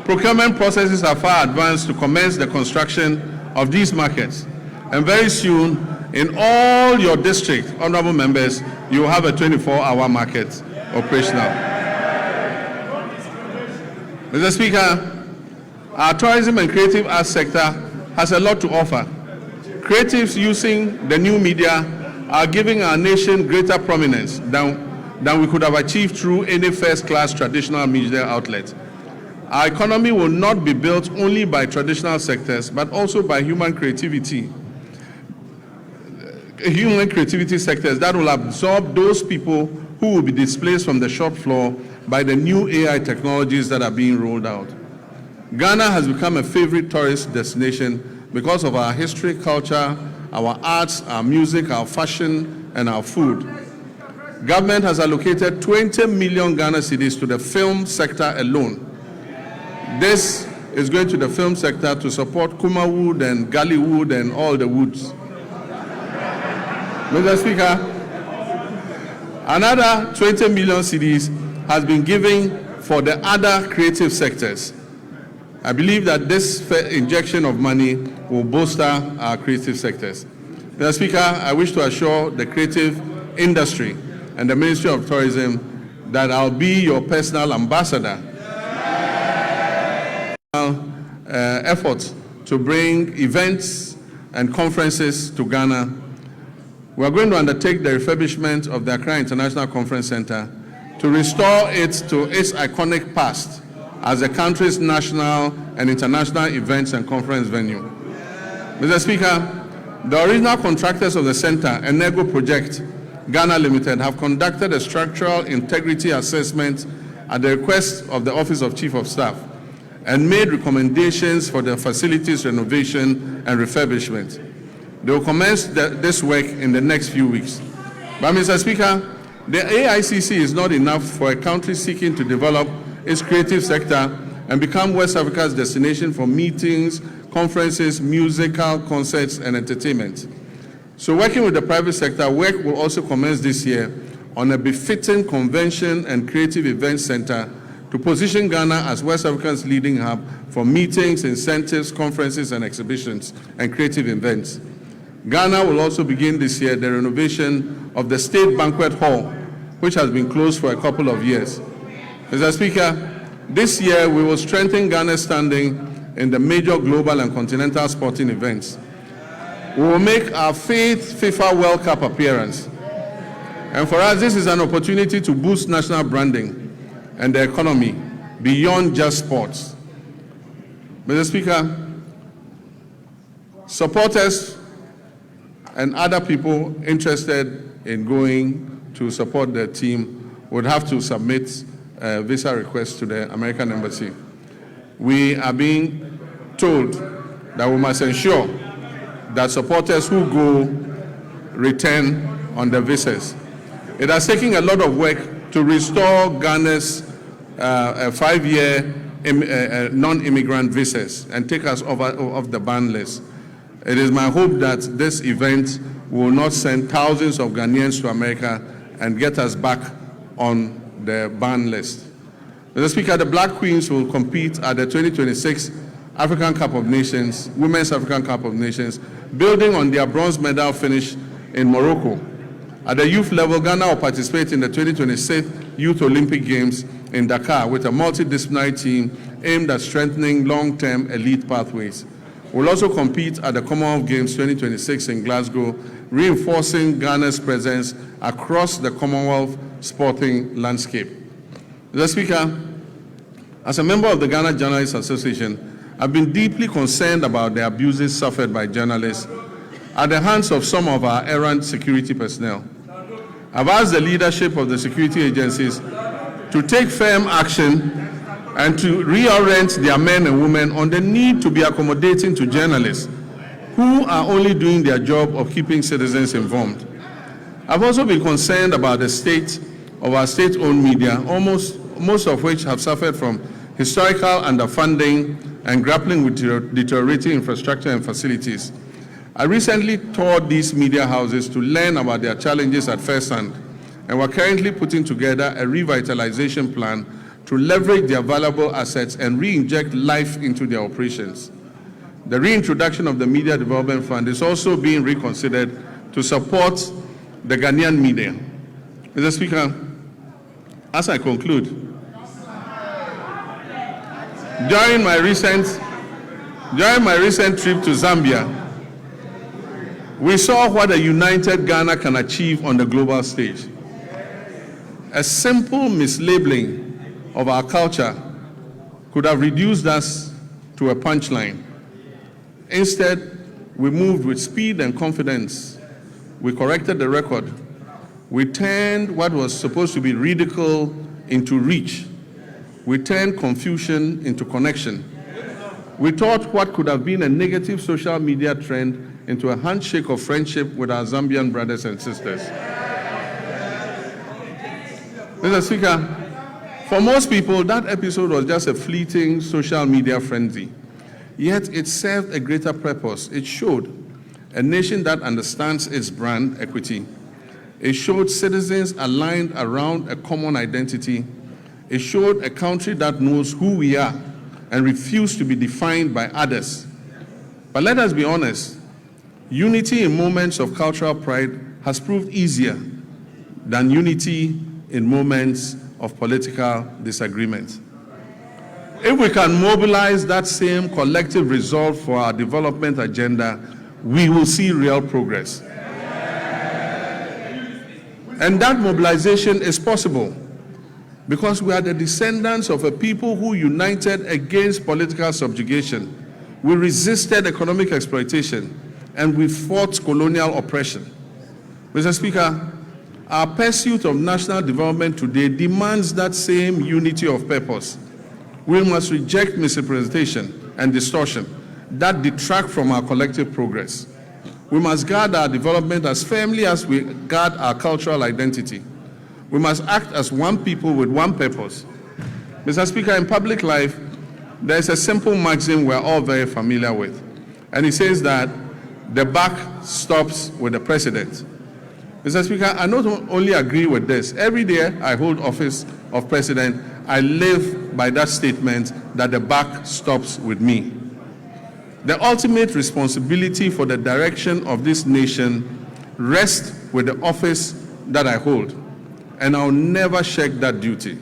S2: procurement processes are far advanced to commence the construction of these markets, and very soon, in all your district, honorable members, you will have a 24-hour market operational. Mr. Speaker, our tourism and creative arts sector has a lot to offer. Creatives using the new media are giving our nation greater prominence than we could have achieved through any first-class traditional media outlet. Our economy will not be built only by traditional sectors, but also by human creativity sectors that will absorb those people who will be displaced from the shop floor by the new AI technologies that are being rolled out. Ghana has become a favorite tourist destination because of our history, culture, our arts, our music, our fashion, and our food. Government has allocated 20 million Ghana cedis to the film sector alone. This is going to the film sector to support Kuma Wood and Gullywood and all the woods. Mr. Speaker, another 20 million cedis has been given for the other creative sectors. I believe that this injection of money will bolster our creative sectors. Mr. Speaker, I wish to assure the creative industry and the Ministry of Tourism that I'll be your personal ambassador. Efforts to bring events and conferences to Ghana. We are going to undertake the refurbishment of the Accra International Conference Center to restore it to its iconic past as the country's national and international events and conference venue. Mr. Speaker, the original contractors of the center, Enego Project Ghana Limited, have conducted a structural integrity assessment at the request of the Office of Chief of Staff and made recommendations for the facilities renovation and refurbishment. They will commence this work in the next few weeks. But, Mr. Speaker, the AICC is not enough for a country seeking to develop its creative sector and become West Africa's destination for meetings, conferences, musical concerts, and entertainment. So, working with the private sector, work will also commence this year on a befitting convention and creative events center to position Ghana as West Africa's leading hub for meetings, incentives, conferences, and exhibitions and creative events. Ghana will also begin this year the renovation of the State Banquet Hall, which has been closed for a couple of years. Mr. Speaker, this year we will strengthen Ghana's standing in the major global and continental sporting events. We will make our 5th FIFA World Cup appearance. And for us, this is an opportunity to boost national branding and the economy beyond just sports. Mr. Speaker, supporters and other people interested in going to support the team would have to submit a visa request to the American Embassy. We are being told that we must ensure that supporters who go return on the visas. It has taken a lot of work to restore Ghana's 5-year non-immigrant visas and take us off the ban list. It is my hope that this event will not send thousands of Ghanaians to America and get us back on the ban list. Mr. Speaker, the Black Queens will compete at the 2026 African Cup of Nations, Women's African Cup of Nations, building on their bronze medal finish in Morocco. At the youth level, Ghana will participate in the 2026 Youth Olympic Games in Dakar with a multidisciplinary team aimed at strengthening long-term elite pathways. We'll also compete at the Commonwealth Games 2026 in Glasgow, reinforcing Ghana's presence across the Commonwealth sporting landscape. Mr. Speaker, as a member of the Ghana Journalists Association, I've been deeply concerned about the abuses suffered by journalists at the hands of some of our errant security personnel. I've asked the leadership of the security agencies to take firm action and to reorient their men and women on the need to be accommodating to journalists who are only doing their job of keeping citizens informed. I've also been concerned about the state of our state-owned media, most of which have suffered from historical underfunding and grappling with deteriorating infrastructure and facilities. I recently toured these media houses to learn about their challenges at first hand, and we're currently putting together a revitalization plan to leverage their valuable assets and re-inject life into their operations. The reintroduction of the Media Development Fund is also being reconsidered to support the Ghanaian media. Mr. Speaker, as I conclude, during my recent trip to Zambia, we saw what a united Ghana can achieve on the global stage. A simple mislabeling of our culture could have reduced us to a punchline. Instead, we moved with speed and confidence. We corrected the record. We turned what was supposed to be ridicule into reach. We turned confusion into connection. We turned what could have been a negative social media trend into a handshake of friendship with our Zambian brothers and sisters. Mr. Speaker, for most people, that episode was just a fleeting social media frenzy. Yet it served a greater purpose. It showed a nation that understands its brand equity. It showed citizens aligned around a common identity. It showed a country that knows who we are and refuses to be defined by others. But let us be honest, unity in moments of cultural pride has proved easier than unity in moments of political disagreement. If we can mobilize that same collective resolve for our development agenda, we will see real progress. And that mobilization is possible because we are the descendants of a people who united against political subjugation. We resisted economic exploitation and we fought colonial oppression. Mr. Speaker, our pursuit of national development today demands that same unity of purpose. We must reject misrepresentation and distortion that detract from our collective progress. We must guard our development as firmly as we guard our cultural identity. We must act as one people with one purpose. Mr. Speaker, in public life, there is a simple maxim we're all very familiar with, and it says that the buck stops with the president. Mr. Speaker, I not only agree with this. Every day I hold office of president, I live by that statement that the buck stops with me. The ultimate responsibility for the direction of this nation rests with the office that I hold, and I'll never shirk that duty.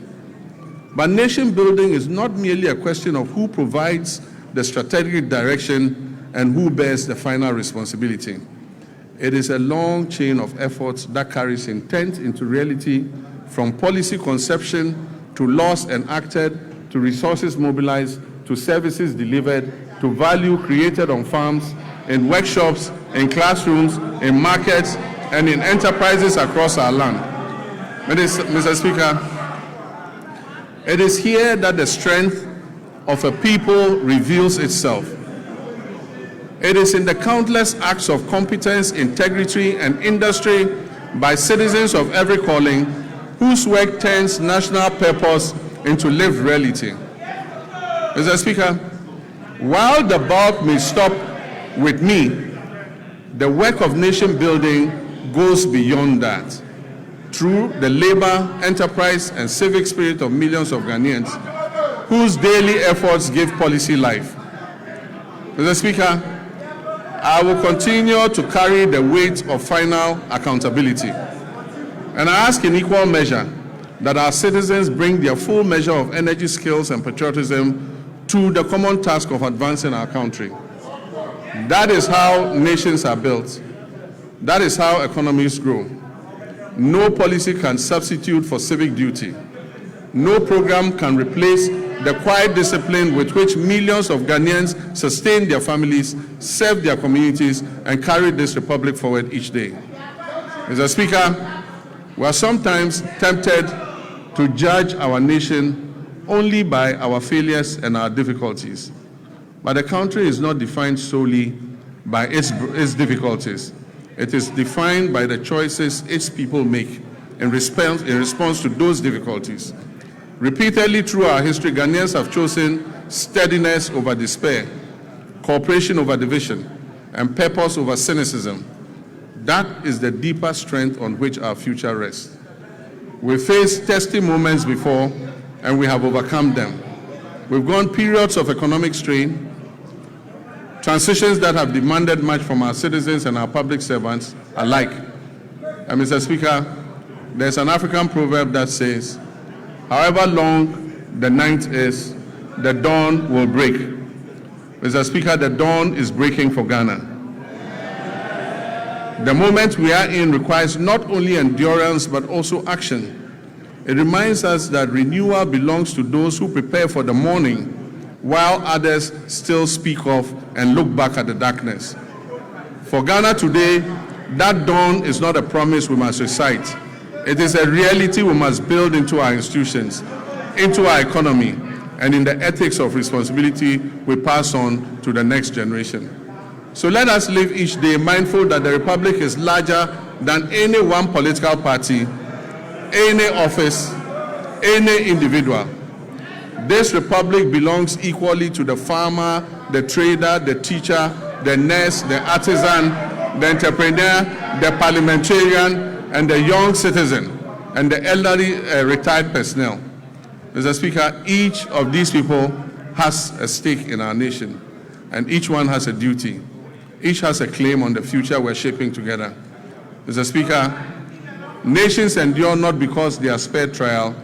S2: But nation building is not merely a question of who provides the strategic direction and who bears the final responsibility. It is a long chain of efforts that carries intent into reality, from policy conception to laws enacted, to resources mobilized, to services delivered, to value created on farms, in workshops, in classrooms, in markets, and in enterprises across our land. Mr. Speaker, it is here that the strength of a people reveals itself. It is in the countless acts of competence, integrity, and industry by citizens of every calling whose work turns national purpose into lived reality. Mr. Speaker, while the bulk may stop with me, the work of nation building goes beyond that. Through the labor, enterprise, and civic spirit of millions of Ghanaians whose daily efforts give policy life. Mr. Speaker, I will continue to carry the weight of final accountability. And I ask in equal measure that our citizens bring their full measure of energy, skills, and patriotism to the common task of advancing our country. That is how nations are built. That is how economies grow. No policy can substitute for civic duty. No program can replace the quiet discipline with which millions of Ghanaians sustain their families, serve their communities, and carry this republic forward each day. Mr. Speaker, we are sometimes tempted to judge our nation only by our failures and our difficulties. But the country is not defined solely by its difficulties. It is defined by the choices its people make in response to those difficulties. Repeatedly through our history, Ghanaians have chosen steadiness over despair, cooperation over division, and purpose over cynicism. That is the deeper strength on which our future rests. We faced testing moments before, and we have overcome them. We've gone periods of economic strain, transitions that have demanded much from our citizens and our public servants alike. And Mr. Speaker, there's an African proverb that says, however long the night is, the dawn will break. Mr. Speaker, the dawn is breaking for Ghana. The moment we are in requires not only endurance, but also action. It reminds us that renewal belongs to those who prepare for the morning, while others still speak of and look back at the darkness. For Ghana today, that dawn is not a promise we must recite. It is a reality we must build into our institutions, into our economy, and in the ethics of responsibility we pass on to the next generation. So let us live each day mindful that the Republic is larger than any one political party, any office, any individual. This Republic belongs equally to the farmer, the trader, the teacher, the nurse, the artisan, the entrepreneur, the parliamentarian, and the young citizen, and the elderly retired personnel. Mr. Speaker, each of these people has a stake in our nation, and each one has a duty. Each has a claim on the future we're shaping together. Mr. Speaker, nations endure not because they are spared trial,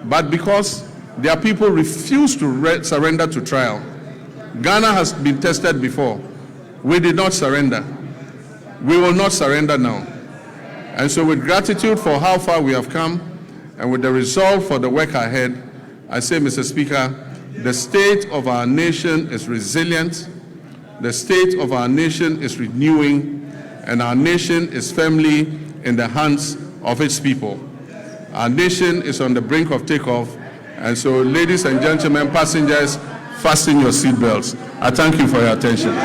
S2: but because their people refuse to surrender to trial. Ghana has been tested before. We did not surrender. We will not surrender now. And so with gratitude for how far we have come, and with the resolve for the work ahead, I say, Mr. Speaker, the state of our nation is resilient, the state of our nation is renewing, and our nation is firmly in the hands of its people. Our nation is on the brink of takeoff, and so ladies and gentlemen, passengers, fasten your seatbelts. I thank you for your attention.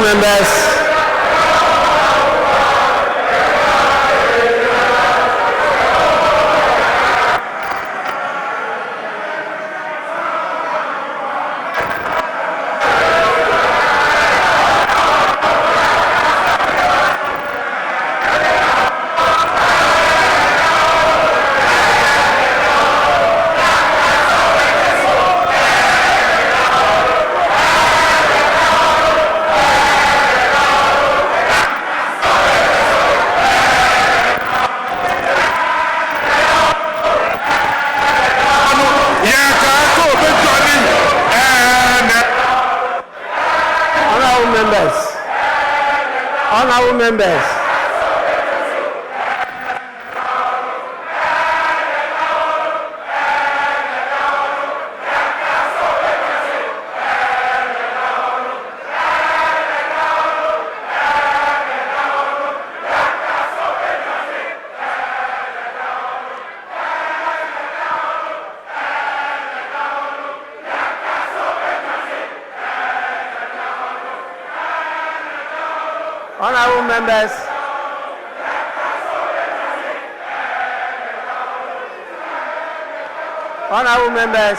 S1: members. Honorable members. Honorable members. Honorable members.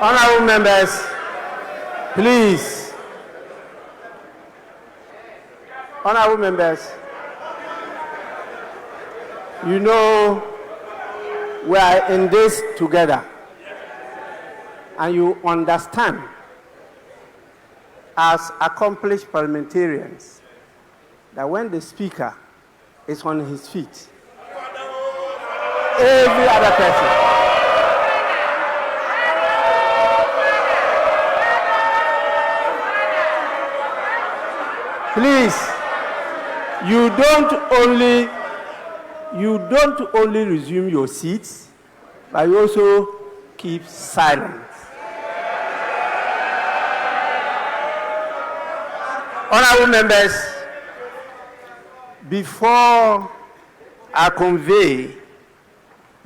S1: Honorable members, please. Honorable members, you know we are in this together, and you understand as accomplished parliamentarians that when the speaker is on his feet, every other person please, you don't only resume your seats, but you also keep silent. Honorable members, before I convey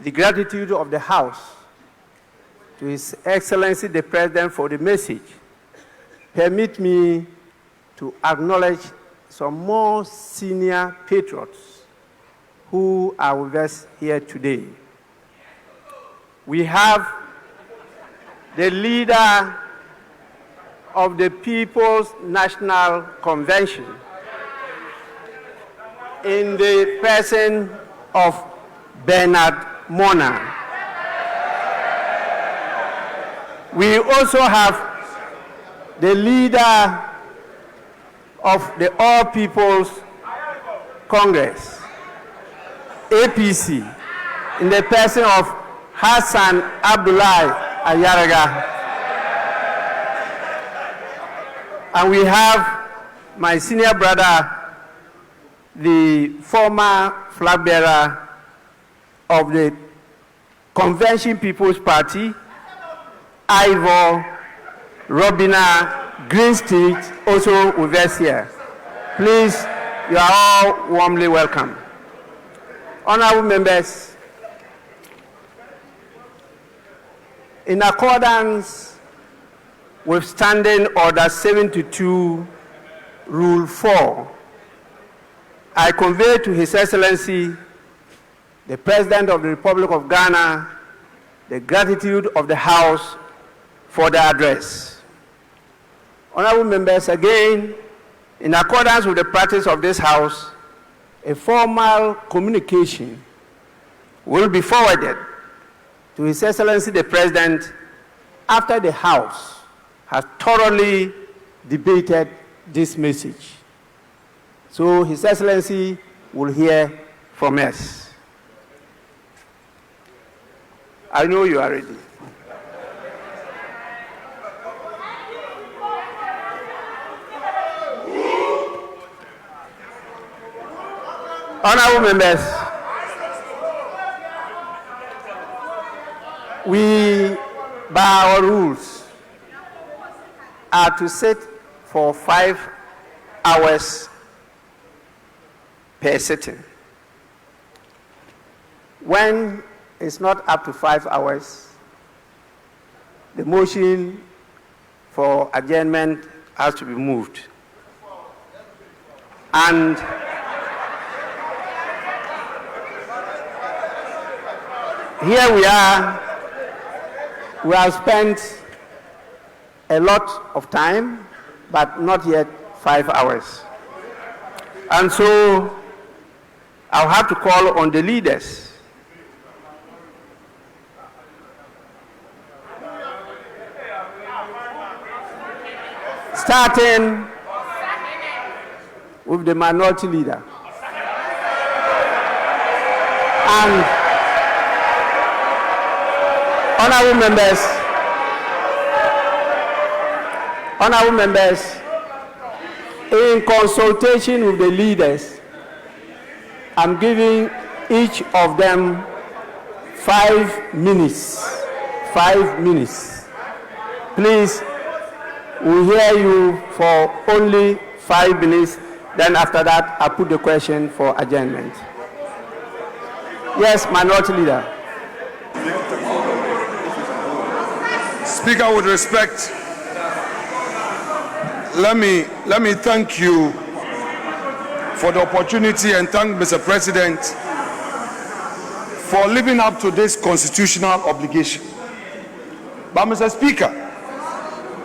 S1: the gratitude of the House to His Excellency the President for the message, permit me to acknowledge some more senior patriots who are with us here today. We have the leader of the People's National Convention in the person of Bernard Mona. We also have the leader of the All People's Congress, APC, in the person of Hassan Abdullahi Ayaraga. And we have my senior brother, the former flag bearer of the Convention People's Party, Ivor Robina Greenstreet, also with us here. Please, you are all warmly welcome. Honorable members, in accordance with Standing Order 72, Rule 4, I convey to His Excellency, the President of the Republic of Ghana, the gratitude of the House for the address. Honorable members, again, in accordance with the practice of this House, a formal communication will be forwarded to His Excellency the President after the House has thoroughly debated this message. So His Excellency will hear from us. I know you are ready. Honorable members, we, by our rules, are to sit for 5 hours per sitting. When it's not up to 5 hours, the motion for adjournment has to be moved. And here we are. We have spent a lot of time, but not yet 5 hours. And so I'll have to call on the leaders starting with the minority leader. And honorable members, in consultation with the leaders, I'm giving each of them 5 minutes. 5 minutes. Please, we'll hear you for only 5 minutes. Then after that, I'll put the question for adjournment. Yes, minority leader.
S3: Speaker, with respect, let me thank you for the opportunity and thank Mr. President for living up to this constitutional obligation. But Mr. Speaker,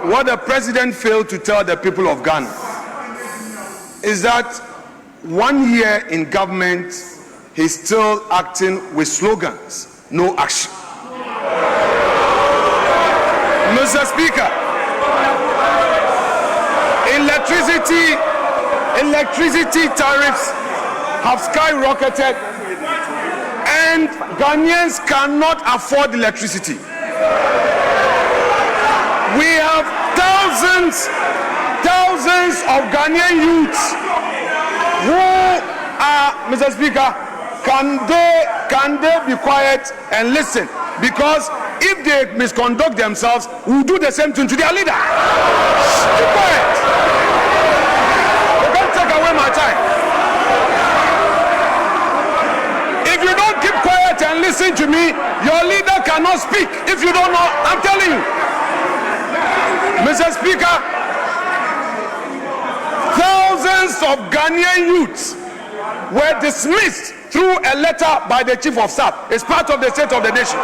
S3: what the President failed to tell the people of Ghana is that 1 year in government, he's still acting with slogans, no action. Mr. Speaker, electricity tariffs have skyrocketed and Ghanaians cannot afford electricity. We have thousands of Ghanaian youths who are, Mr. Speaker, can they be quiet and listen? Because if they misconduct themselves, we'll do the same thing to their leader. Keep quiet. You can't take away my time. If you don't keep quiet and listen to me, your leader cannot speak. If you don't know, I'm telling you. Mr. Speaker, thousands of Ghanaian youths were dismissed through a letter by the Chief of Staff. It's part of the State of the Nation.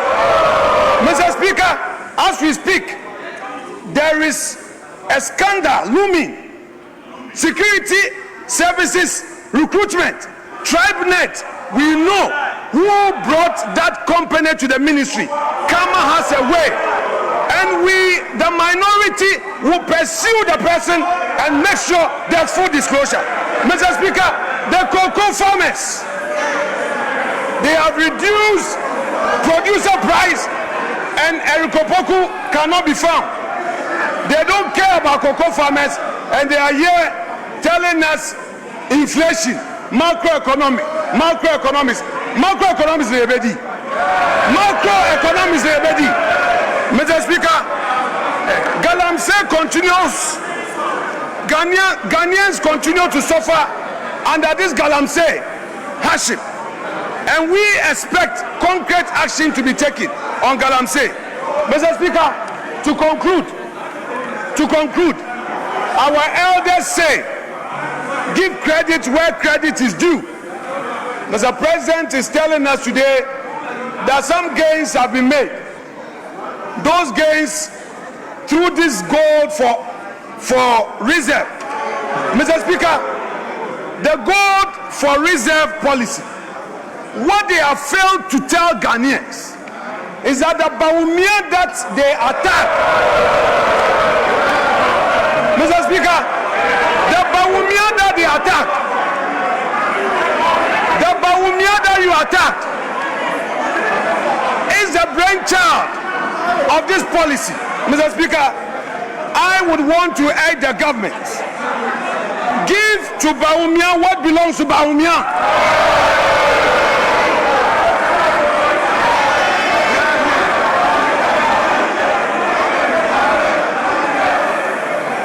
S3: Mr. Speaker, as we speak, there is a scandal looming. Security services recruitment, TribeNet, we know who brought that company to the ministry. Kama has a way. And we, the minority, will pursue the person and make sure there's full disclosure. Mr. Speaker, the cocoa farmers, they have reduced producer price and Erikopoku cannot be found. They don't care about cocoa farmers and they are here telling us inflation, macroeconomics is ready. Macroeconomics is ready. Mr. Speaker, Galamsey continues. Ghanaians continue to suffer under this Galamsey hardship. And we expect concrete action to be taken on Galamsey. Mr. Speaker, to conclude, our elders say, give credit where credit is due. Mr. President is telling us today that some gains have been made. Those gains through this gold for reserve. Mr. Speaker, the gold for reserve policy, what they have failed to tell Ghanaians is that the Baumia that they attack, Mr. Speaker, the Baumia that they attack, the Baumia that you attacked is the brain brainchild of this policy. Mr. Speaker, I would want to urge the government, give to Bawumia what belongs to Bawumia.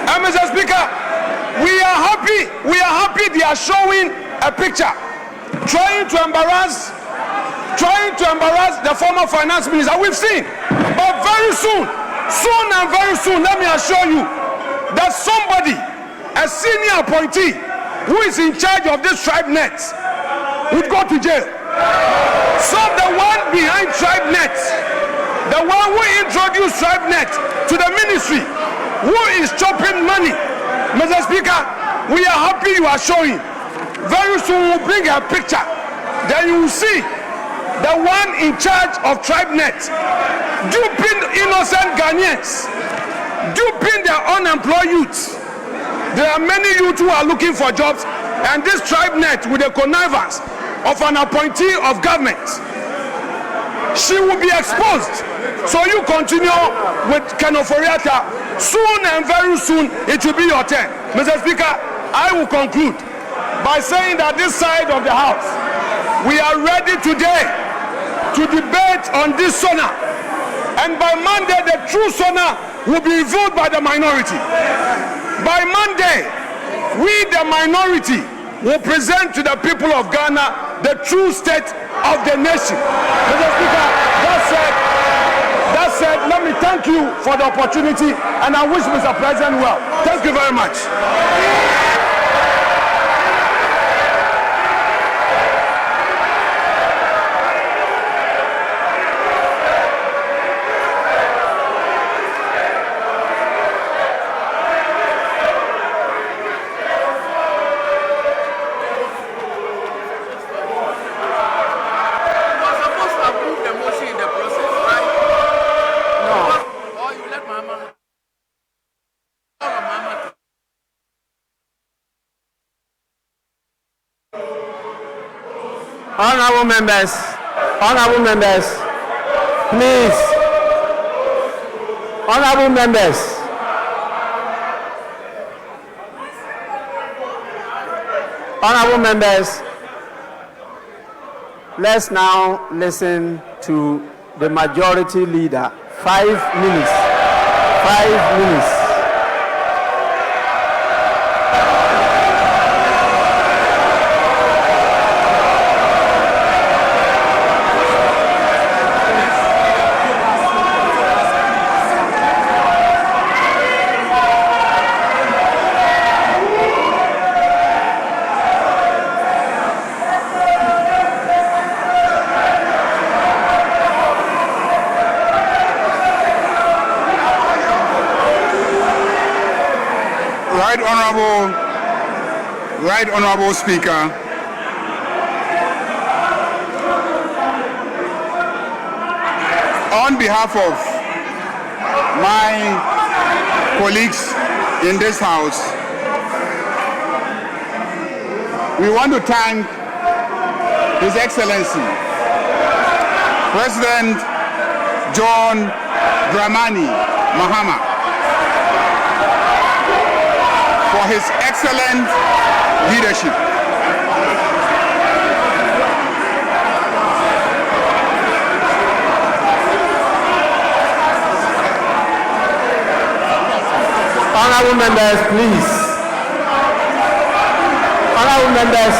S3: And Mr. Speaker, we are happy they are showing a picture, trying to embarrass the former finance minister. We've seen, but very soon, let me assure you that somebody, a senior appointee who is in charge of this tribe net, would go to jail. So the one behind tribe net, the one who introduced tribe net to the ministry, who is chopping money, Mr. Speaker, we are happy you are showing. Very soon we'll bring a picture. Then you will see the one in charge of TribeNet duping innocent Ghanaians, duping their unemployed youths. There are many youth who are looking for jobs, and this TribeNet, with the connivance of an appointee of government, she will be exposed. So you continue with Ofori. Soon and very soon it will be your turn. Mr. Speaker, I will conclude by saying that this side of the house, we are ready today to debate on this SONA, and by Monday the true SONA will be revealed by the minority. By Monday, we the minority will present to the people of Ghana the true state of the nation. Mr. Speaker, that said, let me thank you for the opportunity, and I wish Mr. President well. Thank you very much.
S1: Honorable members, please. Honorable members, let's now listen to the majority leader. 5 minutes. 5 minutes.
S4: Right Honorable Speaker, on behalf of my colleagues in this House, we want to thank His Excellency, President John Dramani Mahama, for his excellent leadership.
S1: Honorable members, please. Honorable members.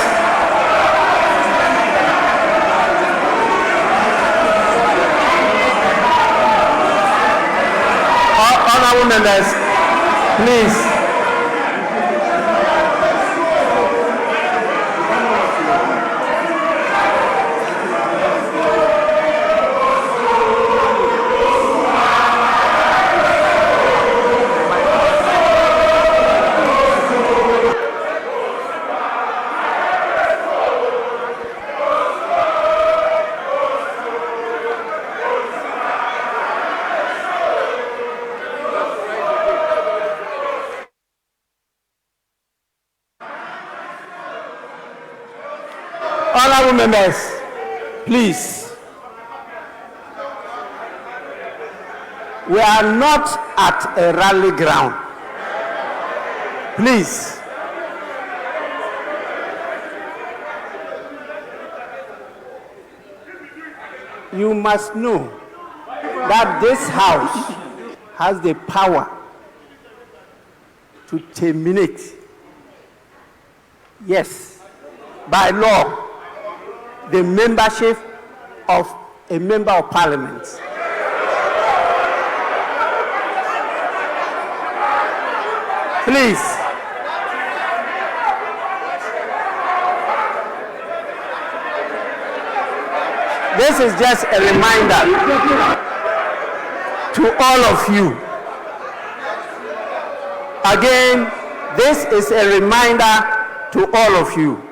S1: Honorable members, please. Honorable members, please. We are not at a rally ground. Please. You must know that this house has the power to terminate, yes, by law, the membership of a member of parliament. Please. This is just a reminder to all of you. Again, this is a reminder to all of you.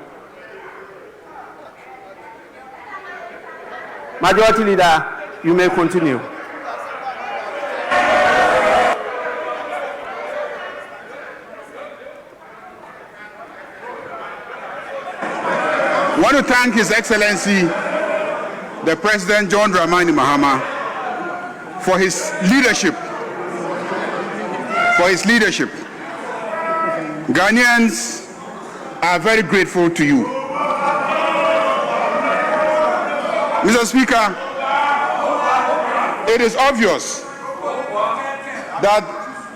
S1: Majority Leader, you may continue.
S4: I want to thank His Excellency, the President John Dramani Mahama, for his leadership. Ghanaians are very grateful to you. Mr. Speaker, it is obvious that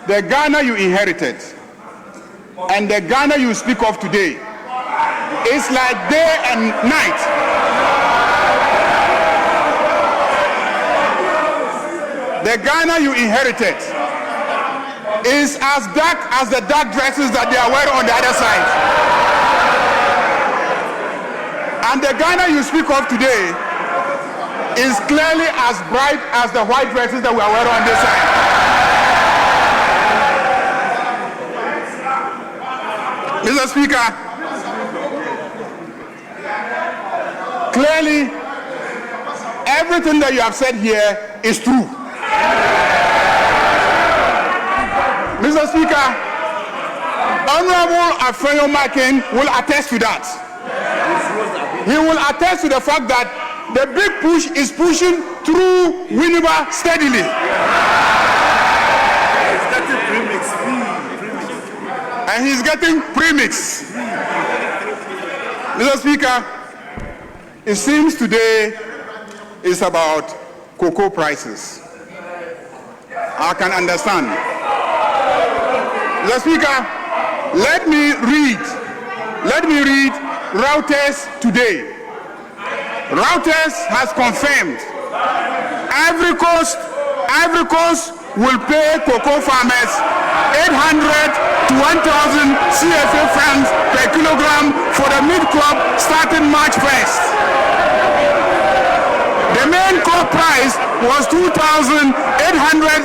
S4: the Ghana you inherited and the Ghana you speak of today is like day and night. The Ghana you inherited is as dark as the dark dresses that they are wearing on the other side. And the Ghana you speak of today is clearly as bright as the white dresses that we are wearing on this side. Mr. Speaker, clearly everything that you have said here is true. Mr. Speaker, Honorable Afenyo Markin will attest to that. He will attest to the fact that the big push is pushing through Winneba steadily. And he's getting premix. Mr. Speaker, it seems today is about cocoa prices. I can understand. Mr. Speaker, let me read Reuters today. Reuters has confirmed Ivory Coast will pay cocoa farmers 800 to 1,000 CFA francs per kilogram for the mid-crop starting March 1st. The main crop price was 2,800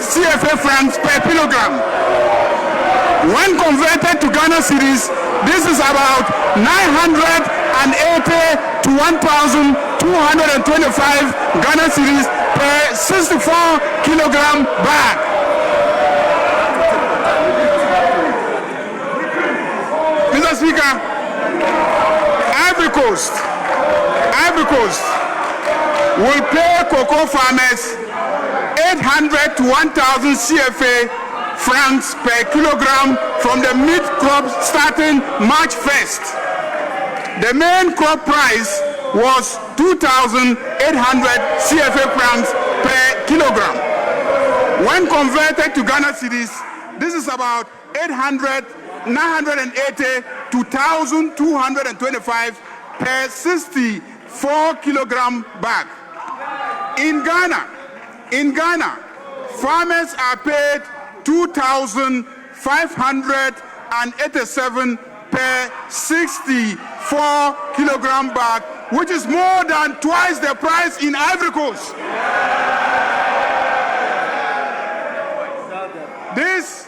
S4: CFA francs per kilogram. When converted to Ghana cedis, this is about 980 to 1,225 Ghana cedis per 64 kilogram bag. Mr. Speaker, Ivory Coast will pay cocoa farmers 800 to 1,000 CFA francs per kilogram from the mid-crop starting March 1st. The main crop price was 2,800 CFA francs per kilogram. When converted to Ghana cedis, this is about 980 to 1,225 per 64 kilogram bag. In Ghana, farmers are paid 2,587 per 64 kilogram bag, which is more than twice the price in Ivory Coast. This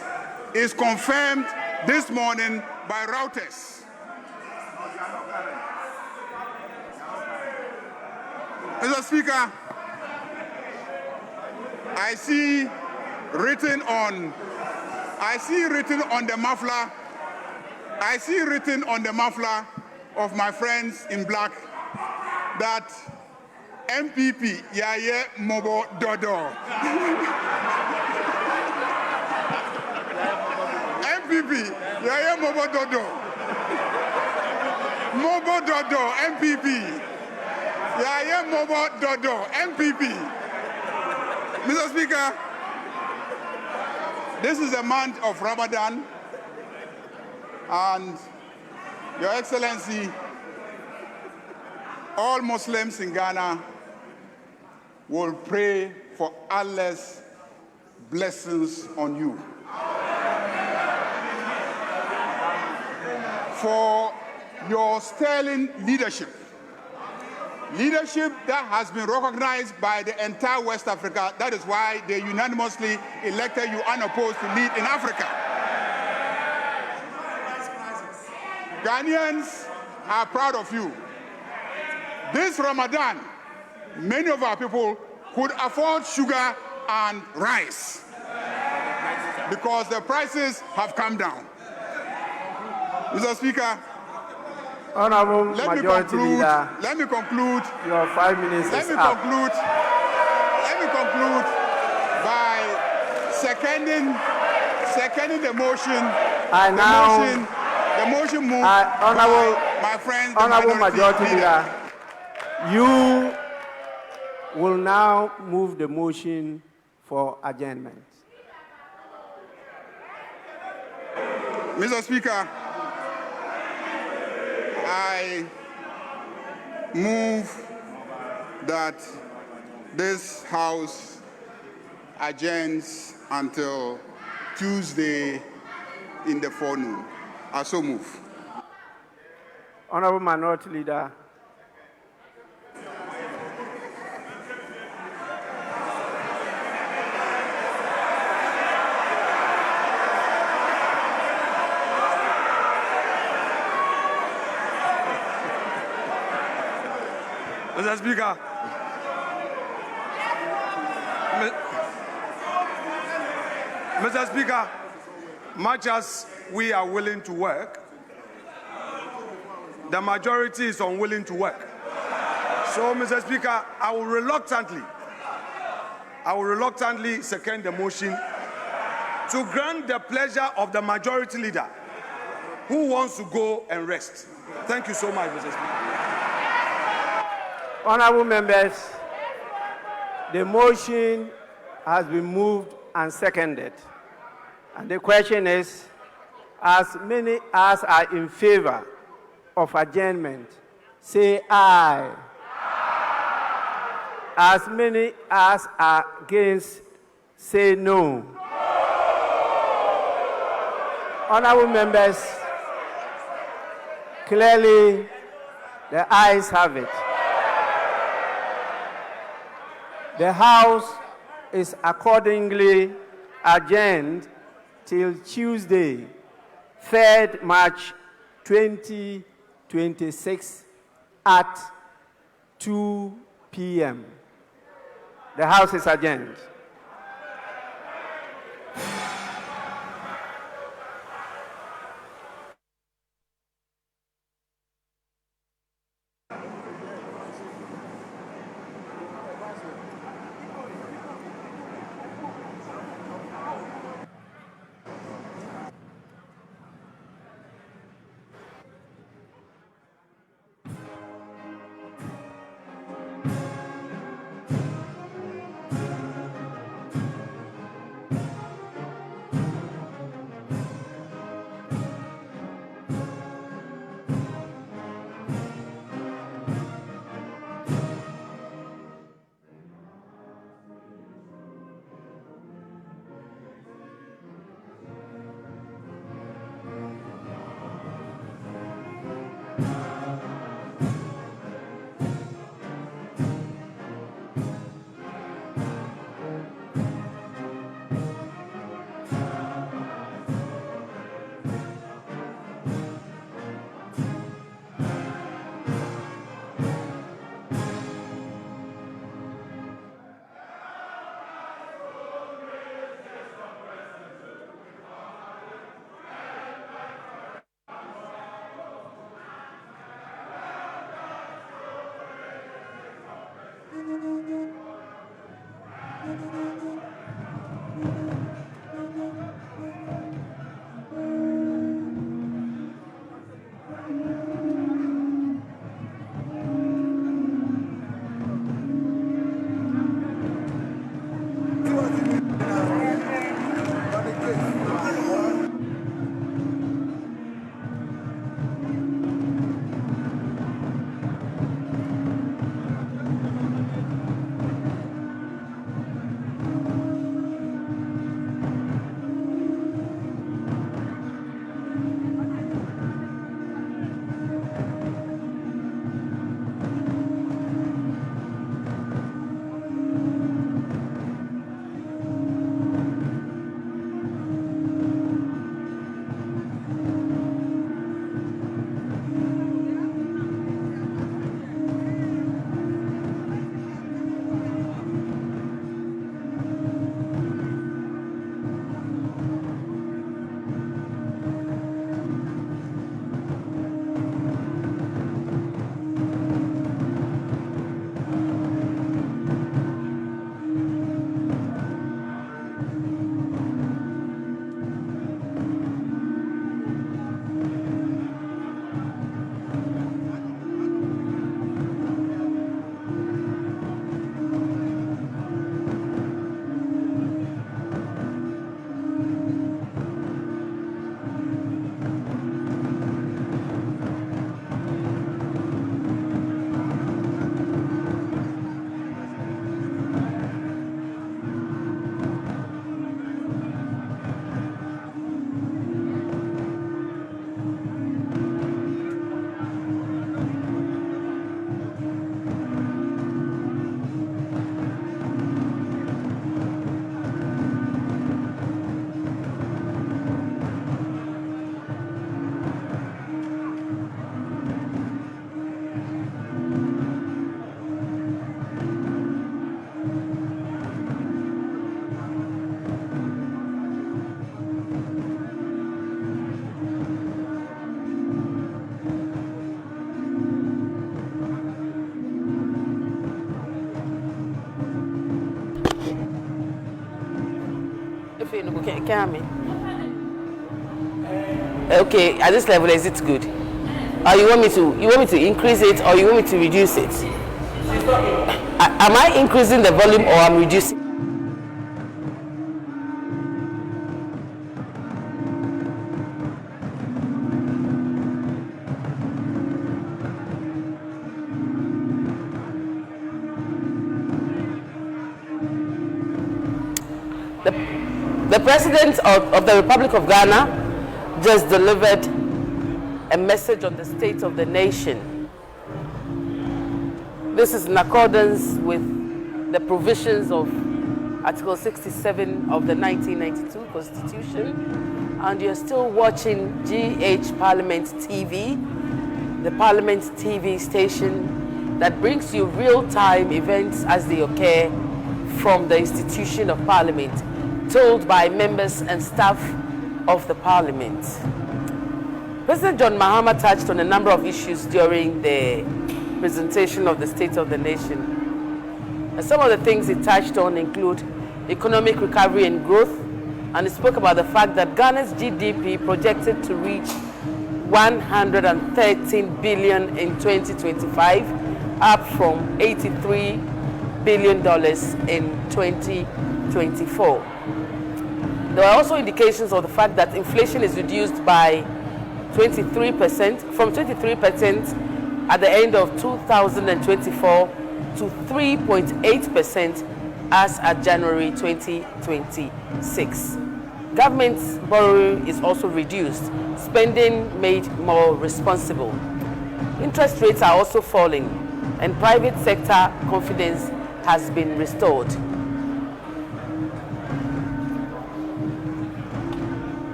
S4: is confirmed this morning by Reuters. Mr. Speaker, I see written on the muffler of my friends in black that MPP Yaye Mobo Dodo. MPP. Yaya Mobo Dodo. Mobo Dodo, MPP. Yaya Mobo Dodo, MPP. Mr. Speaker, this is a month of Ramadan, and Your Excellency, all Muslims in Ghana will pray for Allah's blessings on you. For your sterling leadership that has been recognized by the entire West Africa. That is why they unanimously elected you unopposed to lead in Africa. Ghanaians are proud of you. This Ramadan, many of our people could afford sugar and rice because the prices have come down. Mr. Speaker,
S1: Honorable Majority Leader,
S4: let me conclude.
S1: Your 5 minutes
S4: Let
S1: is
S4: me
S1: up.
S4: conclude by seconding the motion. The motion moved
S1: Honorable,
S4: by my friend, the
S1: Honorable Majority
S4: Leader.
S1: You will now move the motion for adjournment.
S4: Mr. Speaker, I move that this House adjourns until Tuesday in the forenoon. I so move.
S1: Honorable Minority Leader.
S3: Mr. Speaker, Mr. Speaker, much as we are willing to work, the majority is unwilling to work. So, Mr. Speaker, I will reluctantly second the motion to grant the pleasure of the majority leader who wants to go and rest. Thank you so much, Mr. Speaker.
S1: Honorable members, the motion has been moved and seconded. And the question is, as many as are in favor of adjournment, say aye. As many as are against, say no. Honorable members, clearly the ayes have it. The House is accordingly adjourned till Tuesday, 3rd March 2026 at 2 p.m. The House is adjourned.
S5: Okay, at this level, is it good? Or you want me to increase it, or you want me to reduce it? Am I increasing the volume or I'm reducing? The President of the Republic of Ghana just delivered a message on the state of the nation. This is in accordance with the provisions of Article 67 of the 1992 Constitution, and you're still watching GH Parliament TV, the Parliament TV station that brings you real-time events as they occur from the institution of Parliament, told by members and staff of the Parliament. President John Mahama touched on a number of issues during the presentation of the State of the Nation. And some of the things he touched on include economic recovery and growth, and he spoke about the fact that Ghana's GDP projected to reach $113 billion in 2025, up from $83 billion in 2024. There are also indications of the fact that inflation is reduced by 23%, from 23% at the end of 2024 to 3.8% as at January 2026. Government borrowing is also reduced, spending made more responsible. Interest rates are also falling, and private sector confidence has been restored.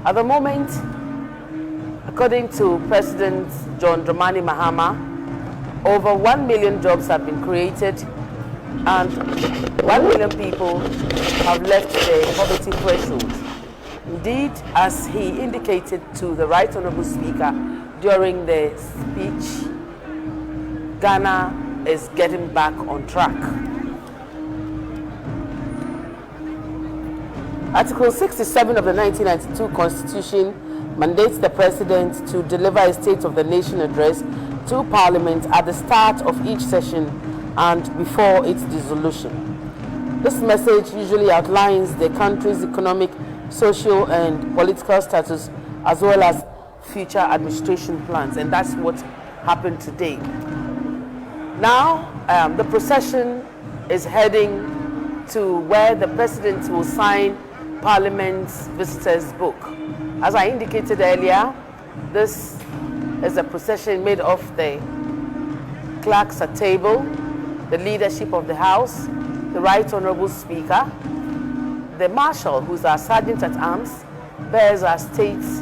S5: At the moment, according to President John Dramani Mahama, over 1 million jobs have been created and 1 million people have left the poverty threshold. Indeed, as he indicated to the Right Honourable Speaker during the speech, Ghana is getting back on track. Article 67 of the 1992 Constitution mandates the President to deliver a State of the Nation address to Parliament at the start of each session and before its dissolution. This message usually outlines the country's economic, social, and political status, as well as future administration plans, and that's what happened today. Now, the procession is heading to where the President will sign Parliament's visitors book. As I indicated earlier, this is a procession made of the clerks at table, the leadership of the House, the Right Honourable Speaker, the Marshal, who's our Sergeant at Arms, bears our state's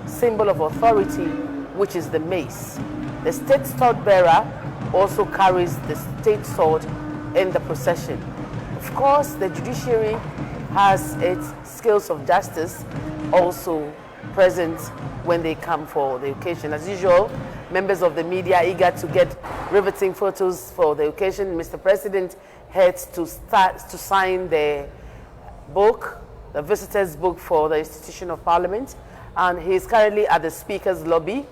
S5: symbol of authority, which is the mace. The state sword bearer also carries the state sword in the procession. Of course, the judiciary has its scales of justice also present when they come for the occasion. As usual, members of the media are eager to get riveting photos for the occasion. Mr. President heads to sign the book, the visitors book for the institution of Parliament, and he is currently at the Speaker's lobby,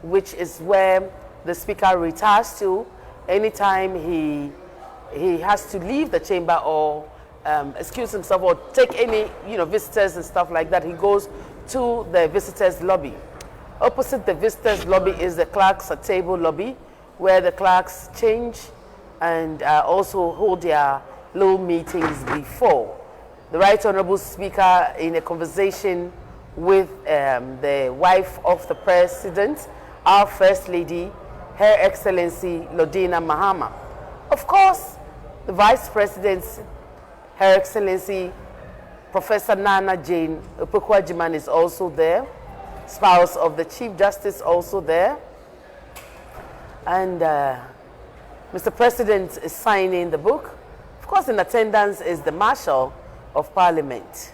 S5: which is where the Speaker retires to anytime he has to leave the chamber or excuse himself or take any visitors and stuff like that. He goes to the visitors lobby. Opposite the visitors lobby is the clerks at table lobby, where the clerks change and also hold their little meetings before. The Right Honourable Speaker, in a conversation with the wife of the President, our First Lady, Her Excellency Lodina Mahama. Of course, the Vice President, Her Excellency Professor Nana Jane Opoku-Agyeman, is also there. Spouse of the Chief Justice also there. And Mr. President is signing the book. Of course, in attendance is the Marshal of Parliament.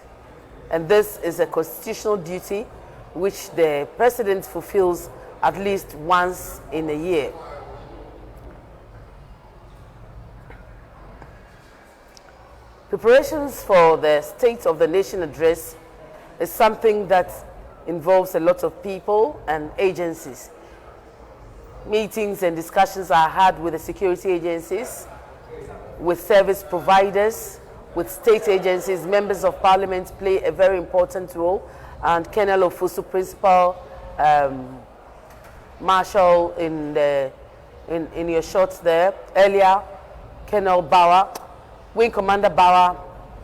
S5: And this is a constitutional duty which the President fulfills at least once in a year. Preparations for the State of the Nation address is something that involves a lot of people and agencies. Meetings and discussions are had with the security agencies, with service providers, with state agencies. Members of Parliament play a very important role, and Colonel Ofusu, Principal Marshal in your shots there. Earlier, Colonel Bauer, Wing Commander Bauer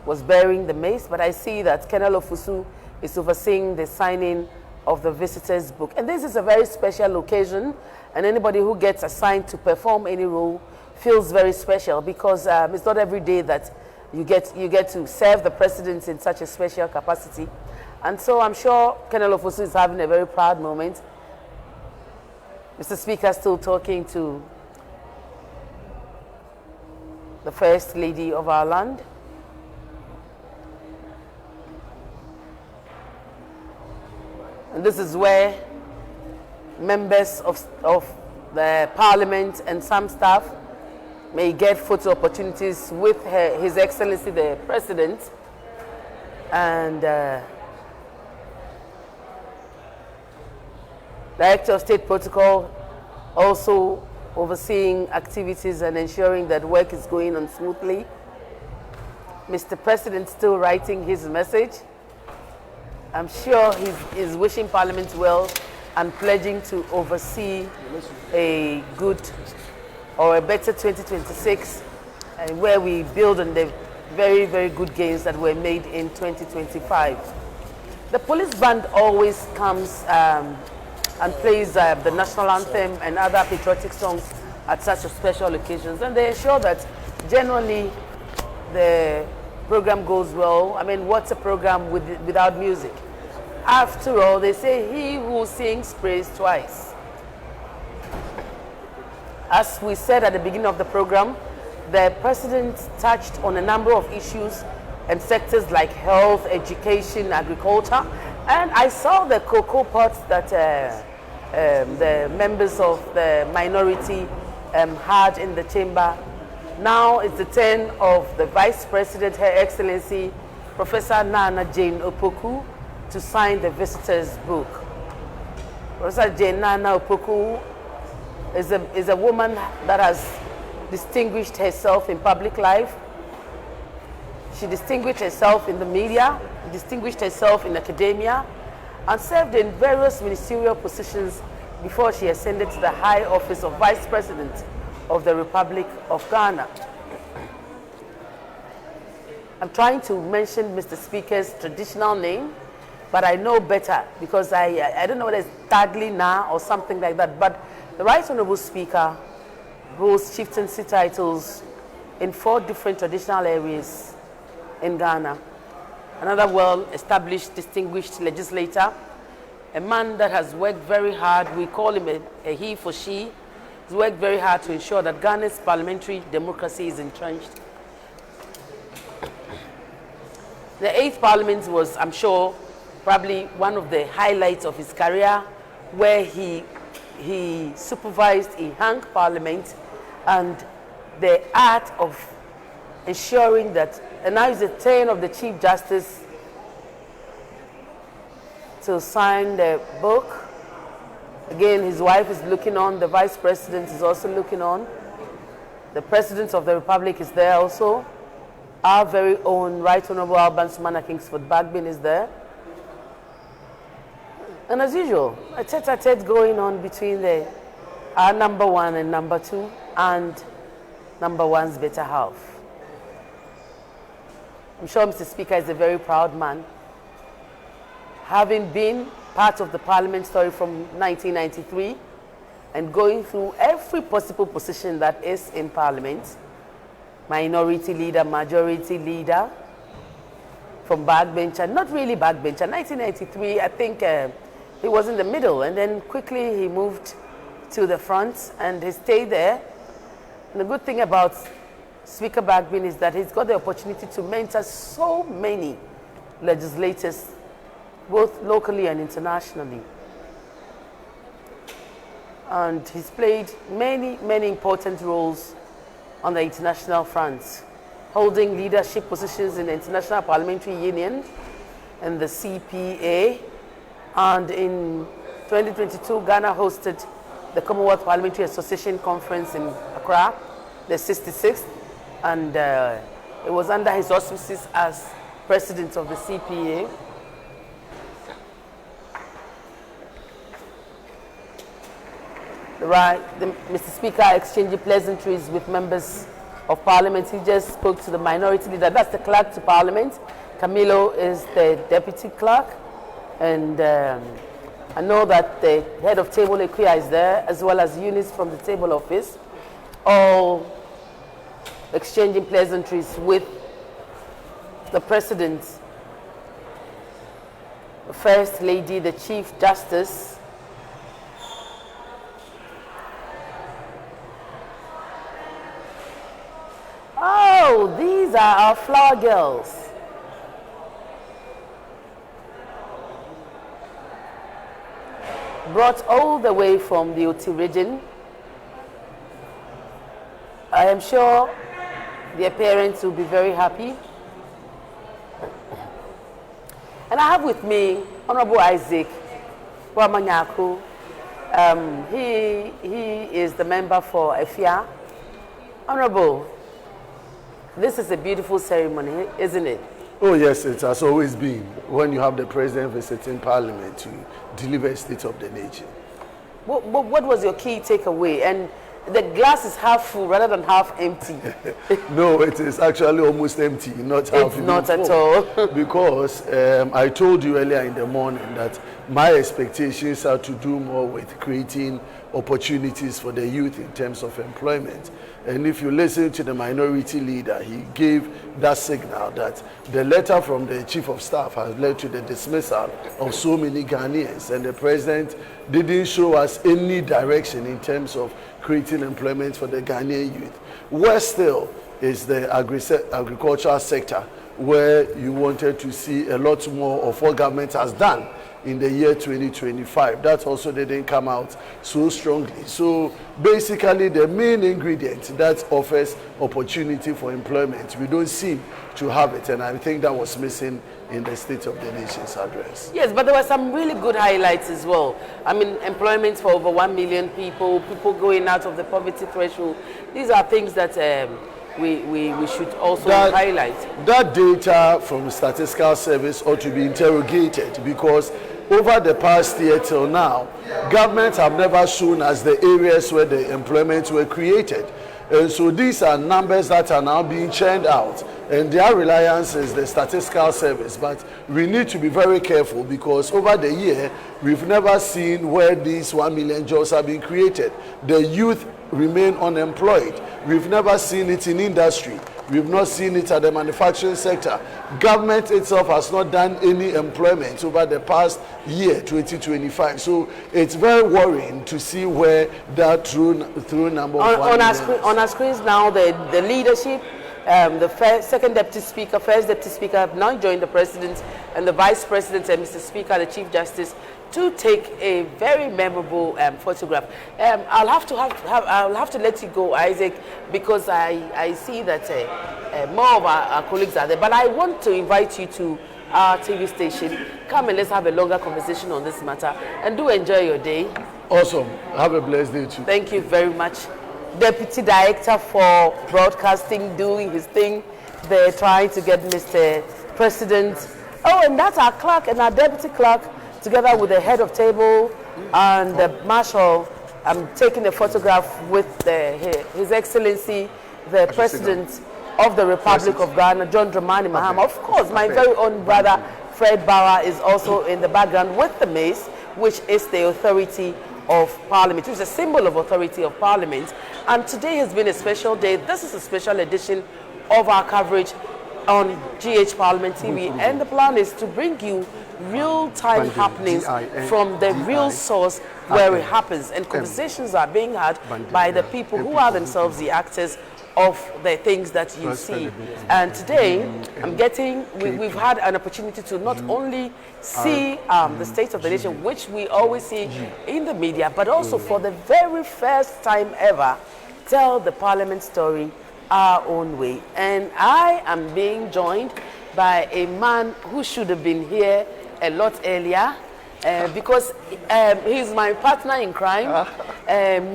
S5: was bearing the mace, but I see that Colonel Ofusu is overseeing the signing of the visitors book. And this is a very special occasion, and anybody who gets assigned to perform any role feels very special, because it's not every day that you get to serve the president in such a special capacity. And so I'm sure Colonel Ofusu is having a very proud moment. Mr. Speaker, still talking to the First Lady of our land. And this is where members of the Parliament and some staff may get photo opportunities with His Excellency the President, and Director of State Protocol also overseeing activities and ensuring that work is going on smoothly. Mr. President still writing his message. I'm sure he's wishing Parliament well and pledging to oversee a good or a better 2026, where we build on the very, very good gains that were made in 2025. The police band always comes and plays the national anthem and other patriotic songs at such a special occasions, and they ensure that generally the program goes well. I mean, what's a program without music? After all, they say he who sings prays twice. As we said at the beginning of the program, the president touched on a number of issues and sectors like health, education, agriculture, and I saw the cocoa pots that the members of the minority had in the chamber. Now it's the turn of the Vice President, Her Excellency Professor Nana Jane Opoku, to sign the visitors book. Professor Jane Nana Opoku is a woman that has distinguished herself in public life. She distinguished herself in the media, distinguished herself in academia, and served in various ministerial positions before she ascended to the high office of Vice President of the Republic of Ghana. I'm trying to mention Mr. Speaker's traditional name, but I know better because I don't know whether it's Tagli Na or something like that, but the Right Honourable Speaker holds chieftaincy titles in 4 different traditional areas in Ghana. Another well-established, distinguished legislator, a man that has worked very hard. We call him a he for she. He's worked very hard to ensure that Ghana's parliamentary democracy is entrenched. The 8th Parliament was, I'm sure, probably one of the highlights of his career, where he supervised a hung parliament and the art of ensuring that, and now is the turn of the Chief Justice to sign the book. Again, his wife is looking on, the Vice President is also looking on. The President of the Republic is there also. Our very own Right Honourable Alban Sumana Kingsford Bagbin is there. And as usual, a tete-a-tete going on between our number 1 and number 2 and number 1's better half. I'm sure Mr. Speaker is a very proud man, having been part of the Parliament story from 1993 and going through every possible position that is in Parliament. Minority leader, majority leader, from backbencher, not really backbencher. 1993, I think he was in the middle, and then quickly he moved to the front and he stayed there. And the good thing about Speaker Bagbin is that he's got the opportunity to mentor so many legislators, both locally and internationally. And he's played many, many important roles on the international front. holding leadership positions in the International Parliamentary Union and the CPA. And in 2022, Ghana hosted the Commonwealth Parliamentary Association Conference in Accra, the 66th, and it was under his auspices as president of the CPA. Mr. Speaker exchanging pleasantries with members of Parliament. He just spoke to the minority leader. That's the clerk to Parliament. Camilo is the deputy clerk. And I know that the head of table Equia is there, as well as Eunice from the table office, all exchanging pleasantries with the President, the First Lady, the Chief Justice, oh, these are our flower girls. Brought all the way from the Oti region. I am sure their parents will be very happy. And I have with me Honorable Isaac Wamanyaku. He is the member for Afia. Honorable, this is a beautiful ceremony, isn't it?
S6: Oh yes, it has always been when you have the president visiting Parliament to deliver a state of the nation.
S5: What was your key takeaway? And the glass is half full rather than half empty.
S6: No, it is actually almost empty, not half full.
S5: Not at all.
S6: Because I told you earlier in the morning that my expectations are to do more with creating opportunities for the youth in terms of employment. And if you listen to the minority leader, he gave that signal that the letter from the chief of staff has led to the dismissal of so many Ghanaians, and the president didn't show us any direction in terms of creating employment for the Ghanaian youth. Where still is the agricultural sector, where you wanted to see a lot more of what government has done in the year 2025. That also didn't come out so strongly. So basically the main ingredient that offers opportunity for employment, we don't seem to have it, and I think that was missing in the State of the Nation's address.
S5: Yes, but there were some really good highlights as well. I mean, employment for over 1 million people, people going out of the poverty threshold. These are things that we should also highlight. That
S6: data from the Statistical Service ought to be interrogated, because over the past year till now, governments have never shown us the areas where the employment were created. And so these are numbers that are now being churned out, and their reliance is the Statistical Service. But we need to be very careful, because over the year, we've never seen where these 1 million jobs are being created. The youth remain unemployed. We've never seen it in industry. We've not seen it at the manufacturing sector. Government itself has not done any employment over the past year, 2025. So it's very worrying to see where that true number
S5: on our screens now, the leadership, the second deputy speaker, first deputy speaker have now joined the president and the vice president and Mr. Speaker, the Chief Justice, to take a very memorable photograph. I'll have to let you go, Isaac, because I see that more of our colleagues are there. But I want to invite you to our TV station. Come and let's have a longer conversation on this matter. And do enjoy your day.
S6: Awesome. Have a blessed day too.
S5: Thank you very much. Deputy Director for Broadcasting doing his thing. They're trying to get Mr. President. Oh, and that's our clerk and our deputy clerk, together with the head of table and the marshal. I'm taking a photograph with His Excellency, the President of the Republic of Ghana, John Dramani Mahama. Of course, my very own brother, Fred Bauer, is also in the background with the mace, which is the authority of Parliament, which is a symbol of authority of Parliament. And today has been a special day. This is a special edition of our coverage on GH Parliament TV, and the plan is to bring you real-time happenings from the real source where it happens, and conversations are being had by the people who are themselves the actors of the things that you see. And today, we've had an opportunity to not only see the state of the nation, which we always see in the media, but also for the very first time ever, tell the Parliament story our own way. And I am being joined by a man who should have been here a lot earlier because he's my partner in crime.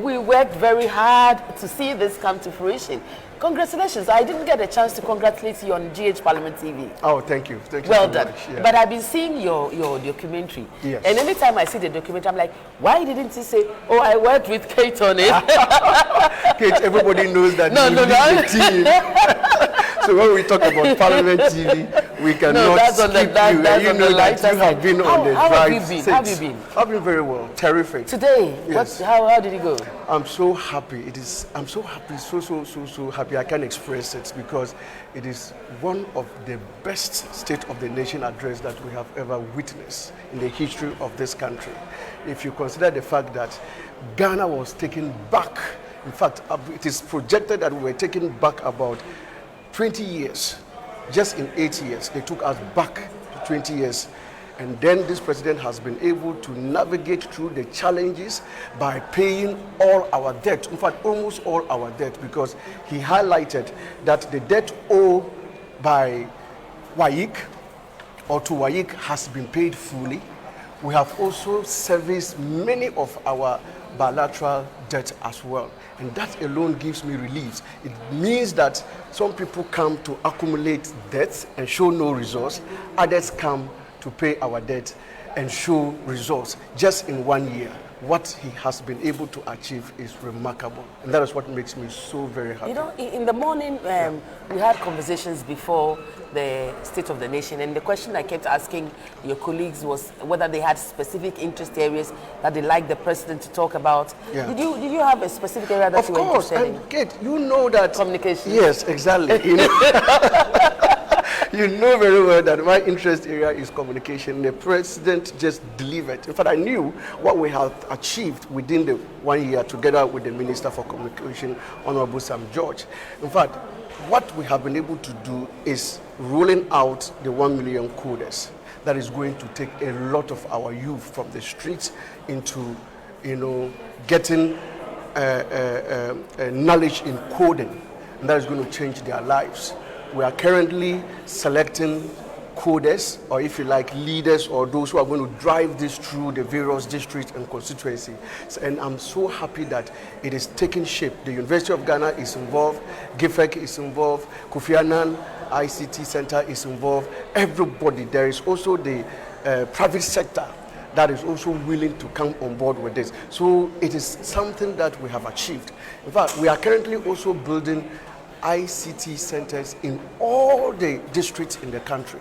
S5: We worked very hard to see this come to fruition. Congratulations. I didn't get a chance to congratulate you on GH Parliament TV.
S1: Oh, thank you. Thank you
S5: well
S1: so
S5: done.
S1: much. Yeah.
S5: But I've been seeing your documentary.
S1: Yes.
S5: And anytime I see the documentary, I'm like, why didn't you say, oh, I worked with Kate on it?
S1: Kate, everybody knows that you lead the team. So when we talk about Parliament TV, we cannot skip you. You know that you have been on the drive since.
S5: How have you been?
S1: I've been very well. Terrific.
S5: Today,
S1: Yes.
S5: how did it go?
S1: I'm so happy. I'm so happy, so happy. I can't express it because it is one of the best State of the Nation address that we have ever witnessed in the history of this country. If you consider the fact that Ghana was taken back, in fact, it is projected that we were taken back about 20 years. Just in 8 years, they took us back to 20 years. And then this president has been able to navigate through the challenges by paying all our debt, in fact, almost all our debt, because he highlighted that the debt owed by WAIC or to WAIC has been paid fully. We have also serviced many of our bilateral debt as well. And that alone gives me relief. It means that some people come to accumulate debts and show no resource. Others come to pay our debt and show results just in 1 year. What he has been able to achieve is remarkable. And that is what makes me so very happy.
S5: You know, in the morning, we had conversations before the State of the Nation, and the question I kept asking your colleagues was whether they had specific interest areas that they like the president to talk about.
S1: Yeah.
S5: Did you have a specific area that you were interested in?
S1: Of course, and Kate, you know that...
S5: Communication.
S1: Yes, exactly. You know, you know very well that my interest area is communication. The president just delivered. In fact, I knew what we have achieved within the 1 year together with the Minister for Communication, Honorable Sam George. In fact, what we have been able to do is rolling out the 1 million coders. That is going to take a lot of our youth from the streets into, you know, getting knowledge in coding. And that is going to change their lives. We are currently selecting coders, or if you like, leaders, or those who are going to drive this through the various districts and constituencies. And I'm so happy that it is taking shape. The University of Ghana is involved, GIFEC is involved, Kofi Annan ICT Center is involved, everybody. There is also the private sector that is also willing to come on board with this. So it is something that we have achieved. In fact, we are currently also building ICT centers in all the districts in the country.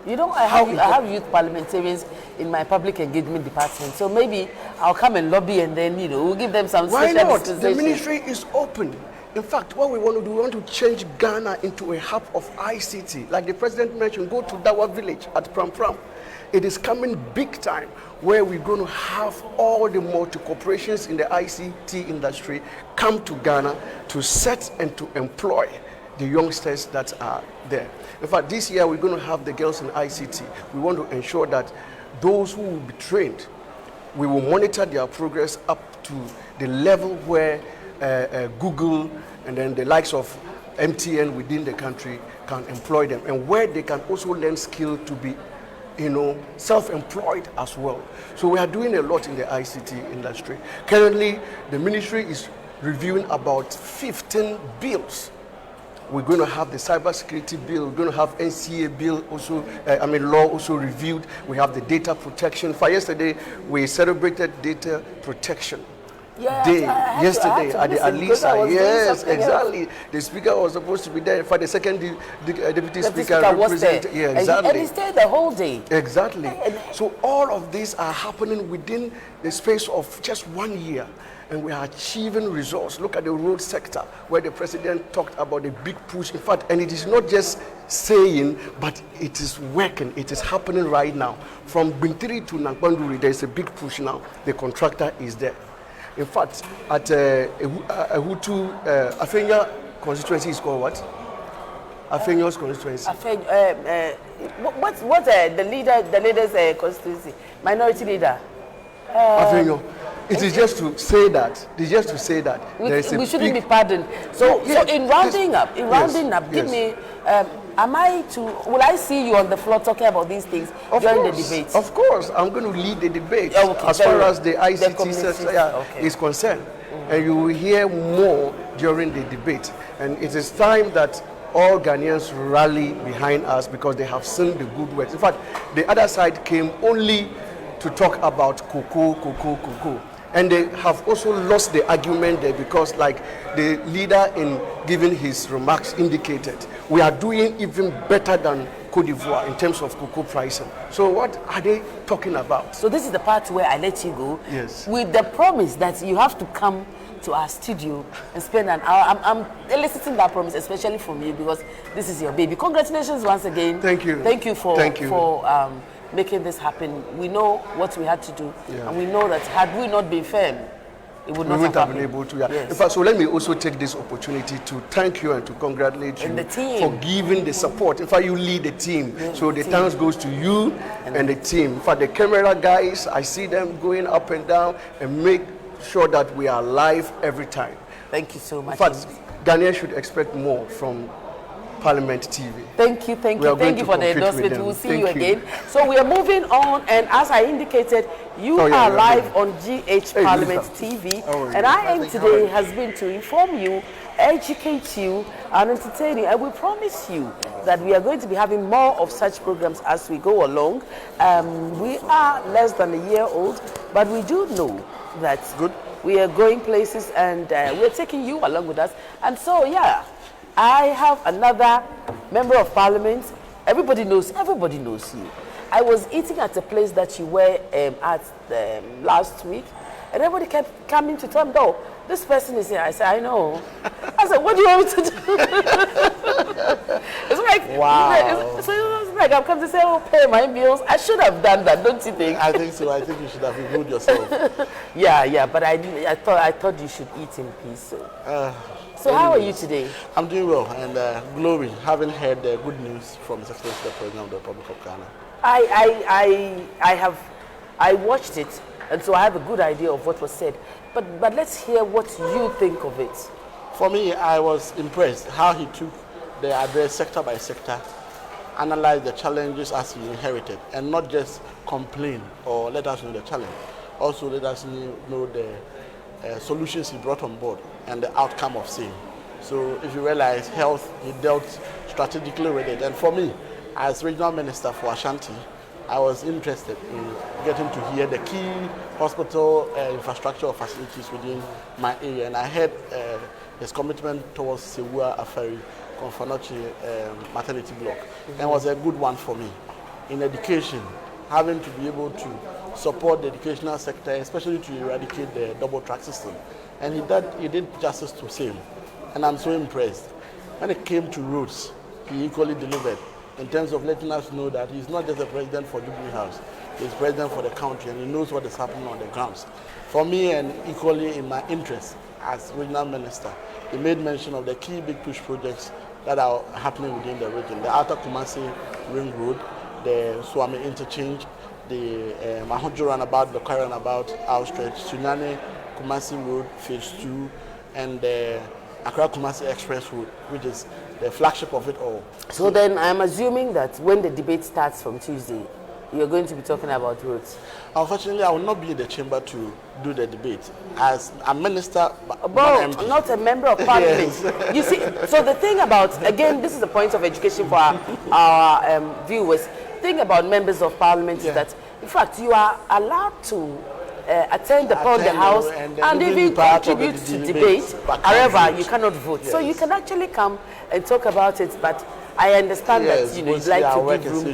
S5: You know, I have youth parliamentarians in my public engagement department, so maybe I'll come and lobby and then, you know, we'll give them some
S1: Why
S5: special
S1: not?
S5: dispensation.
S1: The ministry is open. In fact, what we want to do, we want to change Ghana into a hub of ICT. Like the president mentioned, go to Dawa village at Pram Pram. It is coming big time, where we're going to have all the multi-corporations in the ICT industry come to Ghana to set and to employ the youngsters that are there. In fact, this year we're going to have the girls in ICT. We want to ensure that those who will be trained, we will monitor their progress up to the level where Google and then the likes of MTN within the country can employ them, and where they can also learn skill to be, you know, self-employed as well. So we are doing a lot in the ICT industry. Currently, the ministry is reviewing about 15 bills. We're going to have the cybersecurity bill. We're going to have NCA bill also, law also reviewed. We have the data protection. For yesterday, we celebrated data protection day yesterday at the Alisa. Yes, exactly. The speaker was supposed to be there. For the second deputy speaker represented. Yeah, exactly.
S5: And he stayed the whole day.
S1: Exactly. So all of these are happening within the space of just 1 year. And we are achieving results. Look at the road sector, where the president talked about a big push. In fact, and it is not just saying, but it is working. It is happening right now. From Bintiri to Nankpanduri, there is a big push now. The contractor is there. In fact, at Ahutu, Afenyo constituency is called what? Afenyo's constituency.
S5: What's the leader's constituency? Minority leader?
S1: Afenyo.
S6: It is just to say that. It is just to say that
S5: we shouldn't be pardoned. So,
S6: yes,
S5: in rounding up, give me. Will I see you on the floor talking about these things during the debate?
S6: Of course, I'm going to lead the debate as far as the ICT sector is concerned. And you will hear more during the debate. And it is time that all Ghanaians rally behind us because they have seen the good works. In fact, the other side came only to talk about cocoa. And they have also lost the argument there because, like the leader in giving his remarks indicated, we are doing even better than Côte d'Ivoire in terms of cocoa pricing. So what are they talking about?
S5: So this is the part where I let you go.
S6: Yes.
S5: With the promise that you have to come to our studio and spend an hour. I'm eliciting that promise, especially from you, because this is your baby. Congratulations once again.
S6: Thank you.
S5: Thank you for making this happen. We know what we had to do, and we know that had we not been firm, it would not have been
S6: able to.
S5: Yes.
S6: In fact, so let me also take this opportunity to thank you and to congratulate you
S5: the team
S6: for giving the support. In fact, you lead the team, so the thanks goes to you and the team. In fact, the camera guys, I see them going up and down and make sure that we are live every time.
S5: Thank you so much.
S6: In fact, Ghanaians should expect more from Parliament TV.
S5: Thank you for the endorsement. We will see you again. So we are moving on, and as I indicated, you are live on GH Parliament TV, and our aim today has been to inform you, educate you, and entertain you. And we promise you that we are going to be having more of such programs as we go along. We are less than a year old, but we do know that we are going places, and we're taking you along with us. And so, I have another member of Parliament. Everybody knows you. I was eating at a place that you were at last week, and everybody kept coming to tell me, "Oh, this person is here." I said, "I know." I said, "What do you want me to do?" It's like, wow. It's like I've come to say, "Oh, pay my bills." I should have done that, don't you think?
S7: I think so. I think you should have improved yourself.
S5: Yeah, but I thought you should eat in peace. So how are you today?
S7: I'm doing well, and glory, having heard good news from His Excellency the President of the Republic of Ghana.
S5: I watched it, and so I have a good idea of what was said. But let's hear what you think of it.
S7: For me, I was impressed how he took the address sector by sector, analyzed the challenges as he inherited, and not just complain or let us know the challenge. Also let us know the solutions he brought on board and the outcome of same. So if you realize health, he dealt strategically with it. And for me, as regional minister for Ashanti, I was interested in getting to hear the key hospital infrastructure facilities within my area. And I heard his commitment towards Sewua Afari Konfanochi maternity block. And it was a good one for me. In education, having to be able to support the educational sector, especially to eradicate the double track system. And he did justice to same. And I'm so impressed. When it came to roads, he equally delivered in terms of letting us know that he's not just a president for Jubilee House, he's president for the country, and he knows what is happening on the grounds. For me, and equally in my interest as regional minister, he made mention of the key big push projects that are happening within the region. The Atta Kumasi Ring Road, the Swami Interchange, the Mahojo Runabout, the Kwara Runabout outstretch, Sunyane Kumasi Road Phase 2, and the Accra Kumasi Express Road, which is the flagship of it all.
S5: So then I'm assuming that when the debate starts from Tuesday, you're going to be talking about roads.
S7: Unfortunately, I will not be in the chamber to do the debate as a minister,
S5: not a member of Parliament. Yes. You see, so the thing about, again, this is a point of education for our viewers. The thing about members of Parliament is that, in fact, you are allowed to attend the House and even contribute to debate. However, you cannot vote. Yes. So you can actually come and talk about it, but I understand that you'd like to give room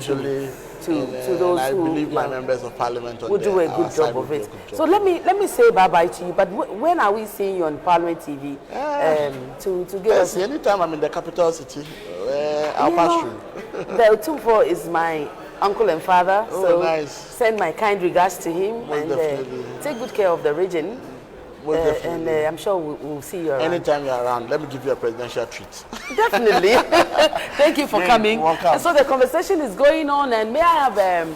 S5: to those
S7: I
S5: who
S7: believe my members of Parliament
S5: will do a good job of it. So let me say bye-bye to you, but when are we seeing you on Parliament TV to give us...
S7: Anytime I'm in the capital city, I'll pass through.
S5: The Otumfo is my uncle and father, send my kind regards to him. And take good care of the region. And I'm sure we'll see you around.
S7: Anytime you're around, let me give you a presidential treat.
S5: Definitely. Thank you for coming. And so the conversation is going on, and may I have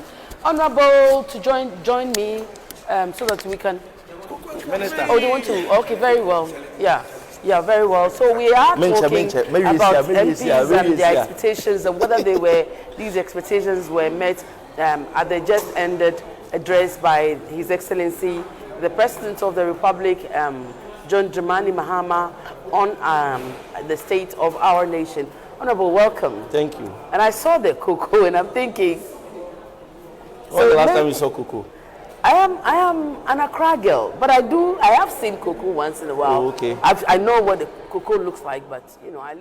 S5: Honorable to join me so that we can...
S8: Minister.
S5: Oh, they want to? Okay, very well. Yeah. Yeah, very well. So we are talking about MPs and their expectations and whether these expectations were met at the just ended address by His Excellency, the President of the Republic, John Dramani Mahama, on the state of our nation. Honorable, welcome.
S8: Thank you.
S5: And I saw the cocoa and I'm thinking...
S8: When was the last time you saw cocoa?
S5: I am an Accra girl, but I have seen cocoa once in a while.
S8: Oh, okay.
S5: I know what the cocoa looks like, but you know, I'm